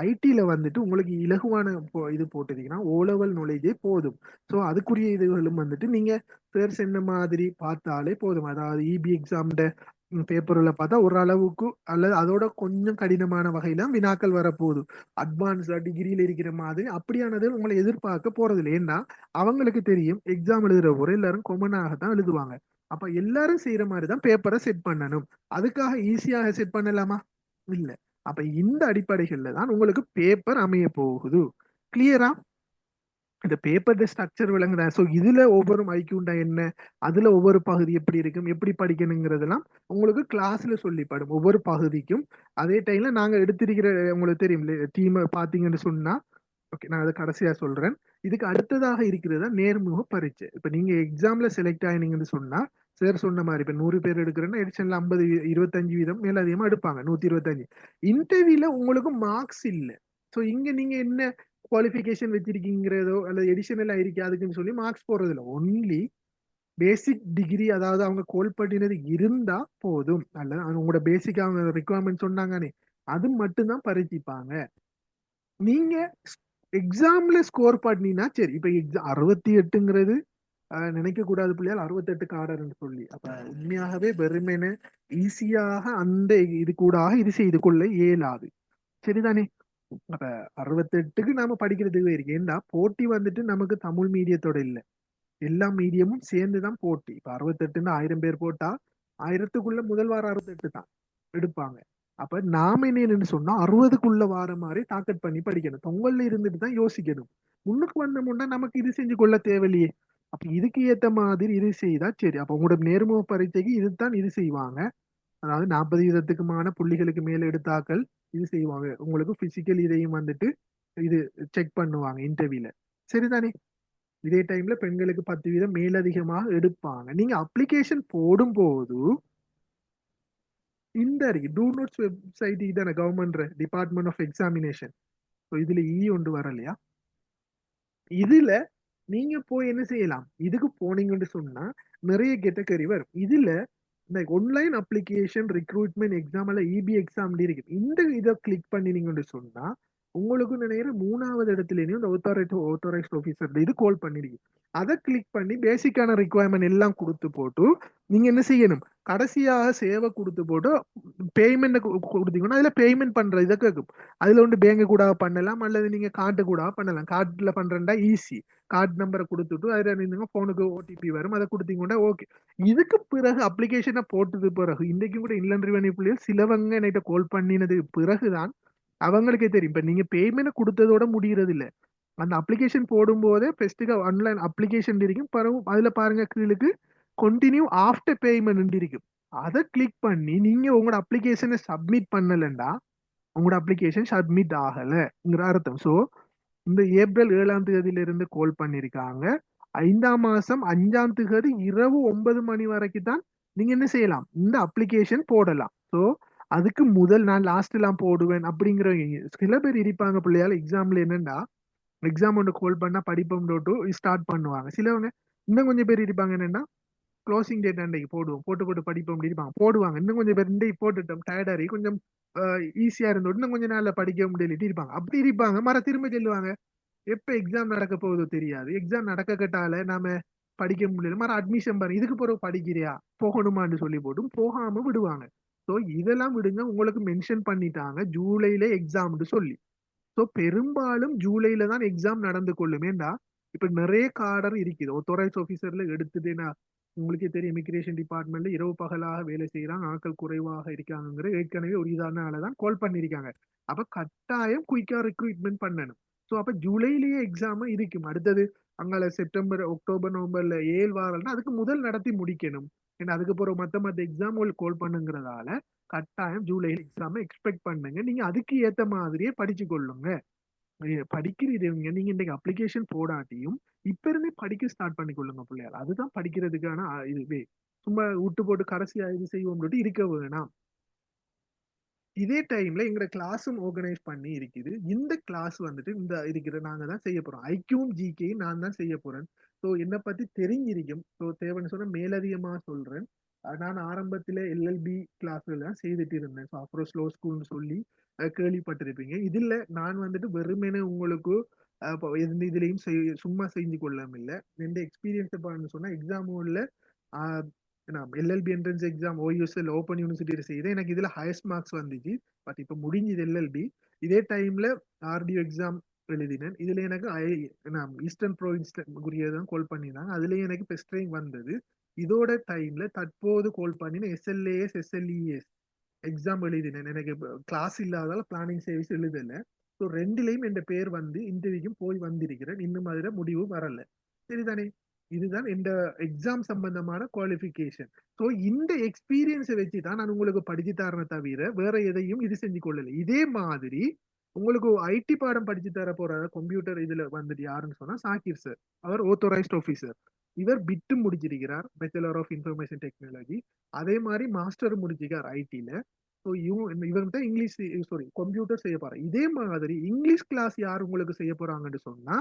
ஐடில வந்துட்டு உங்களுக்கு இலகுவான இது போட்டுட்டீங்கன்னா ஓ-லெவல் நாலேஜே போதும். ஸோ அதுக்குரிய இதுகளும் வந்துட்டு நீங்க பேர் சென்ன மாதிரி பார்த்தாலே போதும். அதாவது இபி எக்ஸாம்ட பேப்பர்ல பார்த்தா ஒரு அளவுக்கு அல்லது அதோட கொஞ்சம் கடினமான வகையில வினாக்கள் வரப்போகுது. அட்வான்ஸா டிகிரியில இருக்கிற மாதிரி அப்படியானது உங்களை எதிர்பார்க்க போறது இல்லை. ஏன்னா அவங்களுக்கு தெரியும் எக்ஸாம் எழுதுற போற எல்லாரும் கொமனாக தான் எழுதுவாங்க. அப்ப எல்லாரும் செய்யற மாதிரி தான் பேப்பரை செட் பண்ணணும். அதுக்காக ஈஸியாக செட் பண்ணலாமா? இல்ல. அப்ப இந்த அடிப்படைகள்ல தான் உங்களுக்கு பேப்பர் அமைய போகுது. கிளியரா? இந்த பேப்பர் ஸ்ட்ரக்சர் விளங்குதா? ஸோ இதுல ஒவ்வொரு ஐக்கியூண்டா என்ன, அதுல ஒவ்வொரு பகுதி எப்படி இருக்கும், எப்படி படிக்கணுங்கிறதெல்லாம் உங்களுக்கு கிளாஸ்ல சொல்லிப்படும் ஒவ்வொரு பகுதிக்கும். அதே டைம்ல நாங்க எடுத்திருக்கிற உங்களுக்கு தெரியும் டீம் பாத்தீங்கன்னு சொன்னா, ஓகே நான் அதை கடைசியா சொல்றேன். இதுக்கு அடுத்ததாக இருக்கிறதா நேர்முக பரீட்சை. இப்ப நீங்க எக்ஸாம்ல செலக்ட் ஆயினீங்கன்னு சொன்னா சார் சொன்ன மாதிரி இப்ப 100 பேர் எடுக்கிறேன்னா எடிஷன்ல 50 25 வீதம் மேல அதிகமா எடுப்பாங்க, 125. இன்டர்வியூல உங்களுக்கு மார்க்ஸ் இல்ல. ஸோ இங்க நீங்க என்ன குவாலிஃபிகேஷன் வச்சிருக்கீங்கிறதோ அல்லது எடிஷனல் ஆயிருக்கு அதுக்குன்னு சொல்லி மார்க்ஸ் போடுறது இல்லை. ஒன்லி பேசிக் டிகிரி, அதாவது அவங்க கோல் பண்ணினது இருந்தா போதும். அல்லது அவங்களோட பேசிக் அவங்க ரெக்குவயர்மெண்ட் சொன்னாங்கன்னே அது மட்டும்தான் பரீட்சிப்பாங்க. நீங்க எக்ஸாம்ல ஸ்கோர் பண்ணினா சரி. இப்ப எக்ஸாம் 68ங்கிறது நினைக்க கூடாது பிள்ளையால் 68 ஆர்டர்ன்னு சொல்லி. அப்ப உண்மையாகவே வெறுமனே ஈஸியாக அந்த இது கூட இது செய்து கொள்ள இயலாது. சரிதானே? அப்ப 68க்கு நாம படிக்கிறதுக்கு இருக்கு. ஏன்னா போட்டி வந்துட்டு நமக்கு தமிழ் மீடியத்தோட இல்ல, எல்லா மீடியமும் சேர்ந்துதான் போட்டி. இப்ப 68ன்னு 1000 பேர் போட்டா 1000க்குள்ள முதல் வாரம் 68 தான் எடுப்பாங்க. அப்ப நாம என்னன்னு சொன்னா 60க்குள்ள வார மாதிரி டார்கெட் பண்ணி படிக்கணும். தொங்கல்ல இருந்துட்டு தான் யோசிக்கணும். முன்னுக்கு வந்தோம்னா நமக்கு இது செஞ்சு கொள்ள தேவையில்லையே. அப்ப இதுக்கு ஏத்த மாதிரி இது செய்தா சரி. அப்ப உங்களோட நேர்முக பரீட்சைக்கு இதுதான் இது செய்வாங்க. அதாவது 40% புள்ளிகளுக்கு மேல எடுத்தாக்கள் இது செய்வாங்க. உங்களுக்கு பிசிக்கல் இதையும் வந்துட்டு இது செக் பண்ணுவாங்க இன்டர்வியூல. சரிதானே? இதே டைம்ல பெண்களுக்கு 10% மேலதிகமாக எடுப்பாங்க. நீங்க அப்ளிகேஷன் போடும்போது இந்த டூ நோட்ஸ் வெப்சைட் இதான கவர்மெண்ட் டிபார்ட்மெண்ட் ஆஃப் எக்ஸாமினேஷன். இதுல ஒன்று வரலையா? இதுல நீங்க போய் என்ன செய்யலாம், இதுக்கு போனீங்கன்னு சொன்னா நிறைய கேட்டகரி வரும். இதுல இந்த ஒன்லைன் அப்ளிகேஷன் ரெக்ரூட்மெண்ட் எக்ஸாம் அல்ல இபி எக்ஸாம் இருக்கு. இந்த இதை கிளிக் பண்ணினீங்கன்னு சொன்னா உங்களுக்கு நினைக்கிற 3வது இடத்துலயும் இந்த ஆத்தரைஸ்ட் ஆஃபீஸர் இது கால் பண்ணிருக்கு. அதை கிளிக் பண்ணி பேசிக்கான ரிக்குவயர்மெண்ட் எல்லாம் கொடுத்து போட்டு நீங்க என்ன செய்யணும், கடைசியாக சேவை கொடுத்து போட்டு பேமெண்ட் கொடுத்தீங்கன்னா அதுல பேமெண்ட் பண்ற இதை கேட்கும். அதுல ஒன்று பேங்க் கூட பண்ணலாம், அல்லது நீங்க கார்டு கூட பண்ணலாம். கார்டுல பண்றேன்டா ஈஸி. கார்டு நம்பரை கொடுத்துட்டு அதுல நீங்க போனுக்கு ஓடிபி வரும், அதை கொடுத்தீங்கன்னா ஓகே. இதுக்கு பிறகு அப்ளிகேஷனை போட்டது பிறகு இன்றைக்கும் கூட இன்லண்ட் ரெவென்யூ புள்ளிகள் சிலவங்க என்கிட்ட கால் பண்ணினது பிறகுதான் அவங்களுக்கே தெரியும். இப்ப நீங்க பேமெண்ட் கொடுத்ததோட முடியறது இல்ல, அந்த அப்ளிகேஷன் போடும்போதே பெஸ்ட்டுக்கு ஆன்லைன் அப்ளிகேஷன் இருக்கும். பிறகு அதுல பாருங்க கீழுக்கு கண்டினியூ ஆஃப்டர் பேமெண்ட் இருக்கும். அதை கிளிக் பண்ணி நீங்க உங்களோட அப்ளிகேஷனை சப்மிட் பண்ணலண்டா உங்களோட அப்ளிகேஷன் சப்மிட் ஆகலைங்கிற அர்த்தம். ஸோ இந்த ஏப்ரல் 7ஆம் தேதியிலிருந்து கால் பண்ணியிருக்காங்க. 5ஆம் மாசம் 5ஆம் தேதி இரவு 9 மணி வரைக்கும் தான் நீங்க என்ன செய்யலாம், இந்த அப்ளிகேஷன் போடலாம். ஸோ அதுக்கு முதல் நான் லாஸ்ட் எல்லாம் போடுவேன் அப்படிங்கிற சில பேர் இருப்பாங்க. பிள்ளையால எக்ஸாம்ல என்னன்னா எக்ஸாம் ஒன்று கால் பண்ணா படிப்போம் ஸ்டார்ட் பண்ணுவாங்க. சிலவங்க இன்னும் கொஞ்சம் பேர் இருப்பாங்க என்னன்னா க்ளோசிங் டேட் அன்றைக்கு போடுவோம், போட்டு படிப்போம் இருப்பாங்க போடுவாங்க. இன்னும் கொஞ்சம் பேர் இன்றைக்கு போட்டுட்டோம் டயர்டாகி கொஞ்சம் ஈஸியா இருந்தோம் இன்னும் கொஞ்சம் நாள்ல படிக்க முடியலிட்டு இருப்பாங்க. அப்படி இருப்பாங்க மர திரும்ப சொல்லுவாங்க எப்ப எக்ஸாம் நடக்க போகுதோ தெரியாது, எக்ஸாம் நடக்க கேட்டால நாம படிக்க முடியல, மர அட்மிஷன் பாருங்க இதுக்கு பிறகு படிக்கிறியா போகணுமான்னு சொல்லி போட்டும் போகாம விடுவாங்க. ஸோ இதெல்லாம் விடுங்க. உங்களுக்கு மென்ஷன் பண்ணிட்டாங்க ஜூலைல எக்ஸாம்னு சொல்லி. ஸோ பெரும்பாலும் ஜூலைல தான் எக்ஸாம் நடந்து கொள்ளுமேண்டா. இப்ப நிறைய காடர் இருக்குது ஆத்தரைஸ் ஆஃபீஸர்ல எடுத்துட்டேன்னா உங்களுக்கே தெரியும் இமிகிரேஷன் டிபார்ட்மெண்ட்ல இரவு பகலாக வேலை செய்யறாங்க, ஆட்கள் குறைவாக இருக்காங்கிற ஏற்கனவே ஒரு இதானாலதான் கால் பண்ணிருக்காங்க. அப்ப கட்டாயம் குயிக்கா ரெக்ரூட்மெண்ட் பண்ணணும். ஸோ அப்ப ஜூலைலயே எக்ஸாம் இருக்கும். அடுத்தது அங்கால செப்டம்பர் அக்டோபர் நவம்பர்ல 7 வாரம்னா அதுக்கு முதல் நடத்தி முடிக்கணும். ஏன்னா அதுக்கு பிறகு மத்த எக்ஸாம் கால் பண்ணுங்கிறதால கட்டாயம் ஜூலைல எக்ஸாம் எக்ஸ்பெக்ட் பண்ணுங்க. நீங்க அதுக்கு ஏத்த மாதிரியே படிச்சு கொள்ளுங்க. படிக்கிறீங்க நீங்க இன்னைக்கு அப்ளிகேஷன் போடாட்டியும் இப்ப இருந்தே படிக்க ஸ்டார்ட் பண்ணி கொள்ளுங்க பிள்ளையார். அதுதான் படிக்கிறதுக்கான இதுவே. சும்மா விட்டு போட்டு கடைசியா இது செய்வோம் இருக்க வேணாம். இதே டைம்ல எங்க கிளாஸும் ஆர்கனைஸ் பண்ணி இருக்குது. இந்த கிளாஸ் வந்துட்டு இந்த இருக்கிற நாங்க தான் செய்ய போறோம். ஐக்கியூம் ஜிகேயும் நான் தான் செய்ய போறேன். ஸோ என்னை பத்தி தெரிஞ்சிருக்கும். ஸோ தேவைன்னு சொன்னா மேலதிகமா சொல்றேன். நான் ஆரம்பத்துல எல்எல்பி கிளாஸ்ல தான் செய்துட்டு இருந்தேன். ஸோ அப்புறம் ஸ்லோ ஸ்கூல்னு சொல்லி கேள்விப்பட்டிருப்பீங்க. இதுல நான் வந்துட்டு வெறுமனே உங்களுக்கு எந்த இதுலயும் சும்மா செஞ்சு கொள்ளாம இல்லை. எந்த எக்ஸ்பீரியன்ஸ் சொன்னா எக்ஸாமும் எல்எல்பி என்ட்ரன்ஸ் எக்ஸாம் ஓயூஎஸ்எல் ஓப்பன் யூனிவர்சிட்டியில செய்து எனக்கு இதுல ஹையஸ்ட் மார்க்ஸ் வந்துச்சு. பட் இப்ப முடிஞ்சது எல்எல்பி. இதே டைம்ல ஆர்டிஓ எக்ஸாம் எழுதினேன். இதுல எனக்கு ஈஸ்டர்ன் ப்ரோவின்ஸ்தான் கால் பண்ணியிருந்தாங்க. அதுலயும் எனக்கு பெஸ்ட் ரேங்க் வந்தது. இதோட டைம்ல தற்போது கால் பண்ணின எஸ்எல்ஏஎஸ் எஸ்எல்இஎஸ் எக்ஸாம் எழுதினேன். எனக்கு கிளாஸ் இல்லாதால பிளானிங் சர்வீஸ் எழுதல. ஸோ ரெண்டுலையும் என் பேர் வந்து இன்டர்வியூக்கும் போய் வந்திருக்கிறேன். இன்னும் அதுல முடிவு வரல. சரிதானே? இதுதான் இந்த எக்ஸாம் சம்பந்தமான குவாலிஃபிகேஷன். ஸோ இந்த எக்ஸ்பீரியன்ஸை வச்சு தான் நான் உங்களுக்கு படிச்சு தரேன் தவிர வேற எதையும் இது செஞ்சு கொள்ளல. இதே மாதிரி உங்களுக்கு ஐடி பாடம் படிச்சு தர போற கம்ப்யூட்டர் இதுல வந்துட்டு யாருன்னு சொன்னா சாகிர் சார். அவர் ஆத்தரைஸ்ட் ஆஃபீஸர். இவர் பிட்டு முடிச்சிருக்கிறார், பேச்சுலர் ஆஃப் இன்ஃபர்மேஷன் டெக்னாலஜி. அதே மாதிரி மாஸ்டர் முடிச்சிருக்கார் ஐடில. ஸோ இவர்கிட்ட இங்கிலீஷ் கம்ப்யூட்டர் செய்ய போறார். இதே மாதிரி இங்கிலீஷ் கிளாஸ் யார் உங்களுக்கு செய்ய போறாங்கன்னு சொன்னா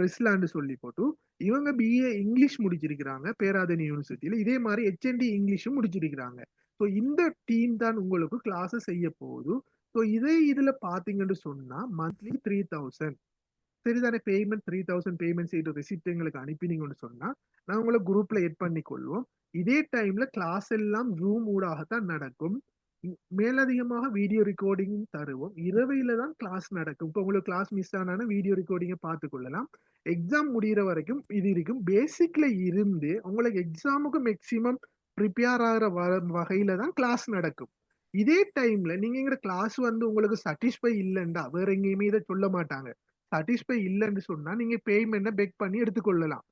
ரிஸ்லாண்டு சொல்லி போட்டு இவங்க பிஏ இங்கிலீஷ் முடிச்சிருக்கிறாங்க பேராதனி யூனிவர்சிட்டியில. இதே மாதிரி ஹெச்என்டி இங்கிலீஷும் முடிச்சிருக்கிறாங்க. ஸோ இந்த டீம் தான் உங்களுக்கு கிளாஸ் செய்ய போகுது. ஸோ இதுல பாத்தீங்கன்னு சொன்னா மந்த்லி 3000 சரிதானே பேமெண்ட் 3000 பேமெண்ட் செய்து ரெசிப்ட் எங்களுக்கு அனுப்பினீங்கன்னு சொன்னா நான் உங்களை குரூப்ல எட் பண்ணி கொள்வோம். இதே டைம்ல கிளாஸ் எல்லாம் ஜூம் ஊடாகத்தான் நடக்கும். மேலதிகமாக வீடியோ ரெக்கார்டிங் தருவோம். இரவையில தான் கிளாஸ் நடக்கும். இப்போ உங்களுக்கு கிளாஸ் மிஸ் ஆனாலும் வீடியோ ரெக்கார்டிங்கை பார்த்து கொள்ளலாம். எக்ஸாம் முடிகிற வரைக்கும் இது இருக்கும். பேசிக்ல இருந்து உங்களுக்கு எக்ஸாமுக்கு மேக்சிமம் ப்ரிப்பேர் ஆகிற வகையில தான் கிளாஸ் நடக்கும். இதே டைம்ல நீங்க எங்க கிளாஸ் வந்து உங்களுக்கு சாட்டிஸ்ஃபை இல்லைண்டா வேற எங்கேயுமே இதை சொல்ல மாட்டாங்க. சாட்டிஸ்ஃபை இல்லைன்னு சொன்னா நீங்க பேமெண்ட்டை பெக் பண்ணி எடுத்துக்கொள்ளலாம்.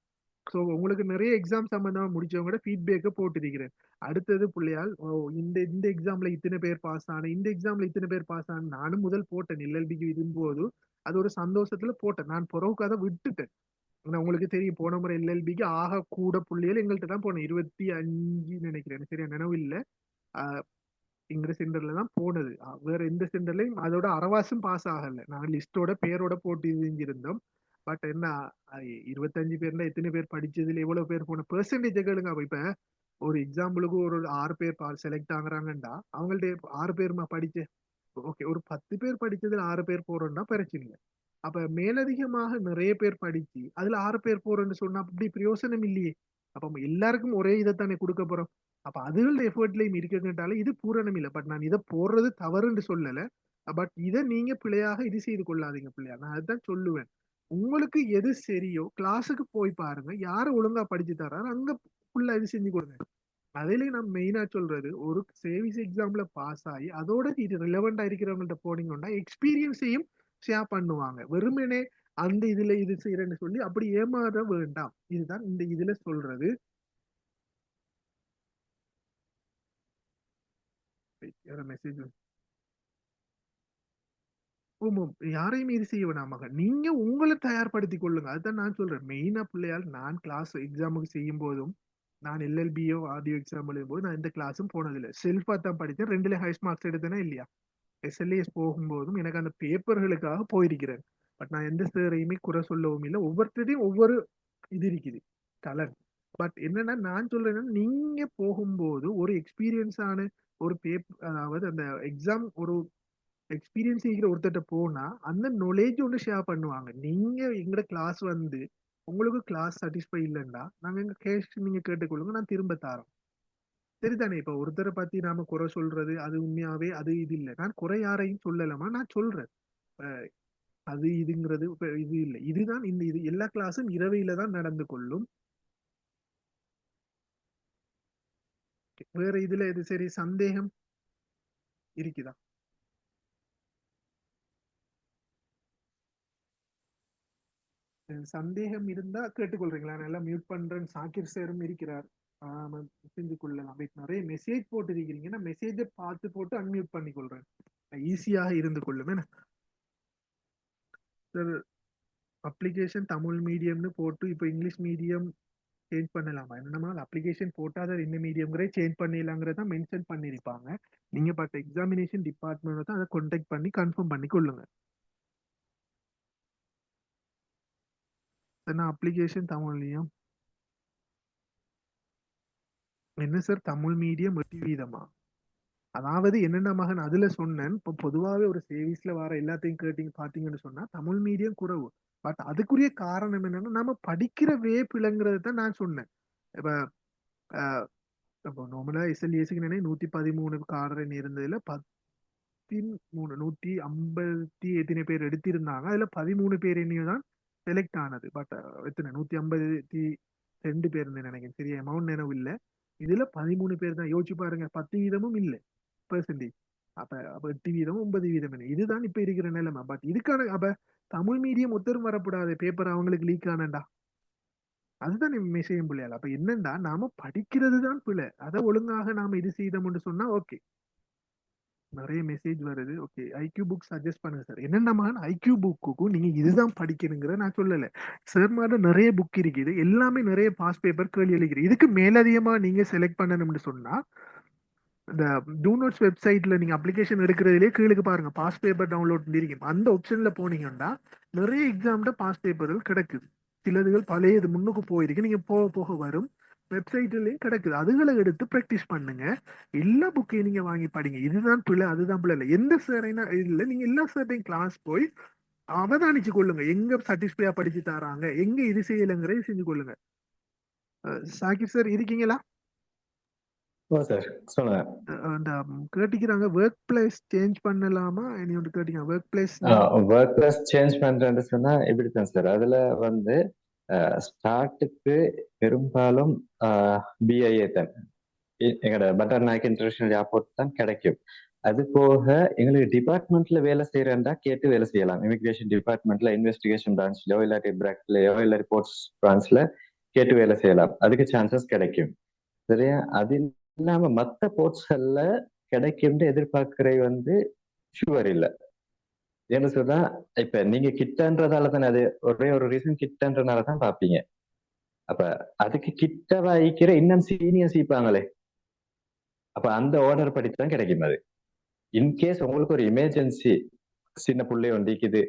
ஸோ உங்களுக்கு நிறைய எக்ஸாம் சம்பந்தமா முடிச்சவங்களோட ஃபீட்பேக்கை போட்டிருக்கிறேன். அடுத்தது பிள்ளையால் இந்த இந்த எக்ஸாம்ல இத்தனை பேர் பாஸ் ஆன, இந்த எக்ஸாம்ல இத்தனை பேர் பாஸ் ஆன. நானும் முதல் போட்டேன் எல்எல்பிக்கு விரும்பும்போது அது ஒரு சந்தோஷத்துல போட்டேன். நான் பிறகு அதை விட்டுட்டேன். உங்களுக்கு தெரியும் போன முறை எல்எல்பிக்கு ஆக கூட புள்ளிகள் எங்கள்கிட்ட தான் போனேன். 25 நினைக்கிறேன், சரியா நினைவு இல்லை. இங்கிற சென்டர்ல தான் போனது. வேற எந்த சென்டர்லயும் அதோட அரவாசும் பாஸ் ஆகல. நாங்க லிஸ்டோட பேரோட போட்டு இருந்தோம். பட் என்ன 25 பேர்ல எத்தனை பேர் படிச்சதுல எவ்வளவு பேர் போன பெர்சன்டேஜ் கேளுங்க. இப்ப ஒரு எக்ஸாம்பிளுக்கு ஒரு 6 பேர் செலக்ட் ஆகுறாங்கண்டா அவங்கள்ட்ட 6 பேருமா படிச்ச ஓகே, ஒரு 10 பேர் படிச்சதுல 6 பேர் போறோம்னா பிரச்சனை இல்லை. அப்ப மேலதிகமாக நிறைய பேர் படிச்சு அதுல 6 பேர் போறோம்னு சொன்னா அப்படி பிரயோசனம் இல்லையே. அப்ப எல்லாருக்கும் ஒரே இதைத்தானே கொடுக்க போறோம். அப்ப அதுகளோட எஃபர்ட்லயும் இருக்கட்டாலும் இது பூரணம் இல்லை. பட் நான் இதை போடுறது தவறுன்னு சொல்லல. பட் இதை நீங்க பிழையாக இது செய்து கொள்ளாதீங்க பிள்ளையா. நான் அதுதான் சொல்லுவேன். உங்களுக்கு எது சரியோ கிளாஸுக்கு போய் பாருங்க, யாரு ஒழுங்கா படிச்சு தர்றாரு அங்க ஃபுல்லா இது செஞ்சு கொடுங்க. அதிலே நான் மெயினா சொல்றது, ஒரு சேவிஸ் எக்ஸாம்ல பாஸ் ஆகி அதோட இது ரிலவெண்டா இருக்கிறவங்கள்ட்ட போனீங்கன்னா எக்ஸ்பீரியன்ஸையும் ஷேர் பண்ணுவாங்க. வெறுமனே அந்த இதுல இது செய்யறேன்னு சொல்லி அப்படி ஏமாற வேண்டாம். இதுதான் இந்த இதுல சொல்றது. மெசேஜ் யாரையும் இது செய்ய வேணாமாங்க. நீங்க உங்களை தயார்படுத்திக் கொள்ளுங்க. அதுதான் நான் சொல்றேன். மெயினா பிள்ளையால் நான் கிளாஸ் எக்ஸாமுக்கு செய்யும் போதும், நான் எல்எல்பியோ ஆடியோ எக்ஸாம் எழுதும் போது நான் எந்த கிளாஸும் போனதில்லை. செல்ஃபா தான் படித்தேன். 2ல ஹைஸ்ட் மார்க்ஸ் எடுத்தேனா இல்லையா. எஸ்எல்ஏஎஸ் போகும்போதும் எனக்கு அந்த பேப்பர்களுக்காக போயிருக்கிறேன். பட் நான் எந்த சேரையுமே குறை சொல்லவும் இல்லை. ஒவ்வொருத்தரையும் ஒவ்வொரு இது இருக்குது, டேலண்ட். பட் என்னன்னா நான் சொல்றேன்னா, நீங்க போகும்போது ஒரு எக்ஸ்பீரியன்ஸான ஒரு பேப்பர், அதாவது அந்த எக்ஸாம் ஒரு எக்ஸ்பீரியன்ஸ் இருக்கிற ஒருத்தட்ட போனா அந்த நாலேஜ் ஒன்று ஷேர் பண்ணுவாங்க. நீங்க எங்கட கிளாஸ் வந்து உங்களுக்கு கிளாஸ் சாட்டிஸ்ஃபை இல்லைன்னா நாங்க எங்க கேஷ் நீங்க கேட்டுக்கொள்ளுங்க, நான் திரும்ப தரோம். சரிதானே. இப்ப ஒருத்தரை பத்தி நாம குறை சொல்றது அது உண்மையாவே அது இது இல்லை. நான் குறை யாரையும் சொல்லலாமா, நான் சொல்றேன். அது இதுங்கிறது இப்ப இது இல்லை. இதுதான் இந்த இது எல்லா கிளாஸும் இரவையில தான் நடந்து கொள்ளும். வேற இதுல இது சரி சந்தேகம் இருக்குதா? சந்தேகம் இருந்தா கேட்டுக்கொள்றீங்களா? நான் எல்லாம் மியூட் பண்றேன். சாக்கிர் சாரும் இருக்கிறார். செஞ்சு கொள்ளலாம். நிறைய மெசேஜ் போட்டு இருக்கிறீங்கன்னா மெசேஜை பார்த்து போட்டு அன்மியூட் பண்ணி கொள்றேன். ஈஸியாக இருந்து கொள்ளுமே. சார் அப்ளிகேஷன் தமிழ் மீடியம்னு போட்டு இப்போ இங்கிலீஷ் மீடியம் சேஞ்ச் பண்ணலாமா? என்னமா அப்ளிகேஷன் போட்டால் அதை என்ன மீடியம்ங்கிறே சேஞ்ச் பண்ணிடலாங்கிறத மென்ஷன் பண்ணியிருப்பாங்க. நீங்க பட் எக்ஸாமினேஷன் டிபார்ட்மெண்ட் தான் அதை கான்டாக்ட் பண்ணி கன்ஃபார்ம் பண்ணி கொள்ளுங்க. அப்ளிகேஷன் தமிழ்லையும் என்ன சார், தமிழ் மீடியம் 8%. அதாவது என்னென்ன மகன் அதுல சொன்னேன். இப்போ பொதுவாகவே ஒரு சேவிஸ்ல வர எல்லாத்தையும் கேட்டீங்க பாத்தீங்கன்னு சொன்னா தமிழ் மீடியம் குறைவு. பட் அதுக்குரிய காரணம் என்னன்னா நம்ம படிக்கிற வே பிள்ளைங்கிறது தான் நான் சொன்னேன். இப்ப இப்போ நார்மலா எஸ்எல்ஏசிக்கு 113 காரன் இருந்ததுல 150 எத்தனை பேர் எடுத்திருந்தாங்க. அதுல 13 பேர் என்னையும் தான் செலக்ட் ஆனது. பட் எத்தனை 152 பேர் நினைக்கிறேன். சரியா அமௌண்ட் நினைவு இல்லை. இதுல 13 பேர் தான். யோசிச்சு பாருங்க, 10% இல்லை பெர்சன்டேஜ். அப்ப 8%, 9%. இதுதான் இப்ப இருக்கிற நிலைமை. பட் இதுக்கான அப்ப தமிழ் மீடியம் ஒத்தரும் வரக்கூடாது. பேப்பர் அவங்களுக்கு லீக் ஆனண்டா, அதுதான் விஷயம் பிள்ளையால். அப்ப என்னண்டா நாம படிக்கிறது தான் பிள்ளை. அதை ஒழுங்காக நாம இது செய்தோம்னு சொன்னா ஓகே. நிறைய மெசேஜ் வருது. ஓகே, ஐக்யூ புக் சஜஸ்ட் பண்ணுங்க சார். என்னென்ன ஐக்யூ புக்குக்கும் நீங்க இதுதான் படிக்கணுங்கிற நான் சொல்லல சார். மாதிரி நிறைய புக் இருக்குது, எல்லாமே நிறைய பாஸ் பேப்பர் கேள்வி எழுதிக்கிறேன். இதுக்கு மேலதிகமா நீங்க செலக்ட் பண்ணணும்னு சொன்னா இந்த டூ நோட்ஸ் வெப்சைட்ல நீங்க அப்ளிகேஷன் எடுக்கிறதுலே கீழே பாருங்க பாஸ் பேப்பர் டவுன்லோட் இருக்கும். அந்த ஆப்ஷன்ல போனீங்கன்னா நிறைய எக்ஸாம்ல பாஸ் பேப்பர்கள் கிடைக்குது. சிலதுகள் பழையது முன்னுக்கு போயிருக்கு, நீங்க போக போக வரும். வெப்சைட்லயும் கிடைக்குது. அதுகளை எடுத்து ப்ராக்டிஸ் பண்ணுங்க. எல்லா புக்கையும் நீங்க வாங்கி படிங்க. இதுதான் பிள்ளை அதுதான் பிள்ளை இல்லை. எந்த சேரைனா இல்லை, நீங்க எல்லா சேரையும் கிளாஸ் போய் அவதானிச்சு கொள்ளுங்க. எங்க சாட்டிஸ்ஃபையா படிச்சு தராங்க, எங்க இது செய்யலைங்கிறத செஞ்சு கொள்ளுங்க. சாகிர் சார் இருக்கீங்களா? கேட்டிக்கிறாங்க ஒர்க் பிளேஸ் சேஞ்ச் பண்ணலாமா? இனி ஒன்று கேட்டீங்க work place. Work place change பண்றேன்னு சொன்னா இப்படித்தான் சார். அதுல வந்து ஸ்டார்ட்டுக்கு பெரும்பாலும் பிஐஏ தான் எங்களோட பட்டர் நாயக் இன்டர்நேஷனல் ஏர்போர்ட் தான் கிடைக்கும். அது போக எங்களுக்கு டிபார்ட்மெண்ட்ல வேலை செய்யறேன்டா கேட்டு வேலை செய்யலாம். இமிகிரேஷன் டிபார்ட்மெண்ட்ல இன்வெஸ்டிகேஷன் பிரான்ச்லயோ இல்லாட்டி பிராக்லயோ இல்ல ரிப்போர்ட்ஸ் பிரான்ச்ல கேட்டு வேலை செய்யலாம். அதுக்கு சான்சஸ் கிடைக்கும். சரியா? அது இல்லாம மற்ற போர்ட்ஸ்கள்ல கிடைக்கும்னு எதிர்பார்க்கிற வந்து ஷுவர் இல்லை. என்ன சொன்னா இப்ப நீங்க கிட்டன்றதால தானே, அது ஒரே ஒரு ரீசன் கிட்டன்றனால தான் பாப்பீங்க. அப்ப அதுக்கு கிட்ட வாய்க்கிற இன்னும் சீனியர்ஸ் இருப்பாங்களே, அப்ப அந்த ஆர்டர் படித்தான் கிடைக்கும். அது இன்கேஸ் உங்களுக்கு ஒரு எமர்ஜென்சி, சின்ன பிள்ளை ஒண்டிக்குது,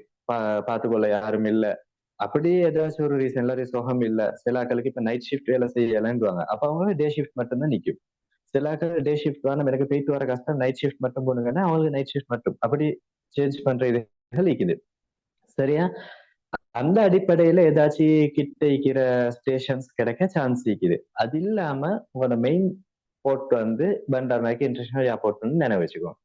பார்த்துக்கொள்ள யாரும் இல்லை, அப்படியே ஏதாச்சும் ஒரு ரீசன் எல்லாரும் சுகம் இல்லை, சில ஆட்களுக்கு இப்ப நைட் ஷிஃப்ட் வேலை செய்ய இழந்துவாங்க, அப்ப அவங்க டே ஷிஃப்ட் மட்டும்தான் நிற்கும். சில டே ஷிஃப்ட் வேணும் எனக்கு போயிட்டு வர கஷ்டம், நைட் ஷிஃப்ட் மட்டும் போனுங்கன்னா அவங்களுக்கு நைட் ஷிஃப்ட் மட்டும் அப்படி சேஞ்ச் பண்ற இதுகள் இருக்குது. சரியா? அந்த அடிப்படையில ஏதாச்சும் கிட்ட இருக்கிற ஸ்டேஷன்ஸ் கிடைக்க சான்ஸ் இருக்குது. அது இல்லாம உங்களோட மெயின் போர்ட் வந்து பண்டார் நாயக் இன்டர்நேஷனல் ஏர்போர்ட் நினைவு வச்சுக்கோங்க.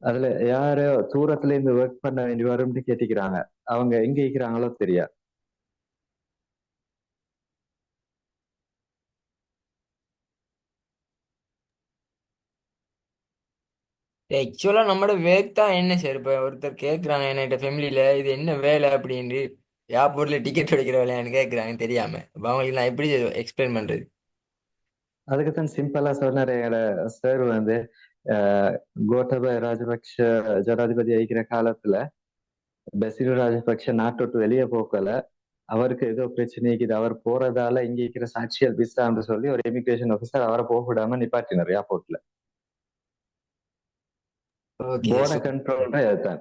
அதுல யாரு தூரத்துல இருந்து ஒர்க் பண்ண வேண்டி வரும்னு கேட்டுக்கிறாங்க. அவங்க எங்க இருக்கிறாங்களோ தெரியா. ஆக்சுவலா நம்மளோட வேக் தான் என்ன சார். இப்போ ஒருத்தர் கேட்குறாங்க என்கிட்ட ஃபேமிலியில இது என்ன வேலை அப்படின்ட்டு, ஏர்போர்ட்ல டிக்கெட் எடுக்கிற வேலையான்னு கேட்குறாங்க தெரியாம. அப்போ அவங்களுக்கு நான் எப்படி எக்ஸ்பிளைன் பண்றது? அதுக்குத்தான் சிம்பிளா சொன்னாரு எங்களோட சார் வந்து கோட்டபாய ராஜபக்ஷ ஜனாதிபதி ஆகிக்கிற காலத்துல பசிரு ராஜபக்ஷ நாட்டை விட்டு வெளியே போக்கல, அவருக்கு ஏதோ பிரச்சனை இருக்குது, அவர் போறதால இங்க இருக்கிற சாட்சியல் விசான்னு சொல்லி ஒரு இமிகிரேஷன் ஆபீசர் அவரை போக விடாம நிப்பாட்டினார் ஏர்போர்ட்ல. ஓகே போர்டர் கண்ட்ரோல்ன்ற அதுதான்,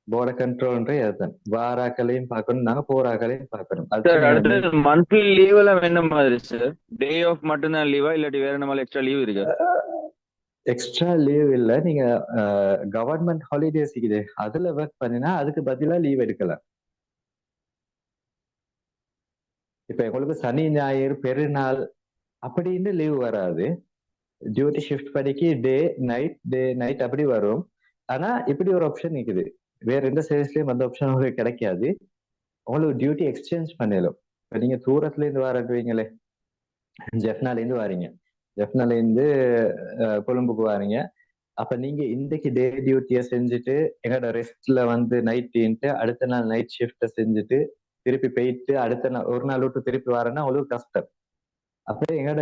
போர்டர் கண்ட்ரோல்ன்ற அதுதான். வாராக்களையும் பார்க்கணும், நாங்க போராக்களையும் பார்க்கணும். சார் அடுத்து மந்த்லி லீவ் எல்லாம் என்ன மாதிரி சார்? டே ஆஃப் மட்டும்தான் லீவா இல்லாட்டி வேற என்ன எக்ஸ்ட்ரா லீவ் இருக்கா? எக்ஸ்ட்ரா லீவ் இல்ல, நீங்க கவர்மெண்ட் ஹாலிடேஸ் இருக்குது அதுல ஒர்க் பண்ணினா அதுக்கு பதிலா லீவ் எடுக்கலாம். இப்ப உங்களுக்கு சனி ஞாயிறு பெருநாள் அப்படின்னு லீவ் வராது. டியூட்டி ஷிஃப்ட் படிக்கு டே நைட் அப்படி வரும். ஆனா இப்படி ஒரு ஆப்ஷன் இருக்குது, வேற எந்த சர்வீஸ்லயும் அந்த ஆப்ஷன் உங்களுக்கு கிடைக்காது. உங்களுக்கு டியூட்டி எக்ஸ்சேஞ்ச் பண்ணிடும். இப்ப நீங்க தூரத்துல இருந்து வரீங்களே, ஜெஃப்னால இருந்து வாரீங்க, ஜெஃப்னால இருந்து கொழும்புக்கு வாரீங்க. அப்ப நீங்க இன்றைக்கு டே டியூட்டியை செஞ்சுட்டு எங்களோட ரெஸ்ட்ல வந்து நைட்டு அடுத்த நாள் நைட் ஷிஃப்ட செஞ்சுட்டு திருப்பி போயிட்டு அடுத்த நாள் ஒரு நாள் விட்டு திருப்பி வரேன்னா உங்களுக்கு கஷ்டம். அப்ப எங்களோட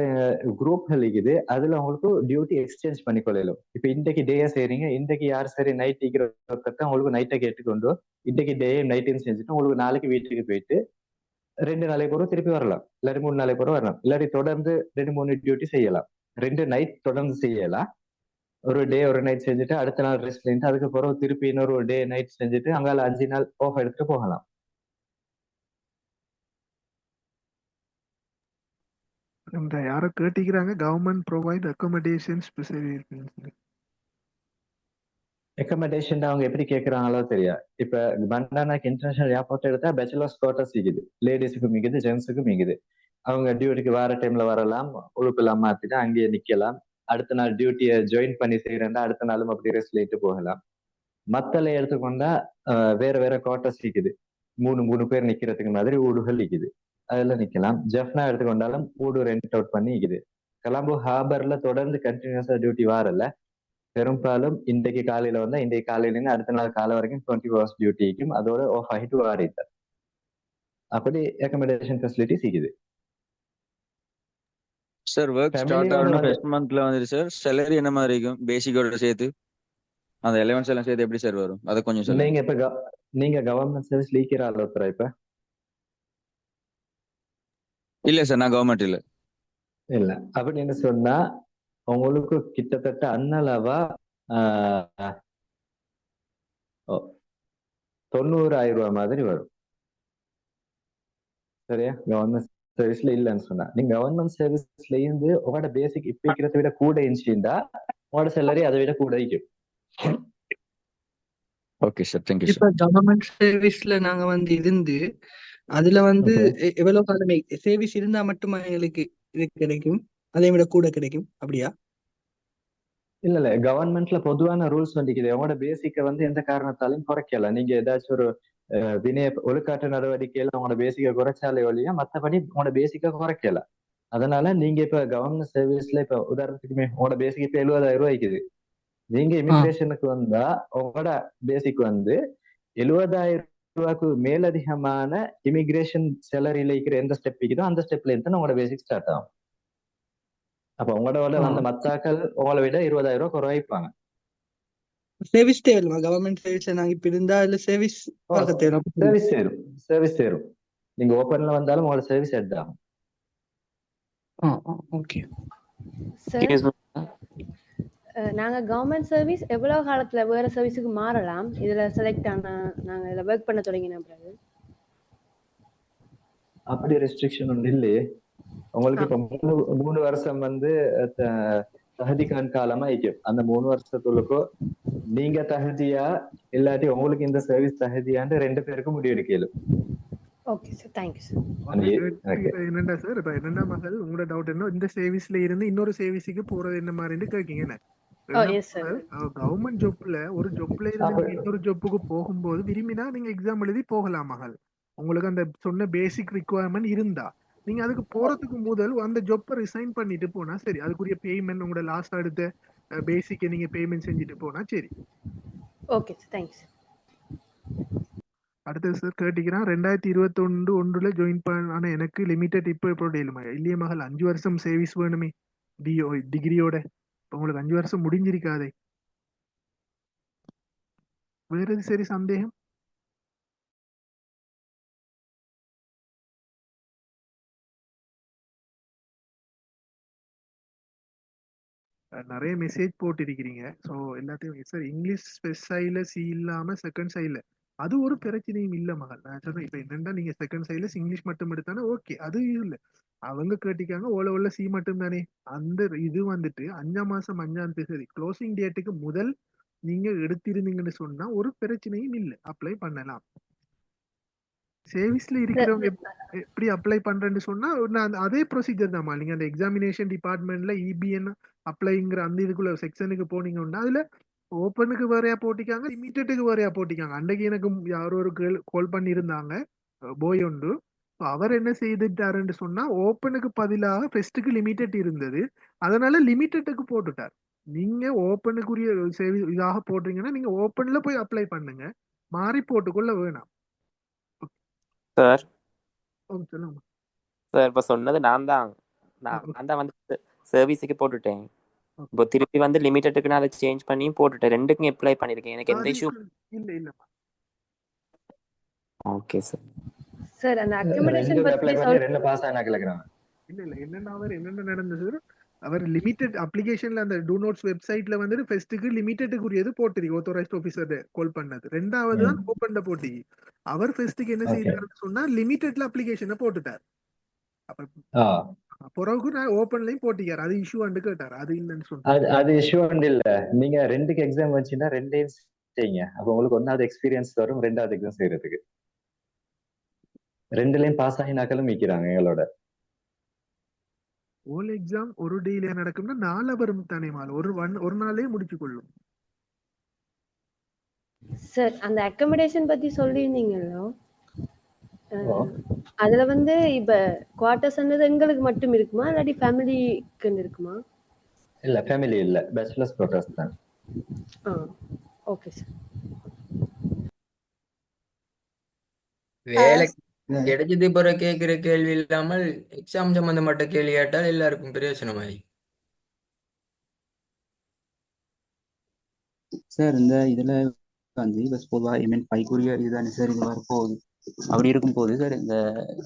குரூப்கள் இருக்குது, அதுல உங்களுக்கு டியூட்டி எக்ஸ்சேஞ்ச் பண்ணிக்கொள்ளலும். இப்ப இன்றைக்கு டேயா செய்றீங்க, இன்றைக்கு யார் சரி நைட் உங்களுக்கு நைட்டை கேட்டுக்கொண்டு இன்றைக்கு டே நைட்டையும் செஞ்சுட்டு உங்களுக்கு நாளைக்கு வீட்டுக்கு போயிட்டு 2 நாளைக்கு கூட திருப்பி வரலாம், இல்லாட்டி 3 நாளைக்கு கூட வரலாம், இல்லாட்டி தொடர்ந்து 2-3 டியூட்டி செய்யலாம், 2 நைட் தொடர்ந்து செய்யலாம். ஒரு டே ஒரு நைட் செஞ்சுட்டு அடுத்த நாள் ரெஸ்ட் பண்ணிட்டு அதுக்கப்புறம் திருப்பி இன்னொரு டே நைட் செஞ்சுட்டு அங்கால 5 நாள் ஆஃப் எடுத்துட்டு போகலாம். இந்த யாரோ கேட்டிக்கிறாங்க, கவர்மெண்ட் ப்ரொவைட் அக்கோமடேஷன் ரெக்கமெண்டேஷன் அவங்க எப்படி கேட்கறாங்களோ தெரியா. இப்ப பண்டார்நாயக் இன்டர்நேஷனல் ஏர்போர்ட் எடுத்தா பேச்சுலர்ஸ் குவார்டர்ஸ் இருக்குது, லேடிஸுக்கும் மிகுது ஜென்ஸுக்கும் மிகுது. அவங்க டியூட்டிக்கு வர டைம்ல வரலாம், உழுப்பெல்லாம் மாத்திட்டு அங்கேயே நிக்கலாம். அடுத்த நாள் டியூட்டியை ஜாயின் பண்ணி செய்யறா அடுத்த நாளும் அப்படி ரெஸ்ட் லேட்டு போகலாம். மத்தல எடுத்துக்கொண்டா வேற வேற குவார்டர்ஸ் இருக்குது, 3 பேர் நிக்கிறதுக்கு மாதிரி ஊடுகள் இருக்குது, அதுல நிக்கலாம். ஜெஃப்னா எடுத்துக்கொண்டாலும் ஊடு ரெண்ட் அவுட் பண்ணி இருக்குது. கொலம்போ ஹார்பர்ல தொடர்ந்து கண்டினியூஸா டியூட்டி வாரல, பெரும்பாலும் இன்றைக்கு காலையில வந்தா இன்றைக்கு காலையில இருந்து அடுத்த நாள் காலை வரைக்கும் 24 hours டியூட்டிக்கும் அதோட ஆஃப் ஆகிட்டு வாரிட்டார். அப்படி அக்கமடேஷன் ஃபெசிலிட்டிஸ் இருக்குது. சார் ஒர்க் ஸ்டார்ட் ஆகணும் ஃபர்ஸ்ட் மந்த்ல வந்துரு சார். சேலரி என்ன மாதிரி இருக்கும் பேசிக்கோட சேர்த்து? அந்த எலவன்ஸ் எல்லாம் சேர்த்து எப்படி சார் வரும் அதை கொஞ்சம் சொல்லுங்க. நீங்க இப்ப நீங்க கவர்மெண்ட் சர்வீஸ் லீக்கிற ஆள் ஒருத்தரா? இப்ப இல்ல சார், நான் கவர்மெண்ட் இல்ல. இல்ல அப்படின்னு சொன்னா உங்களுக்கு கிட்டத்தட்ட அன்னளவா 90,000 ரூபாய் மாதிரி வரும். சரியா? கவர்மெண்ட் சர்வீஸ்ல இல்லைன்னு சொன்னா, நீங்க கவர்மெண்ட் சர்வீஸ்ல இருந்து உங்களோட பேசிக் இப்ப இருக்கிறத விட கூட இருந்துச்சுன்னா உங்களோட சேலரி அதை விட கூட இருக்கும். Okay sir, thank you sir. இப்ப கவர்மெண்ட் சர்வீஸ்ல நாங்க வந்து இருந்து அதுல வந்து எவ்வளவு காலம் சர்வீஸ் இருந்தா மட்டுமா எங்களுக்கு இது கிடைக்கும், அதை விட கூட கிடைக்கும் அப்படியா? இல்ல கவர்மெண்ட்ல பொதுவான ரூல்ஸ் வந்துக்குது, உங்களோட பேசிக்க வந்து எந்த காரணத்தாலையும் குறைக்கல. நீங்க ஏதாச்சும் ஒரு வினய ஒழுக்காட்டு நடவடிக்கையில உங்களோட பேசிக்க குறைச்சாலே வழியா மத்தபடி உங்களோட பேசிக்க குறைக்கல. அதனால நீங்க இப்ப கவர்மெண்ட் சர்வீஸ்ல இப்ப உதாரணத்துக்குமே உங்களோட பேசிக் இப்ப 70,000 ரூபாய்க்குது. நீங்க இமிகிரேஷனுக்கு வந்தா உங்களோட பேசிக் வந்து 70,000 ரூபாய்க்கு மேலதிகமான இமிகிரேஷன் சேலரியில இருக்கிற எந்த ஸ்டெப் இருக்குதோ அந்த ஸ்டெப்ல இருந்து உங்களோட பேசிக் ஸ்டார்ட் ஆகும். அப்ப உங்களோட ஆ வந்த மத்தாக்கள் உங்களை விட 20,000 குறைப்பாங்க. சர்வீஸ் தேவையில்லைமா? கவர்மெண்ட் சர்வீஸ்ல நாங்க இப்ப இருந்தா அதுல சர்வீஸ் ஓ, பார்க்க தேவை. சர்வீஸ் சேரும், சர்வீஸ் சேரும். நீங்க ஓப்பன்ல வந்தாலும் உங்களோட சர்வீஸ் ஹெட் ஆகும். ஓகே. சார் நாங்க கவர்மெண்ட் சர்வீஸ் எவ்வளவு காலத்துல வேற சர்வீஸுக்கு மாறலாம்? இதுல செலக்ட் ஆன நாங்க இதுல ஒர்க் பண்ண தொடங்கின பிறகு அப்படி ரெஸ்ட்ரிக்ஷன் ஒன்று இல்லையே. உங்களுக்கு இப்ப 3 வருஷம் தகுதிக்கான காலமா இருக்கும். அந்த 3 வருஷத்துக்குள்ளக்கோ நீங்க தகுதியா இல்லாட்டி உங்களுக்கு இந்த சர்வீஸ் தகுதியான்னு 2 பேருக்கும் முடிவெடுக்கலும். Okay sir, thank you sir. என்னண்டா சார், இப்ப என்னண்டா மகள் உங்களோட டவுட் என்ன, இந்த சர்வீஸ்ல இருந்து இன்னொரு சர்வீஸுக்கு போறது என்ன மாதிரின்னு கேட்கீங்க. கவர்மெண்ட் ஜாப்ல ஒரு ஜாப்ல இருந்து இன்னொரு ஜாப்புக்கு போகும்போது விரும்பினா நீங்க எக்ஸாம் எழுதி போகலாம் மகள். உங்களுக்கு அந்த சொன்ன பேசிக் ரிக்குவயர்மெண்ட் இருந்தா நீங்க அதுக்கு போறதுக்கு முதல் அந்த ஜாப்பை ரிசைன் பண்ணிட்டு போனா சரி. அதுக்குரிய பேமெண்ட் உங்களோட லாஸ்ட் அடுத்த பேசிக்கை நீங்க பேமெண்ட் செஞ்சுட்டு போனா சரி. Okay sir, thanks. அடுத்தது சார் கேட்டிக்கிறான், 2021 ஜாயின் பண்ண எனக்கு லிமிடெட் இப்போ இல்லையா இல்லையே மகள், 5 வருஷம் சர்வீஸ் வேணுமே டிகிரியோட. உங்களுக்கு 5 வருஷம் முடிஞ்சிருக்காதே. வேற எது சரி சந்தேகம்? நிறைய மெசேஜ் போட்டிருக்கிறீங்க. ஸோ எல்லாத்தையும் சார் இங்கிலீஷ் ஃபர்ஸ்ட் சைடில் சி இல்லாம செகண்ட் சைடில் அது ஒரு பிரச்சனையும் இல்லை மகள். நான் சொல்றேன் இப்போ என்னென்னா நீங்க செகண்ட் சைடில் இங்கிலீஷ் மட்டும் எடுத்தானே ஓகே, அது இல்லை. அவங்க கேட்டிக்காங்க ஓல சி மட்டும் தானே. அந்த இது வந்துட்டு 5ஆம் மாசம் 5ஆம் தேதி க்ளோசிங் டேட்டுக்கு முதல் நீங்க எடுத்திருந்தீங்கன்னு சொன்னா ஒரு பிரச்சனையும் இல்லை, அப்ளை பண்ணலாம். சர்வீஸ்ல இருக்கிறவங்க எப்படி அப்ளை பண்றேன்னு சொன்னா அதே ப்ரொசீஜர் தான். நீங்க அந்த எக்ஸாமினேஷன் டிபார்ட்மெண்ட்ல இபிஎன் அப்ளைங்கிற அந்த இதுக்குள்ள செக்ஷனுக்கு போனீங்கன்னா அதுல ஓப்பனுக்கு வேறையா போட்டிக்காங்க, லிமிட்டெட்டுக்கு வேறையா போட்டிக்காங்க. அன்றைக்கு எனக்கு யாரோ ஒரு கால் பண்ணியிருந்தாங்க போய் உண்டு. அவர் என்ன செய்துட்டாருன்னு சொன்னா ஓப்பனுக்கு பதிலாக ஃபெஸ்ட்டுக்கு லிமிட்டெட் இருந்தது, அதனால லிமிட்டெட்டுக்கு போட்டுட்டார். நீங்க ஓப்பனுக்குரிய சர்வீஸ் இதாக போடுறீங்கன்னா நீங்க ஓப்பன்ல போய் அப்ளை பண்ணுங்க, மாறி போட்டுக்கொள்ள வேணாம். சார் சொல்லுங்க சார், இப்ப சொன்னது நான் தான் வந்து சர்வீஸுக்கு போட்டுட்டேன். இப்போ திருப்பி வந்து லிமிட்டெட்டுக்கு நான் அதை சேஞ்ச் பண்ணி போட்டுட்டேன். ரெண்டுக்கும் அப்ளை பண்ணிருக்கேன். எனக்கு எந்த இஷ்யூ இல்ல. Okay sir. சார் அந்த அக்கமடேஷன் பத்தி ரெண்டு பாஸ் ஆன கேக்குறாங்க. இல்ல என்னன்னா அவர் என்னென்ன நடந்தது, அவர் லிமிட்டெட் அப்ளிகேஷன்ல அந்த டூ நோட்ஸ் வெப்சைட்ல வந்து ஃபர்ஸ்ட்டுக்கு லிமிட்டெட்டுக்குரியது போட்டுருக்கு ஆத்தரைஸ்ட் ஆபீசர் கால் பண்ணது. ரெண்டாவது தான் ஓபன்ல போட்டி. அவர் ஃபர்ஸ்ட்டுக்கு என்ன செய்யறாருன்னு சொன்னா லிமிட்டெட்ல அப்ளிகேஷனை போட்டுட்டார். அப்ப பிறகு நான் ஓபன்லயும் போட்டிக்கார். அது இஷ்யூ அண்டு கேட்டார். அது இல்லைன்னு சொன்னார். அது இஷ்யூ அண்டு இல்ல. நீங்க 2க்கு எக்ஸாம் வச்சுன்னா 2டைம் செய்யுங்க. அப்ப உங்களுக்கு 1வது எக்ஸ்பீரியன்ஸ் வரும் 2வது எக்ஸாம் செய்யறதுக்கு. 2லயும் பாஸ் ஆகினாக்களும் மிக்கிறாங்க எங்களோட. ஓல் எக்ஸாம் ஒரு டேல நடக்கும்னா 4 வரும் தானே மால், ஒரு நாளே முடிச்சு கொள்ளும். சார் அந்த அக்கமடேஷன் பத்தி சொல்லியிருந்தீங்களோ, அதுல வந்து இப்ப குவார்டர்ஸ் எங்களுக்கு மட்டும் இருக்குமா இல்லாட்டி ஃபேமிலிக்கு இருக்குமா? இல்ல ஃபேமிலி இல்ல, பேச்சுலர்ஸ் குவார்டர்ஸ் தான். Okay sir. வேலை கிடைச்சது பிறகு கேட்கிற கேள்வி இல்லாமல் எக்ஸாம் சம்பந்தப்பட்ட கேள்வி கேட்டால் எல்லாருக்கும் பிரயோஜனமாயி. சார் இந்த இதுல வந்து பொதுவாக எம்என் பைக்குரிய இதுதானே சார் இது வரப்போகுது. அப்படி இருக்கும் போது சார் இந்த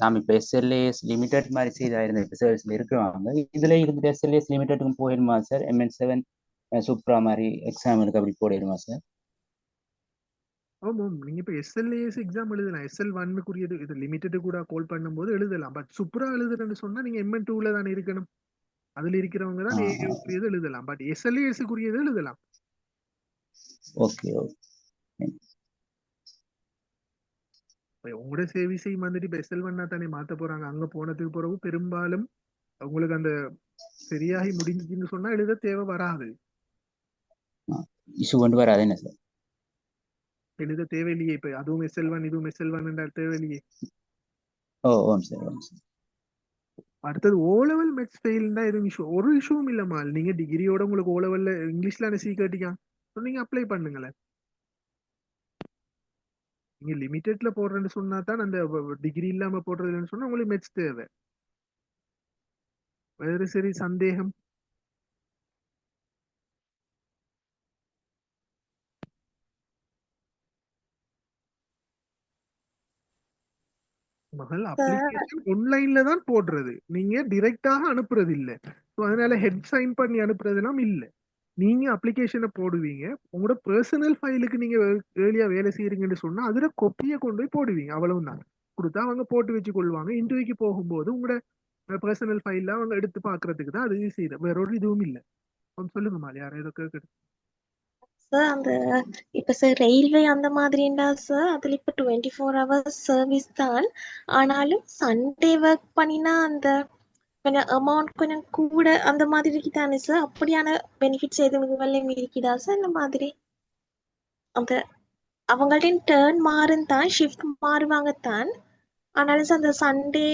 நாம் இப்போ எஸ்எல்ஏஎஸ் லிமிடெட் மாதிரி செய்தாயிருந்த சர்வீஸ்ல இருக்கிறவங்க இதுல இருந்துட்டு எஸ்எல்ஏஎஸ் லிமிடெட்டுக்கும் போயிடுமா சார்? MN7 சூப்ரா மாதிரி எக்ஸாம் இருக்கு, அப்படி போயிடுமா சார்? ஆமாம், நீங்க இப்ப எஸ்எல்ஏஎஸ் எக்ஸாம் எழுதலாம். SL1க்குரியது இது லிமிட்டெட் கூட கால் பண்ணும்போது எழுதலாம். பட் சூப்பரா எழுதுறேன்னு சொன்னா நீங்க MN2ல தானே இருக்கணும். அதுல இருக்கிறவங்க தான் ஏற்குரியது எழுதலாம். பட் SLASக்குரியது எழுதலாம். Okay okay. உங்களோட சர்வீஸையும் வந்துட்டு இப்ப SL1 தானே மாத்த போறாங்க. அங்க போனதுக்கு பிறகு பெரும்பாலும் உங்களுக்கு அந்த சரியாகி முடிஞ்சுன்னு சொன்னா எழுத தேவை வராது. இஷ்யூ கொண்டு வராது என்ன சார்? எழுத தேவையில்லையே. இப்ப அதுவும் SL1 இதுவும் SL1 தேவையில்லையே. அடுத்தது ஓலெவல் மெட்ஸ் ஃபெயில்னா எதுவும் இஷ்யூ ஒரு இஷ்யூவும் இல்லம்மா. நீங்க டிகிரியோட உங்களுக்கு ஓலெவல்ல இங்கிலீஷ்ல சி கேட்டிக்கான் நீங்க அப்ளை பண்ணுங்களேன். நீங்க லிமிட்டெட்ல போடுறேன்னு சொன்னா தான் அந்த டிகிரி இல்லாம போடுறதுன்னு சொன்னா உங்களுக்கு மெட்ஸ் தேவை. வேறு சரி சந்தேகம்? மகள் சார் அப்ளிகேஷன் ஆன்லைன்ல தான் போடுறது, நீங்க டிரெக்டாக அனுப்புறது இல்ல. ஸோ அதனால ஹெட் சைன் பண்ணி அனுப்புறதுலாம் இல்ல. நீங்க அப்ளிகேஷனை போடுவீங்க, உங்களோட பர்சனல் ஃபைலுக்கு நீங்க ஏர்லியா வேலை செய்யறீங்கன்னு சொன்னா அதுல கொப்பியை கொண்டு போய் போடுவீங்க, அவ்வளவுதான். கொடுத்தா அவங்க போட்டு வச்சு கொள்வாங்க. இன்டர்வியூக்கு போகும்போது உங்களோட பர்சனல் ஃபைல்ல அவங்க எடுத்து பாக்குறதுக்கு தான் அது ஈஸி. வேற ஒரு இதுவும் இல்ல. சொல்லுங்க மாலி, யாரும் ஏதோ கேட்குறது. சார் அந்த இப்ப சார் ரயில்வே அந்த மாதிரிண்டா சார் அதுல இப்ப 24 hours சர்வீஸ் தான். ஆனாலும் சண்டே ஒர்க் பண்ணினா அந்த கொஞ்சம் அமௌண்ட் கொஞ்சம் கூட அந்த மாதிரி இருக்குதானே சார்? அப்படியான பெனிஃபிட்ஸ் எதுவும் வெள்ளையும் இருக்குதா சார்? இந்த மாதிரி அந்த அவங்கள்ட்ட டேர்ன் மாறும் தான், ஷிஃப்ட் மாறுவாங்க தான். ஆனாலும் சார் அந்த சண்டே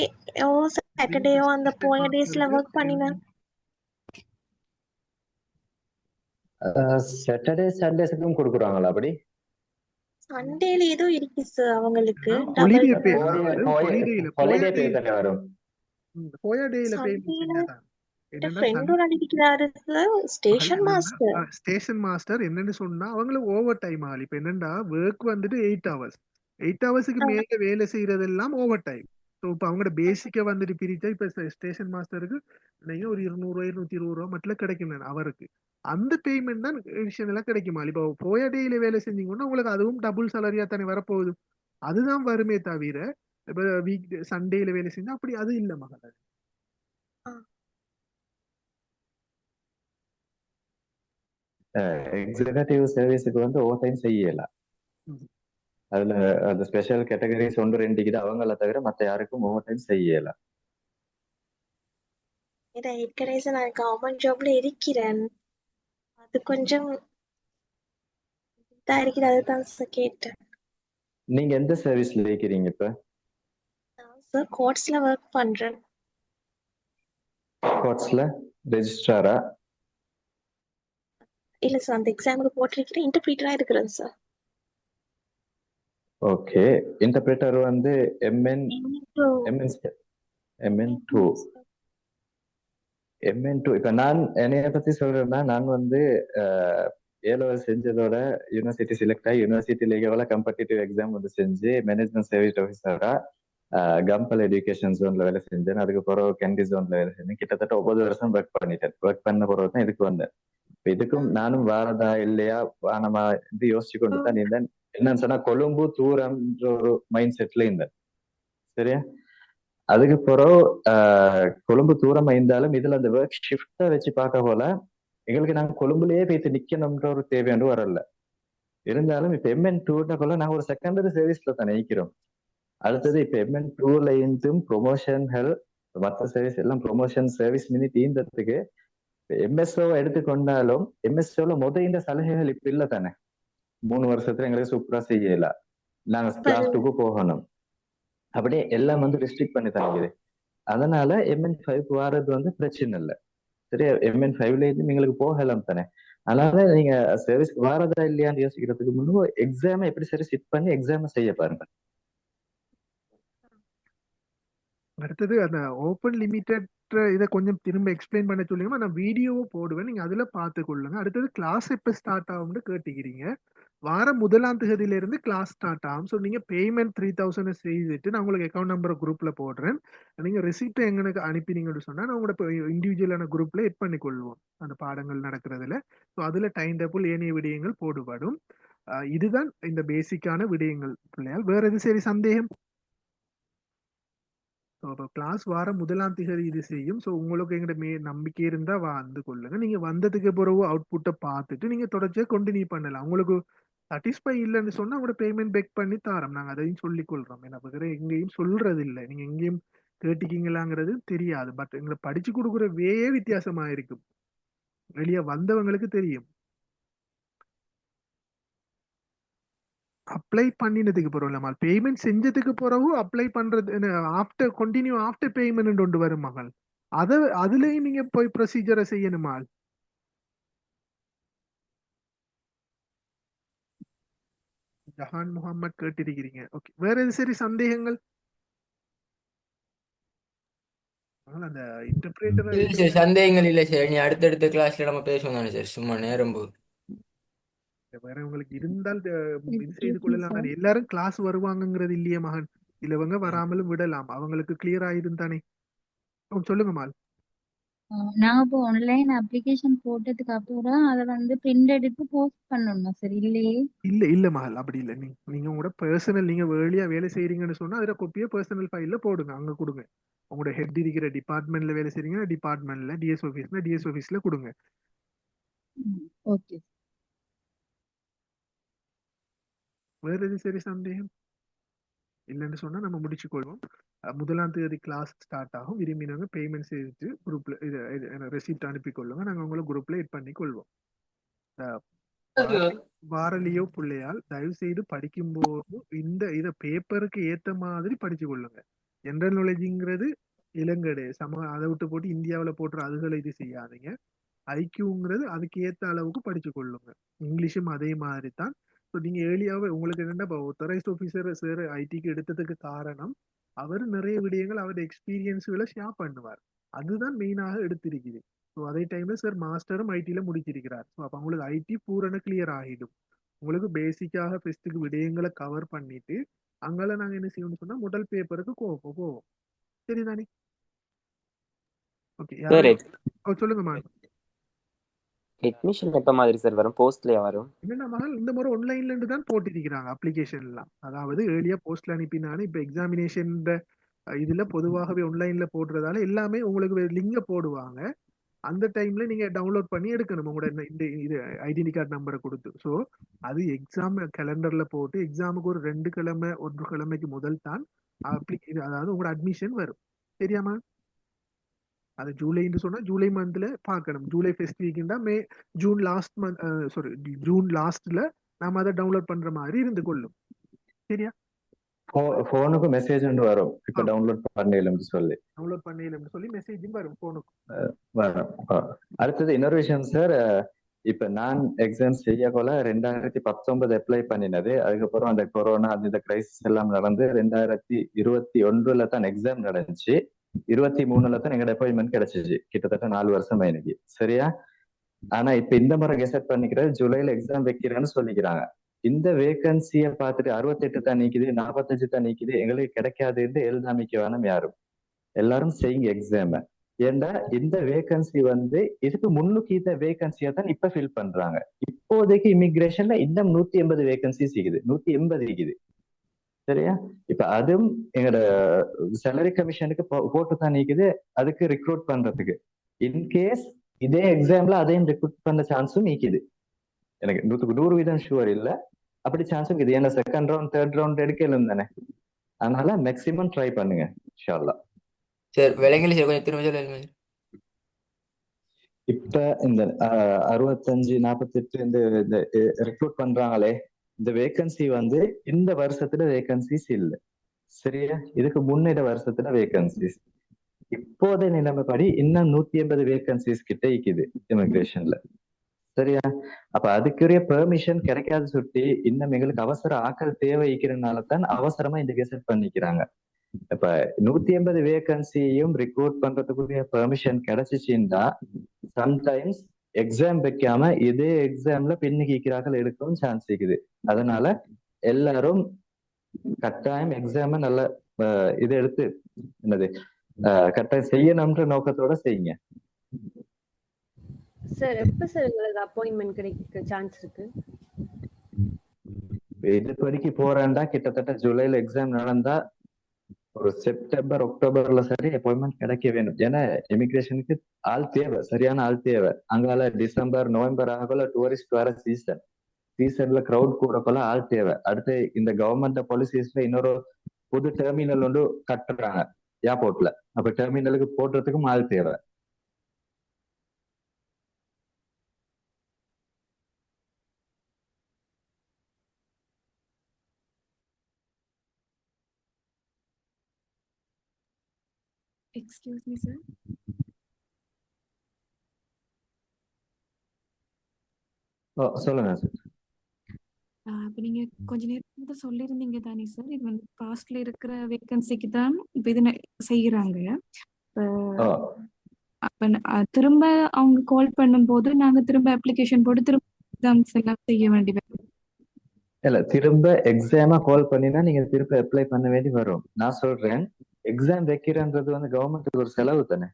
ஓ சாட்டர்டேயோ அந்த போய டேஸ்ல ஒர்க் பண்ணினா சாட்டர்டே சண்டேஸுக்கும் கொடுக்குறாங்களா அப்படி? சண்டேல ஏதோ இருக்கு சார் அவங்களுக்கு ஹாலிடே டபுள் பே, அதாவது ஹாலிடேல ஹாலிடே பே தானே வரும். போய டேல பேமெண்ட் சண்டேல செஞ்சதான் என்னன்னா ஃப்ரெண்ட் ஒரு அடிக்கிறாரு sir, station master. Station master என்னன்னு சொன்னா அவங்களுக்கு ஓவர் டைம் ஆகல. இப்ப என்னன்னா ஒர்க் வந்துட்டு 8 hours, 8 ஹவர்ஸுக்கு மேல வேலை செய்யறதெல்லாம் ஓவர் டைம். ஸோ இப்போ அவங்களோட பேசிக்கா வந்துட்டு பிரிச்சா இப்ப ஸ்டேஷன் மாஸ்டருக்கு நீங்க ஒரு 200 220 மட்டும் கிடைக்கும் அவருக்கு. அந்த பேமெண்ட் தான் எல்லாம் கிடைக்குமா? இப்போ போய டேல வேலை செஞ்சீங்கன்னா உங்களுக்கு அதுவும் டபுள் சேலரியா தானே வரப்போகுது. அதுதான் வருமே தவிர இப்ப வீக் சண்டேல வேலை செஞ்சா அப்படி அது இல்ல மகள். எக்ஸிகூட்டிவ் சர்வீஸுக்கு வந்து ஓவர் டைம் செய்யலாம். அதுல அந்த ஸ்பெஷல் கேட்டகரிஸ் 1 2 அவங்கள தவிர மத்த யாருக்கும் ஓவர் டைம் செய்யலாம். ஏற்கனவே நான் கவர்மெண்ட் ஜாப்ல இருக்கிறேன், அது கொஞ்சம் இதா இருக்குது, அதுதான் சார் கேட்டேன். நீங்க எந்த சர்வீஸ்ல இருக்கிறீங்க இப்ப? சார் கோர்ட்ஸ்ல ஒர்க் பண்றேன். கோர்ட்ஸ்ல ரெஜிஸ்ட்ராரா? இல்ல சார், அந்த எக்ஸாமுக்கு போட்டிருக்கிறேன், இன்டர்பிரீட்டரா இருக்கிறேன் சார். ஓகே, இன்டர்பிரேட்டர் வந்து MN2 இப்ப நான் என்னைய பத்தி சொல்றேன்னா, நான் வந்து A-level செஞ்சதோட யூனிவர்சிட்டி செலக்ட் ஆகி யூனிவர்சிட்டியில எவ்வளவு காம்படிட்டிவ் எக்ஸாம் வந்து செஞ்சு மேனேஜ்மெண்ட் சர்வீஸ் ஆஃபீஸரா கம்பல் எஜுகேஷன் ஜோன்ல வேலை செஞ்சேன். அதுக்கப்புறம் கேண்டி ஜோன்ல வேலை செஞ்சேன். கிட்டத்தட்ட 9 வருஷம் ஒர்க் பண்ணிட்டேன். ஒர்க் பண்ண பிறகு தான் இதுக்கு வந்தேன். இப்ப இதுக்கும் நானும் வாரதா இல்லையா வானமா இது யோசிச்சு கொண்டு தான் இருந்தேன். என்னன்னு சொன்னா கொழும்பு தூரம்ன்ற ஒரு மைண்ட் செட்ல இருந்தேன். சரியா? அதுக்கு பிறகு கொழும்பு தூரமா இருந்தாலும் இதுல அந்த ஒர்க் ஷிஃப்டை வச்சு பார்க்க போல எங்களுக்கு நாங்க கொழும்புலயே போயிட்டு நிக்கணும்ன்ற ஒரு தேவையாண்டு வரல. இருந்தாலும் இப்ப MN2 போல நாங்க ஒரு செகண்டரி சர்வீஸ்ல தான் நினைக்கிறோம். அடுத்தது இப்ப MN2ல இருந்தும் ப்ரொமோஷன்கள் மற்ற சர்வீஸ் எல்லாம் ப்ரொமோஷன் சர்வீஸ் மினி தீர்ந்ததுக்கு MSO எடுத்துக்கொண்டாலும் MSOல இந்த சலுகைகள் இப்ப இல்ல தானே. 3 வருஷத்துல எங்களுக்கு சூப்பரா செய்யல, நாங்க கிளாஸ் 2க்கு போகணும், அப்படியே எல்லாம் வந்து ரெஸ்ட்ரிக்ட் பண்ணி தரங்குது. அதனால MN5 வாரது வந்து பிரச்சனை இல்லை. சரியா? MN5ல இருந்து நீங்களுக்கு போகலாம் தானே. அதனால நீங்க சர்வீஸ் வாரதா இல்லையான்னு யோசிக்கிறதுக்கு முன்பு எக்ஸாம் எப்படி சரி சிட் பண்ணி எக்ஸாம் செய்ய பாருங்க. அடுத்தது அந்த ஓப்பன் லிமிடெட் இதை கொஞ்சம் திரும்ப எக்ஸ்பிளைன் பண்ண சொல்லுங்க. நான் வீடியோவும் போடுவேன், நீங்க அதுல பார்த்து கொள்ளுங்க. அடுத்தது கிளாஸ் எப்ப ஸ்டார்ட் ஆகும்னு கேட்டுக்கிறீங்க. வாரம் 1ஆம் தேதியில இருந்து கிளாஸ் ஸ்டார்ட் ஆகும். ஸோ நீங்க பேமெண்ட் 3000 செய்துட்டு நான் உங்களுக்கு அக்கௌண்ட் நம்பரை குரூப்ல போடுறேன். நீங்க ரெசிப்ட் எங்களுக்கு அனுப்பினீங்கன்னு சொன்னா நான் உங்களோட இண்டிவிஜுவலான குரூப்ல எட் பண்ணி கொள்வோம் அந்த பாடங்கள் நடக்கிறதுல. ஸோ அதுல டைம் டேபிள் ஏனைய விடயங்கள் போடுபடும். இதுதான் இந்த பேசிக்கான விடயங்கள் பிள்ளையால். வேற எது சரி சந்தேகம்? கிளாஸ் வாரம் 1ஆம் தேதி இது செய்யும். ஸோ உங்களுக்கு எங்கிட்ட நம்பிக்கை இருந்தா வந்து கொள்ளுங்க. நீங்க வந்ததுக்கு பிறகு அவுட்புட்டை பார்த்துட்டு நீங்க தொடர்ச்சியா கண்டினியூ பண்ணலாம். உங்களுக்கு சாட்டிஸ்ஃபை இல்லைன்னு சொன்னா உங்களோட பேமெண்ட் பேக் பண்ணி தாரோம். நாங்க அதையும் சொல்லிக் கொள்றோம். ஏன்னா வேற எங்கேயும் சொல்றது இல்லை, நீங்க எங்கேயும் கேட்டுக்கீங்களாங்கிறது தெரியாது. பட் எங்களை படிச்சு கொடுக்குற வேயே வித்தியாசமா இருக்கும், வெளியே வந்தவங்களுக்கு தெரியும். அப்ளை பண்ணினதுக்கு பிறகு இல்ல மகள், பேமெண்ட் செஞ்சதுக்கு பிறகு அப்ளை பண்றது ஆஃப்டர் கண்டினியூ ஆஃப்டர் பேமெண்ட் ஒன்று வரும் மகள். அதுலயும் நீங்க போய் ப்ரொசீஜரை செய்யணுமா? ஜஹான் முகமது கேட்டிருக்கிறீங்க. ஓகே, வேற எது சரி சந்தேகங்கள்? அந்த இன்டர்பிரேட்டர் சந்தேகங்கள் இல்லை சார். நீ அடுத்தடுத்த கிளாஸ்ல நம்ம பேசுவோம் தானே சார், சும்மா நேரம் போகுது. வேற உங்களுக்கு இருந்தால் இது செய்து கொள்ளலாம். எல்லாரும் கிளாஸ் வருவாங்கங்கிறது இல்லையே மகன். சிலவங்க வராமலும் விடலாம், அவங்களுக்கு கிளியர் ஆயிரும் தானே. சொல்லுங்க மால். நாங்க இப்போ ஆன்லைன் அப்ளிகேஷன் போட்டதுக்கு அப்புறம் அதை வந்து பிரிண்ட் எடுத்து போஸ்ட் பண்ணணுமா சார்? இல்லையே. இல்ல மகள், அப்படி இல்லை. நீங்க உங்களோட பர்சனல், நீங்க வேலையா வேலை செய்றீங்கன்னு சொன்னா அதுல கொப்பியை பர்சனல் ஃபைல்ல போடுங்க, அங்க கொடுங்க. உங்களோட ஹெட் இருக்கிற டிபார்ட்மெண்ட்ல வேலை செய்றீங்கன்னா டிபார்ட்மெண்ட்ல, டிஎஸ் ஆஃபீஸ்ல டிஎஸ் ஆஃபீஸ்ல கொடுங்க. ஓகே. வேற எது சரி சந்தேகம் இல்லைன்னு சொன்னா நம்ம முடிச்சு கொள்வோம். 1ஆம் தேதி கிளாஸ் ஸ்டார்ட் ஆகும். விரும்பினவங்க பேமெண்ட் செய்துட்டு குரூப்ல ரெசிப்ட் அனுப்பி கொள்ளுங்க, நாங்க உங்களை குரூப்ல எட் பண்ணி கொள்வோம். வாரலியோ பிள்ளையால் தயவு செய்து படிக்கும்போது இத பேப்பருக்கு ஏத்த மாதிரி படிச்சு கொள்ளுங்க. ஜெனரல் நாலேஜ்ங்கிறது இளங்கடை அதை விட்டு போட்டு இந்தியாவில் போட்டுற அதுகளை இது செய்யாதீங்க. ஐக்கியூங்கிறது அதுக்கு ஏத்த அளவுக்கு படிச்சு கொள்ளுங்க. இங்கிலீஷும் அதே மாதிரி தான். நீங்க ஏர்லியாவே உங்களுக்கு என்னென்ன ஆத்தரைஸ்ட் ஆஃபீஸர் சார் ஐடிக்கு எடுத்ததுக்கு காரணம் அவர் நிறைய விடயங்கள் அவருடைய எக்ஸ்பீரியன்ஸுகளை ஷேர் பண்ணுவார், அதுதான் மெயினாக எடுத்திருக்குது. ஸோ அதே டைம்ல சார் மாஸ்டரும் ஐடியில் முடிச்சிருக்கிறார். ஸோ அப்போ உங்களுக்கு ஐடி பூரண கிளியர் ஆகிடும். உங்களுக்கு பேசிக்காக ஃபெஸ்ட்டுக்கு விடயங்களை கவர் பண்ணிட்டு அங்கால நாங்கள் என்ன செய்யணும்னு சொன்னால் முதல் பேப்பருக்கு போவோம். சரிதானே? ஓகே. சொல்லுங்கம்மா. அட்மிஷன் எப்ப மாதிரி சார் வரும்? போஸ்ட்லயே வரும்? என்னென்ன மகள் இந்த முறை ஆன்லைன்ல இருந்து தான் போட்டிருக்கிறாங்க அப்ளிகேஷன் எல்லாம். அதாவது ஏர்லியா போஸ்ட்ல அனுப்பினாலும் இப்ப எக்ஸாமினேஷன் இதுல பொதுவாகவே ஆன்லைன்ல போடுறதால எல்லாமே உங்களுக்கு லிங்க போடுவாங்க. அந்த டைம்ல நீங்க டவுன்லோட் பண்ணி எடுக்கணும் உங்களோட இந்த இது ஐடென்டி கார்டு நம்பரை கொடுத்து. ஸோ அது எக்ஸாம் கேலண்டர்ல போட்டு எக்ஸாமுக்கு ஒரு 2 கிழமை 1 கிழமைக்கு முதல் தான் அதாவது உங்களோட அட்மிஷன் வரும். சரியாமா? அது ஜூலைன்னு சொன்னா ஜூலை மந்த்ல பார்க்கணும். ஜூலை ஃபெஸ்ட் வீக்னா ஜூன் லாஸ்ட் மந்த் ஜூன் லாஸ்ட்ல நாம அதை டவுன்லோட் பண்ற மாதிரி இருந்து கொள்ளும். சரியா? போனுக்கு மெசேஜ் வரும் இப்ப டவுன்லோட் பண்ணலன்னு சொல்லி மெசேஜும் வரும் போனுக்கு வரும். அடுத்தது இன்னொரு விஷயம் சார், இப்ப நான் எக்ஸாம் செய்ய போல 2019 அப்ளை பண்ணினது. அதுக்கப்புறம் அந்த கொரோனா அந்த கிரைசிஸ் எல்லாம் நடந்து 2021 தான் எக்ஸாம் நடந்துச்சு. 23 தான் எங்க அப்பாயின்மெண்ட் கிடைச்சிச்சு. கிட்டத்தட்ட 4 வருஷம் எனக்கு. சரியா? ஆனா இப்ப இந்த முறை கெசட் பண்ணிக்கிறது ஜூலைல எக்ஸாம் வைக்கிறேன்னு சொல்லிக்கிறாங்க. இந்த வேகன்சியை பார்த்துட்டு 68 தான் நீக்குது, 45 தான் நீக்குது, எங்களுக்கு கிடைக்காதுன்னு எழுதாமிக்க வேணும் யாரும். எல்லாரும் செய்யுங்க எக்ஸாம். ஏன்னா இந்த வேகன்சி இதுக்கு முன்னுக்கு இந்த வேகன்சியை தான் இப்ப ஃபில் பண்றாங்க. இப்போதைக்கு இமிகிரேஷன்ல இன்னும் 180 வேகன்சி இருக்குது, 180 இருக்குது. சரியா? இப்ப அதுவும் எங்களோட சேலரி கமிஷனுக்கு போட்டு தான் நீக்குது, அதுக்கு ரிக்ரூட் பண்றதுக்கு. இன்கேஸ் இதே எக்ஸாம்ல அதையும் ரிக்ரூட் பண்ண சான்ஸும் நீக்குது. எனக்கு 100% ஷுவர் இல்ல, அப்படி சான்ஸும் இருக்குது. ஏன்னா செகண்ட் ரவுண்ட் தேர்ட் ரவுண்ட் எடுக்கலும் தானே. அதனால மேக்ஸிமம் ட்ரை பண்ணுங்க இன்ஷா அல்லாஹ். சார் விலங்குல கொஞ்சம் திரும்ப சொல்லுங்க. இப்ப இந்த 65 48 இந்த ரெக்ரூட் பண்றாங்களே, இந்த வேகன்சி இந்த வருஷத்துல வேகன்சிஸ் இல்ல. சரியா? இதுக்கு முன்னிட வருஷத்துல வேகன்சிஸ். இப்போதைய நிலைமைப்படி இன்னும் 180 வேகன்சிஸ் கிட்ட இருக்குது இமிகிரேஷன்ல. சரியா? அப்ப அதுக்குரிய பெர்மிஷன் கிடைக்காத சுட்டி இன்னும் எங்களுக்கு அவசர ஆக்கள் தேவைக்கிறதுனால தான் அவசரமா இந்த கெசட் பண்ணிக்கிறாங்க. இப்ப 180 வேகன்சியையும் ரிக்ரூட் பண்றதுக்குரிய பெர்மிஷன் கிடைச்சிச்சுன்னா சம்டைம்ஸ் எக்ஸாம் வைக்காம இதே எக்ஸாம்ல பின்னுக்கிறார்கள் எடுக்கவும் சான்ஸ் இருக்குது. அதனால எல்லாரும் கட்டாயம் எக்ஸாம நல்ல இதை எடுத்து என்னது கட்டாயம் செய்யணும்ன்ற நோக்கத்தோட செய்யுங்க. சார் எப்ப சார் உங்களுக்கு அப்பாயின்ட்மெண்ட் கிடைக்க சான்ஸ் இருக்கு? இதுபடிக்கு போறேன்டா கிட்டத்தட்ட ஜூலைல எக்ஸாம் நடந்தா ஒரு செப்டம்பர் அக்டோபர்ல சரி அப்பாயின்மெண்ட் கிடைக்க வேணும். ஏன்னா இமிகிரேஷனுக்கு ஆள் தேவை, சரியான ஆள் தேவை. அங்கால டிசம்பர் நவம்பர் ஆகல டூரிஸ்ட் வர சீசன்ல கிரௌட் கூட போல ஆள் தேவை. அடுத்து இந்த கவர்மெண்ட் பாலிசிஸ்ல இன்னொரு புது டெர்மினல் ஒன்று கட்டுறாங்க ஏர்போர்ட்ல. அப்ப டெர்மினலுக்கு போடுறதுக்கும் ஆள் தேவை. Excuse me, sir. சொல்லுங்க சார். இப்போ நீங்க கொஞ்ச நேரம் சொல்லியிருந்தீங்க தானே சார், இது பாஸ்ட்ல இருக்கிற வேகன்சிக்கு தான் இப்போ இது செய்யறாங்க. அப்ப திரும்ப அவங்க கால் பண்ணும்போது நாங்க திரும்ப அப்ளிகேஷன் போட்டு திரும்ப எக்ஸாம்ஸ் எல்லாம் செய்ய வேண்டியது. இல்ல திரும்ப எக்ஸாமா கால் பண்ணினா நீங்க திரும்ப அப்ளை பண்ண வேண்டி வரும். நான் சொல்றேன், எக்ஸாம் வைக்கிறன்றது வந்து கவர்மெண்ட்டுக்கு ஒரு செலவு தானே.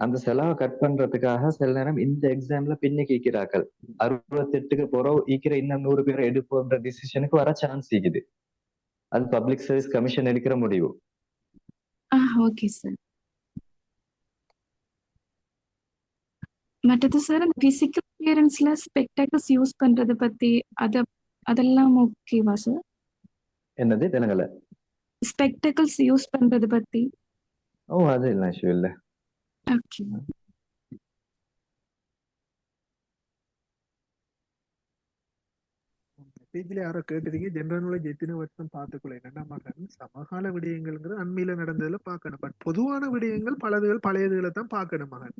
அந்த செலவை கட் பண்றதுக்காக சில நேரம் இந்த எக்ஸாம்ல பின்னுக்கு ஈக்கிறார்கள். 68க்கு போறோம் ஈக்கிற இன்னும் 100 பேரை எடுப்போன்ற டிசிஷனுக்கு வர சான்ஸ் இருக்குது. அது பப்ளிக் சர்வீஸ் கமிஷன் எடுக்கிற முடிவு. Okay sir. மற்றது சார் அந்த பிசிக்கல் கிளியரன்ஸ்ல ஸ்பெக்டாக்கல்ஸ் யூஸ் பண்றது பத்தி அதெல்லாம் ஓகேவா சார்? என்னது தெலுங்குல? ஸ்பெக்டாக்கல்ஸ் யூஸ் பண்றது பத்தி. அது இல்லை இஷ்யூ இல்லை. ஓகே. மெசேஜ்ல யாரோ கேட்டிருக்கீங்க ஜெனரல் நாலேஜ் எத்தனை வருஷம் பார்த்துக்கொள்ள என்னன்னா மகன் சமகால விடயங்கள்ங்கிறது அண்மையில நடந்ததுல பார்க்கணும். பட் பொதுவான விடயங்கள் பழையதுகளை தான் பார்க்கணும் மகன்.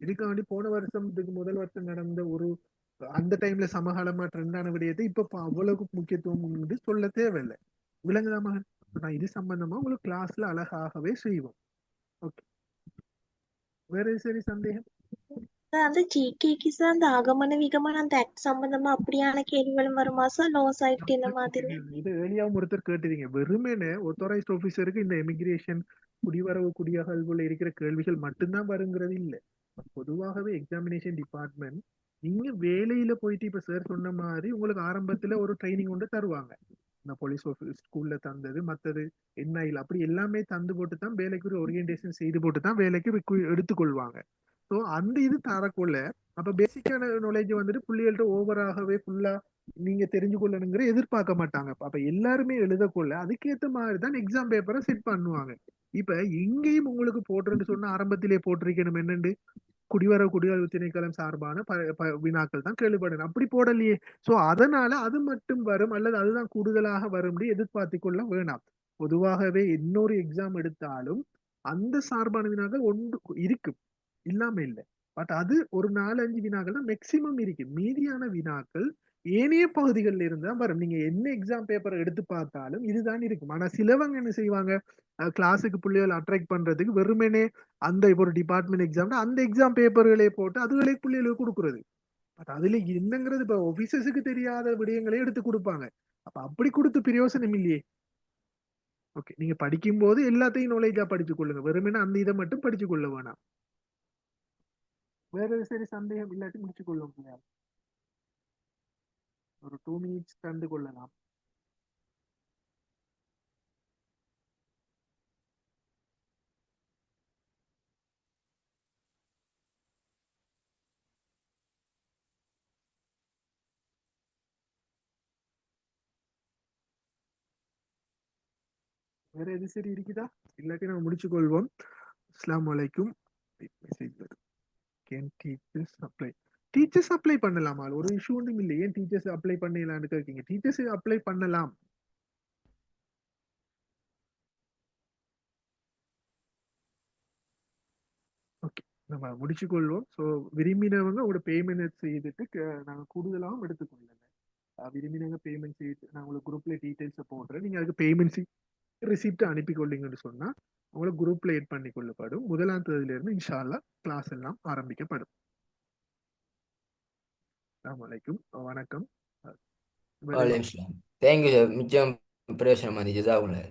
இதுக்காண்டி போன வருஷத்துக்கு முதல் வருஷம் நடந்த ஒரு அந்த டைம்ல சமகாலமா ட்ரெண்டான விடயத்தை இப்ப அவ்வளவு முக்கியத்துவம் சொல்ல தேவையில்லை. விலங்குதா மகன்? நான் இது சம்பந்தமா உங்களுக்கு கிளாஸ்ல அழகாகவே செய்வோம். ஓகே, வேற சரி சந்தேகம்? அந்த ஜிகேக்கு சார் அந்த ஆகமன விகமன அந்த ஆக்ட் சம்பந்தமா அப்படியான கேள்விகளும் வருமா சார்? லோ சைட் இந்த மாதிரி இது ஏர்லியாவும் ஒருத்தர் கேட்டுறீங்க. வெறுமனே ஆத்தரைஸ்ட் ஆபீசருக்கு இந்த இமிகிரேஷன் குடிவரவு குடியகல்வுல இருக்கிற கேள்விகள் மட்டும்தான் வருங்கிறது இல்லை. பொதுவாகவே எக்ஸாமினேஷன் டிபார்ட்மெண்ட் நீங்க வேலையில போயிட்டு இப்ப சார் சொன்ன மாதிரி உங்களுக்கு ஆரம்பத்துல ஒரு ட்ரைனிங் கொண்டு தருவாங்க. இந்த போலீஸ் ஆஃபீஸ் ஸ்கூல்ல தந்தது மற்றது என்ஐல அப்படி எல்லாமே தந்து போட்டு தான் வேலைக்கு ஒரு ஓரியன்டேஷன் செய்து போட்டு தான் வேலைக்கு எடுத்துக்கொள்வாங்க. ஸோ அந்த இது தரக்குள்ள அப்ப பேசிக்கான நாலேஜ் வந்துட்டு புள்ளிகள்கிட்ட ஓவராகவே ஃபுல்லா நீங்க தெரிஞ்சு கொள்ளணுங்கிற எதிர்பார்க்க மாட்டாங்க. அப்ப எல்லாருமே எழுதக்கொள்ள அதுக்கேற்ற மாதிரி தான் எக்ஸாம் பேப்பரை செட் பண்ணுவாங்க. இப்ப எங்கேயும் உங்களுக்கு போட்டுன்னு சொன்னா ஆரம்பத்திலே போட்டிருக்கணும் என்னண்டு குடிவரவு திணைக்களம் சார்பான வினாக்கள் தான் கேள்விப்படணும். அப்படி போடலையே. சோ அதனால அது மட்டும் வரும் அல்லது அதுதான் கூடுதலாக வரும் எதிர்பார்த்து கொள்ள வேணாம். பொதுவாகவே இன்னொரு எக்ஸாம் எடுத்தாலும் அந்த சார்பான வினாக்கள் ஒன்று இருக்கு, இல்லாம இல்லை. பட் அது ஒரு 4-5 வினாக்கள் தான் மேக்சிமம் இருக்கு. மீதியான வினாக்கள் ஏனைய பகுதிகளில் இருந்து தான் வரும். நீங்க என்ன எக்ஸாம் பேப்பரை எடுத்து பார்த்தாலும் இதுதான் இருக்கும். ஆனா சிலவங்க என்ன செய்வாங்க, கிளாஸுக்கு பிள்ளைகள் அட்ராக்ட் பண்றதுக்கு வெறுமனே அந்த ஒரு டிபார்ட்மெண்ட் எக்ஸாம் அந்த எக்ஸாம் பேப்பர்களே போட்டு அதுகளே பிள்ளைகளுக்கு கொடுக்குறது. பட் அதுல என்னங்கிறது இப்ப ஆபீசர்ஸுக்கு தெரியாத விடயங்களே எடுத்து கொடுப்பாங்க. அப்ப அப்படி கொடுத்து பிரயோசனம் இல்லையே. ஓகே, நீங்க படிக்கும் போது எல்லாத்தையும் நாலேஜா படிச்சு கொள்ளுங்க, வெறுமனே அந்த இதை மட்டும் படிச்சு கொள்ள வேணாம். வேற சரி சந்தேகம் இல்லாட்டி முடிச்சு கொள்ளும். ஒரு 2 மினிட்ஸ் கண்டு கொள்ளலாம். வேற எது சரி இருக்குதா? இல்லாட்டி நம்ம முடிச்சு கொள்வோம். அஸ்ஸலாமு அலைக்கும். மெசேஜ் வரும். Can teachers apply? Teachers apply பண்ணலாமா? ஒரு இஷ்யூ ஒன்றும் இல்லை. ஏன் டீச்சர்ஸ் அப்ளை பண்ணலான்னு கேட்கீங்க? டீச்சர்ஸ் அப்ளை பண்ணலாம். ஓகே, நம்ம முடிச்சு கொள்வோம். ஸோ விரும்பினவங்க ஒரு பேமெண்ட் செய்துட்டு நாங்கள் கூடுதலாகவும் எடுத்துக்கொள்ளல. விரும்பினவங்க பேமெண்ட் செய்து நான் உங்களுக்கு குரூப்ல டீட்டெயில்ஸை போடுறேன். நீங்க அதுக்கு பேமெண்ட் ரிசிப்ட் அனுப்பி கொள்ளீங்கன்னு சொன்னா உங்களுக்கு குரூப்ல ஏட் பண்ணி கொள்ளப்படும். 1ஆம் தேதியில இருந்து இன்ஷா அல்லாஹ் கிளாஸ் எல்லாம் ஆரம்பிக்கப்படும். அஸ்ஸலாமு அலைக்கும். வணக்கம். தேங்க்யூ சார், மிச்சம் பிரயோசனமா இருந்துச்சு. ஜஸாக்குல்லாஹ்.